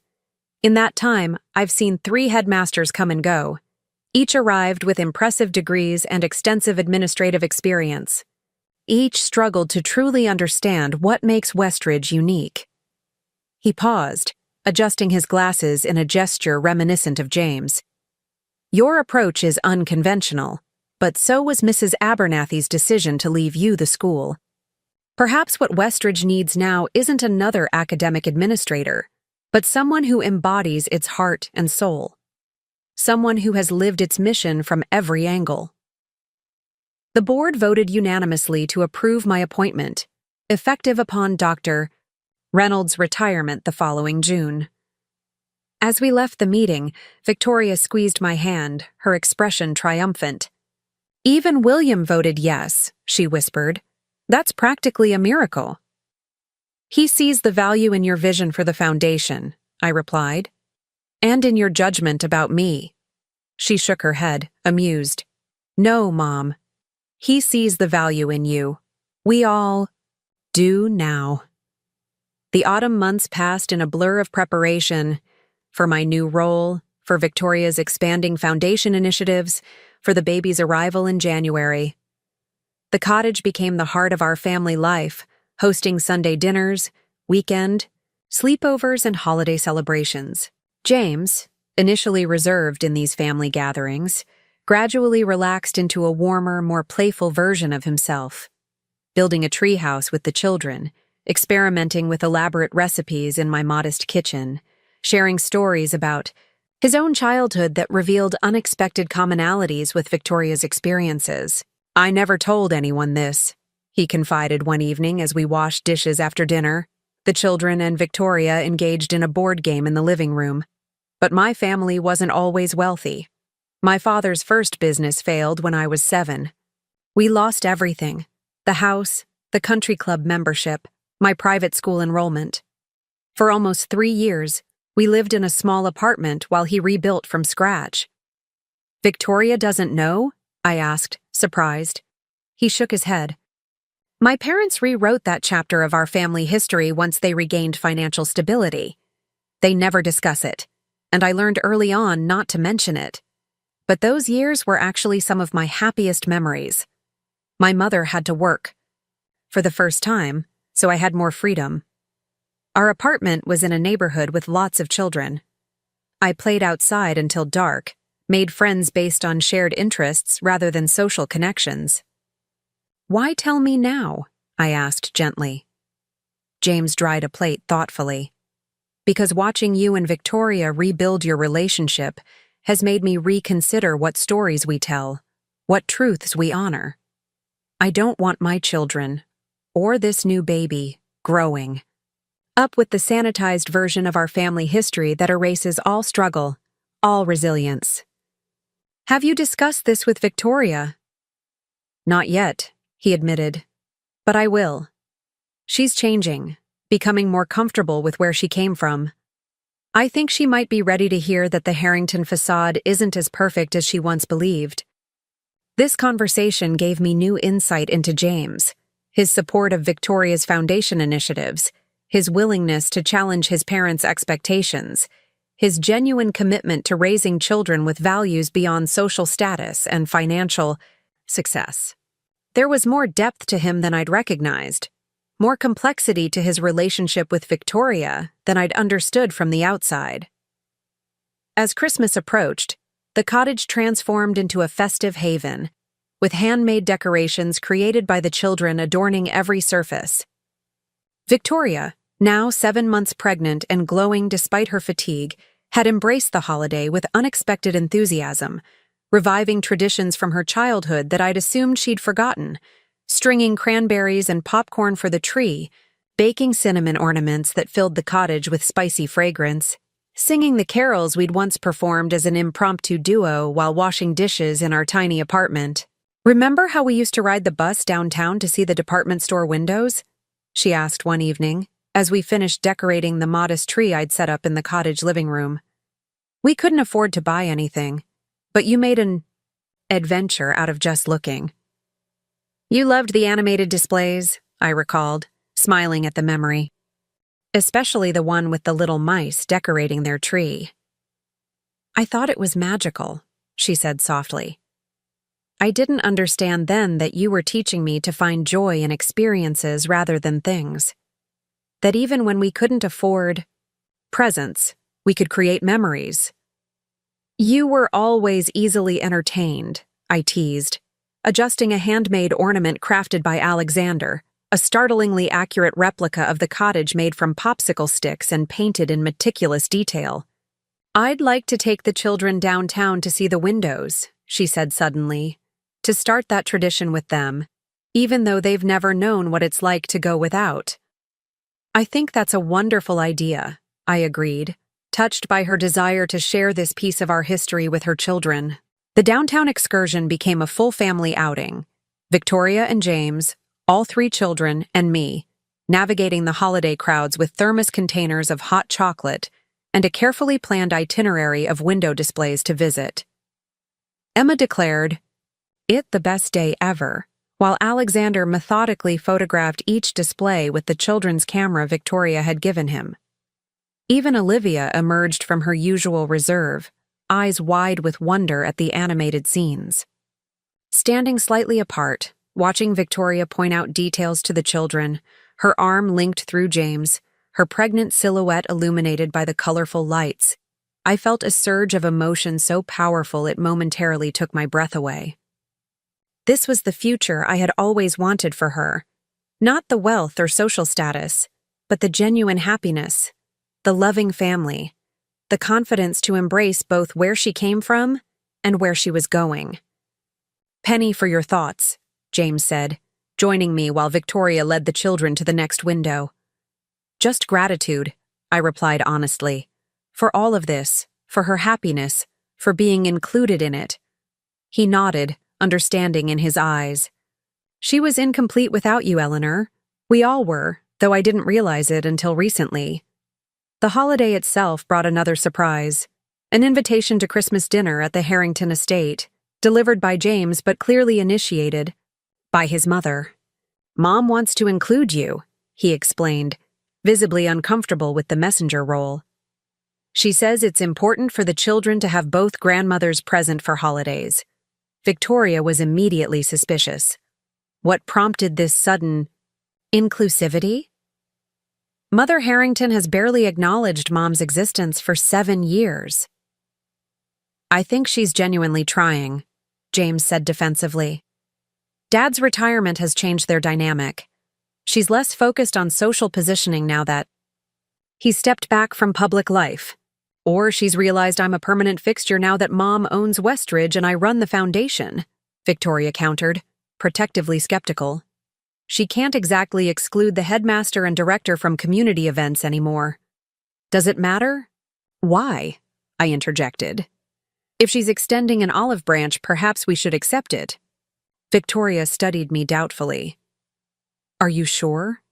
S1: In that time, I've seen 3 headmasters come and go. Each arrived with impressive degrees and extensive administrative experience. Each struggled to truly understand what makes Westridge unique." He paused, adjusting his glasses in a gesture reminiscent of James. "Your approach is unconventional, but so was Mrs. Abernathy's decision to leave you the school. Perhaps what Westridge needs now isn't another academic administrator, but someone who embodies its heart and soul. Someone who has lived its mission from every angle." The board voted unanimously to approve my appointment, effective upon Dr. Reynolds' retirement the following June. As we left the meeting, Victoria squeezed my hand, her expression triumphant. "Even William voted yes," she whispered. "That's practically a miracle." "He sees the value in your vision for the foundation," I replied. "And in your judgment about me." She shook her head, amused. "No, Mom. He sees the value in you. We all do now." The autumn months passed in a blur of preparation for my new role, for Victoria's expanding foundation initiatives, for the baby's arrival in January. The cottage became the heart of our family life, hosting Sunday dinners, weekend, sleepovers, and holiday celebrations. James, initially reserved in these family gatherings, gradually relaxed into a warmer, more playful version of himself, building a treehouse with the children, experimenting with elaborate recipes in my modest kitchen, sharing stories about his own childhood that revealed unexpected commonalities with Victoria's experiences. "I never told anyone this," he confided one evening as we washed dishes after dinner, the children and Victoria engaged in a board game in the living room. "But my family wasn't always wealthy. My father's first business failed when I was 7. We lost everything: the house, the country club membership, my private school enrollment. For almost 3 years, we lived in a small apartment while he rebuilt from scratch." "Victoria doesn't know?" I asked, surprised. He shook his head. "My parents rewrote that chapter of our family history once they regained financial stability. They never discuss it, and I learned early on not to mention it. But those years were actually some of my happiest memories. My mother had to work for the first time, so I had more freedom. Our apartment was in a neighborhood with lots of children. I played outside until dark, made friends based on shared interests rather than social connections." "Why tell me now?" I asked gently. James dried a plate thoughtfully. "Because watching you and Victoria rebuild your relationship has made me reconsider what stories we tell, what truths we honor. I don't want my children, or this new baby, growing up with the sanitized version of our family history that erases all struggle, all resilience." "Have you discussed this with Victoria?" "Not yet," he admitted, "but I will. She's changing, becoming more comfortable with where she came from. I think she might be ready to hear that the Harrington facade isn't as perfect as she once believed." This conversation gave me new insight into James, his support of Victoria's foundation initiatives, his willingness to challenge his parents' expectations, his genuine commitment to raising children with values beyond social status and financial success. There was more depth to him than I'd recognized, more complexity to his relationship with Victoria than I'd understood from the outside. As Christmas approached, the cottage transformed into a festive haven, with handmade decorations created by the children adorning every surface. Victoria, now 7 months pregnant and glowing despite her fatigue, had embraced the holiday with unexpected enthusiasm, reviving traditions from her childhood that I'd assumed she'd forgotten, stringing cranberries and popcorn for the tree, baking cinnamon ornaments that filled the cottage with spicy fragrance, singing the carols we'd once performed as an impromptu duo while washing dishes in our tiny apartment. Remember how we used to ride the bus downtown to see the department store windows? She asked one evening, as we finished decorating the modest tree I'd set up in the cottage living room. We couldn't afford to buy anything, but you made an adventure out of just looking. You loved the animated displays, I recalled, smiling at the memory. Especially the one with the little mice decorating their tree. I thought it was magical, she said softly. I didn't understand then that you were teaching me to find joy in experiences rather than things. That even when we couldn't afford presents, we could create memories. You were always easily entertained, I teased, adjusting a handmade ornament crafted by Alexander, a startlingly accurate replica of the cottage made from popsicle sticks and painted in meticulous detail. I'd like to take the children downtown to see the windows, she said suddenly, to start that tradition with them, even though they've never known what it's like to go without. I think that's a wonderful idea, I agreed, touched by her desire to share this piece of our history with her children. The downtown excursion became a full family outing. Victoria and James, all 3 children, and me, navigating the holiday crowds with thermos containers of hot chocolate and a carefully planned itinerary of window displays to visit. Emma declared, "It the best day ever," while Alexander methodically photographed each display with the children's camera Victoria had given him. Even Olivia emerged from her usual reserve, eyes wide with wonder at the animated scenes. Standing slightly apart, watching Victoria point out details to the children, her arm linked through James, her pregnant silhouette illuminated by the colorful lights, I felt a surge of emotion so powerful it momentarily took my breath away. This was the future I had always wanted for her. Not the wealth or social status, but the genuine happiness, the loving family, the confidence to embrace both where she came from and where she was going. "Penny for your thoughts," James said, joining me while Victoria led the children to the next window. "Just gratitude," I replied honestly, "for all of this, for her happiness, for being included in it." He nodded, understanding in his eyes. "She was incomplete without you, Eleanor. We all were, though I didn't realize it until recently." The holiday itself brought another surprise, an invitation to Christmas dinner at the Harrington estate, delivered by James but clearly initiated by his mother. "Mom wants to include you," he explained, visibly uncomfortable with the messenger role. "She says it's important for the children to have both grandmothers present for holidays." Victoria was immediately suspicious. What prompted this sudden inclusivity? Mother Harrington has barely acknowledged Mom's existence for 7 years. "I think she's genuinely trying," James said defensively. "Dad's retirement has changed their dynamic. She's less focused on social positioning now that he's stepped back from public life. Or she's realized I'm a permanent fixture now that Mom owns Westridge and I run the foundation," Victoria countered, protectively skeptical. "She can't exactly exclude the headmaster and director from community events anymore." "Does it matter?" "Why?" I interjected. "If she's extending an olive branch, perhaps we should accept it." Victoria studied me doubtfully. "Are you sure?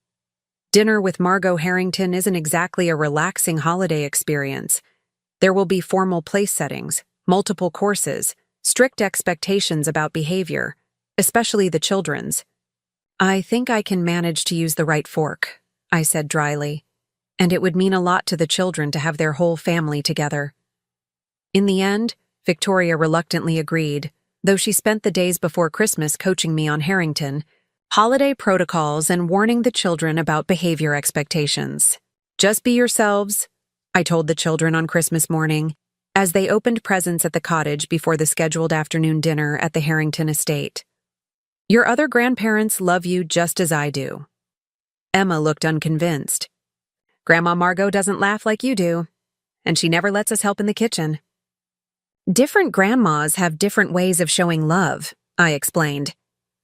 S1: Dinner with Margot Harrington isn't exactly a relaxing holiday experience. There will be formal place settings, multiple courses, strict expectations about behavior, especially the children's." "I think I can manage to use the right fork," I said dryly, "and it would mean a lot to the children to have their whole family together." In the end, Victoria reluctantly agreed, though she spent the days before Christmas coaching me on Harrington, holiday protocols and warning the children about behavior expectations. "Just be yourselves," I told the children on Christmas morning, as they opened presents at the cottage before the scheduled afternoon dinner at the Harrington estate. "Your other grandparents love you just as I do." Emma looked unconvinced. "Grandma Margot doesn't laugh like you do, and she never lets us help in the kitchen." "Different grandmas have different ways of showing love," I explained.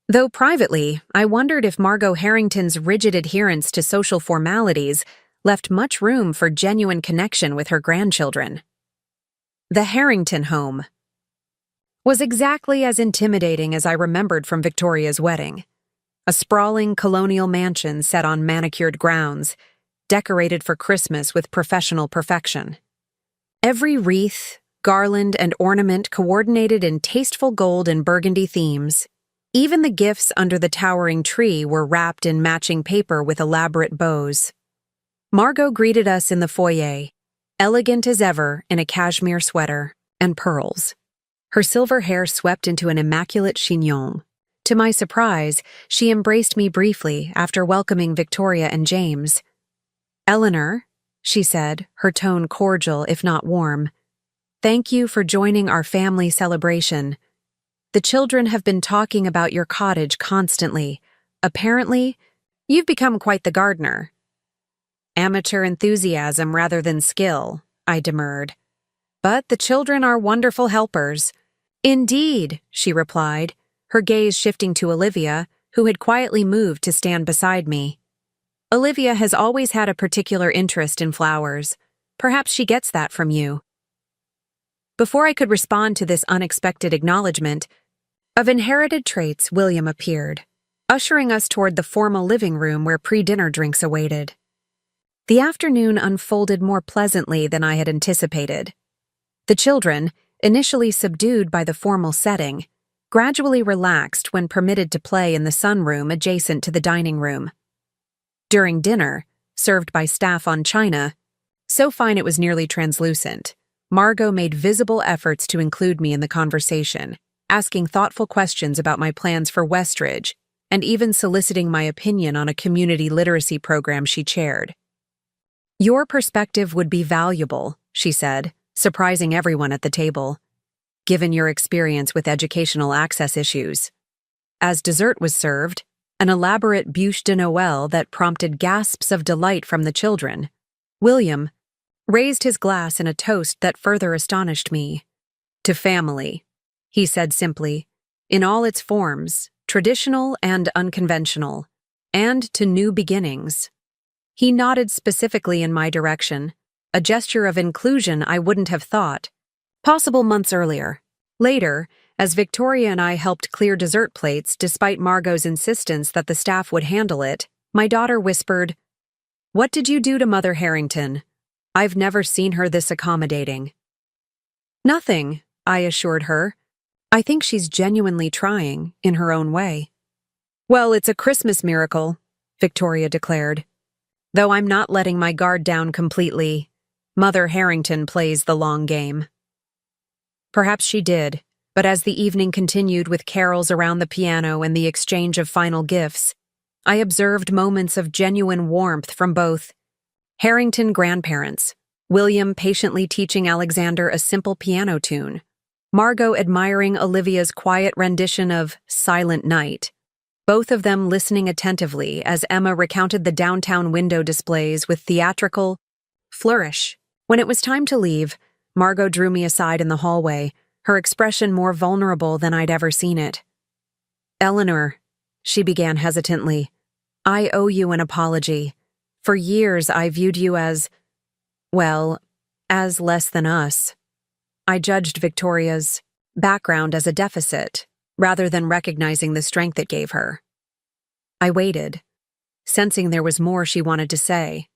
S1: Though privately, I wondered if Margot Harrington's rigid adherence to social formalities left much room for genuine connection with her grandchildren. The Harrington home. was exactly as intimidating as I remembered from Victoria's wedding. A sprawling colonial mansion set on manicured grounds, decorated for Christmas with professional perfection. Every wreath, garland, and ornament coordinated in tasteful gold and burgundy themes. Even the gifts under the towering tree were wrapped in matching paper with elaborate bows. Margot greeted us in the foyer, elegant as ever in a cashmere sweater and pearls. Her silver hair swept into an immaculate chignon. To my surprise, she embraced me briefly after welcoming Victoria and James. "Eleanor," she said, her tone cordial if not warm, "thank you for joining our family celebration. The children have been talking about your cottage constantly. Apparently, you've become quite the gardener." "Amateur enthusiasm rather than skill," I demurred. "But the children are wonderful helpers." "Indeed," she replied, her gaze shifting to Olivia, who had quietly moved to stand beside me. "Olivia has always had a particular interest in flowers. Perhaps she gets that from you." Before I could respond to this unexpected acknowledgement of inherited traits, William appeared, ushering us toward the formal living room where pre-dinner drinks awaited. The afternoon unfolded more pleasantly than I had anticipated. The children, initially subdued by the formal setting, gradually relaxed when permitted to play in the sunroom adjacent to the dining room. During dinner, served by staff on china, so fine it was nearly translucent, Margot made visible efforts to include me in the conversation, asking thoughtful questions about my plans for Westridge, and even soliciting my opinion on a community literacy program she chaired. "Your perspective would be valuable," she said, surprising everyone at the table, "given your experience with educational access issues." As dessert was served, an elaborate bûche de Noël that prompted gasps of delight from the children, William raised his glass in a toast that further astonished me. "To family," he said simply, "in all its forms, traditional and unconventional, and to new beginnings." He nodded specifically in my direction, a gesture of inclusion I wouldn't have thought possible months earlier. Later, as Victoria and I helped clear dessert plates despite Margot's insistence that the staff would handle it, my daughter whispered, "What did you do to Mother Harrington? I've never seen her this accommodating." "Nothing," I assured her. "I think she's genuinely trying, in her own way." "Well, it's a Christmas miracle," Victoria declared. "Though I'm not letting my guard down completely. Mother Harrington plays the long game." Perhaps she did, but as the evening continued with carols around the piano and the exchange of final gifts, I observed moments of genuine warmth from both Harrington grandparents, William patiently teaching Alexander a simple piano tune, Margot admiring Olivia's quiet rendition of Silent Night, both of them listening attentively as Emma recounted the downtown window displays with theatrical flourish. When it was time to leave, Margot drew me aside in the hallway, her expression more vulnerable than I'd ever seen it. "Eleanor," she began hesitantly, "I owe you an apology. For years I viewed you as, well, as less than us. I judged Victoria's background as a deficit, rather than recognizing the strength it gave her." I waited, sensing there was more she wanted to say.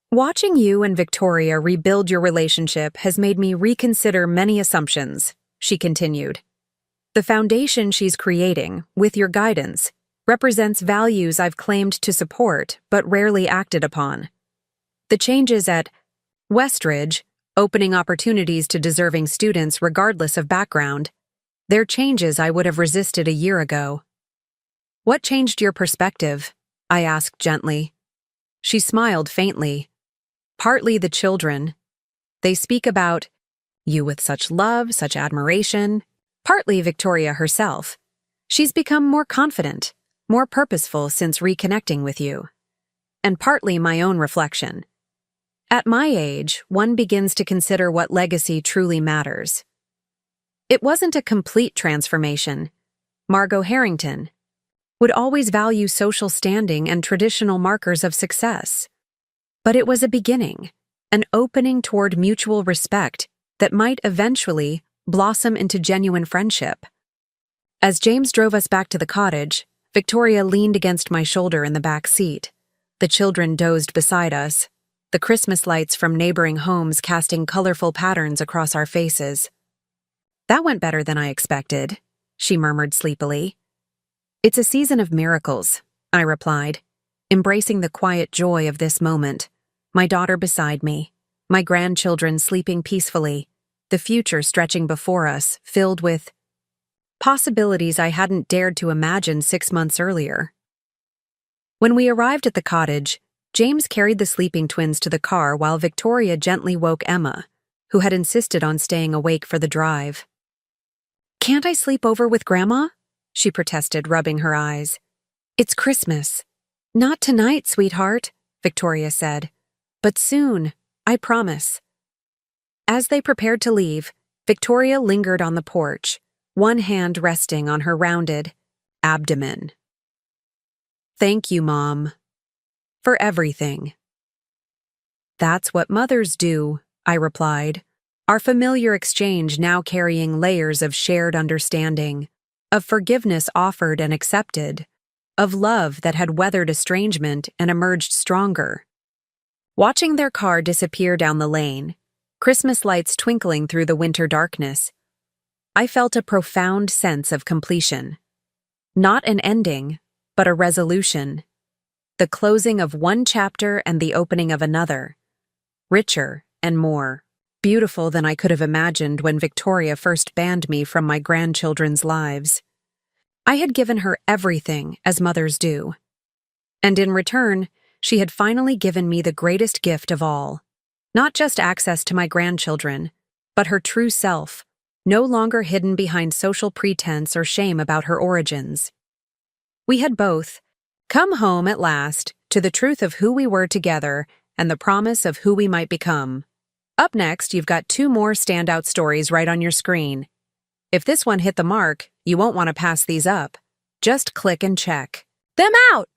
S1: "Watching you and Victoria rebuild your relationship has made me reconsider many assumptions," she continued. "The foundation she's creating, with your guidance, represents values I've claimed to support but rarely acted upon. The changes at Westridge, opening opportunities to deserving students regardless of background, they're changes I would have resisted a year ago." "What changed your perspective?" I asked gently. She smiled faintly. "Partly the children. They speak about you with such love, such admiration. Partly Victoria herself. She's become more confident, more purposeful since reconnecting with you. And partly my own reflection. At my age, one begins to consider what legacy truly matters. It wasn't a complete transformation. Margot Harrington would always value social standing and traditional markers of success. But it was a beginning, an opening toward mutual respect that might eventually blossom into genuine friendship. As James drove us back to the cottage, Victoria leaned against my shoulder in the back seat. The children dozed beside us, the Christmas lights from neighboring homes casting colorful patterns across our faces. "That went better than I expected," she murmured sleepily. "It's a season of miracles," I replied, embracing the quiet joy of this moment. My daughter beside me, my grandchildren sleeping peacefully, the future stretching before us, filled with possibilities I hadn't dared to imagine 6 months earlier. When we arrived at the cottage, James carried the sleeping twins to the car while Victoria gently woke Emma, who had insisted on staying awake for the drive. "Can't I sleep over with Grandma?" she protested, rubbing her eyes. "It's Christmas." "Not tonight, sweetheart," Victoria said. "But soon, I promise." As they prepared to leave, Victoria lingered on the porch, one hand resting on her rounded abdomen. "Thank you, Mom, for everything." "That's what mothers do," I replied, our familiar exchange now carrying layers of shared understanding, of forgiveness offered and accepted, of love that had weathered estrangement and emerged stronger. Watching their car disappear down the lane, Christmas lights twinkling through the winter darkness, I felt a profound sense of completion. Not an ending, but a resolution. The closing of one chapter and the opening of another. Richer and more beautiful than I could have imagined when Victoria first banned me from my grandchildren's lives. I had given her everything, as mothers do. And in return, she had finally given me the greatest gift of all. Not just access to my grandchildren, but her true self, no longer hidden behind social pretense or shame about her origins. We had both come home at last to the truth of who we were together and the promise of who we might become. Up next, you've got 2 more standout stories right on your screen. If this one hit the mark, you won't want to pass these up. Just click and check them out.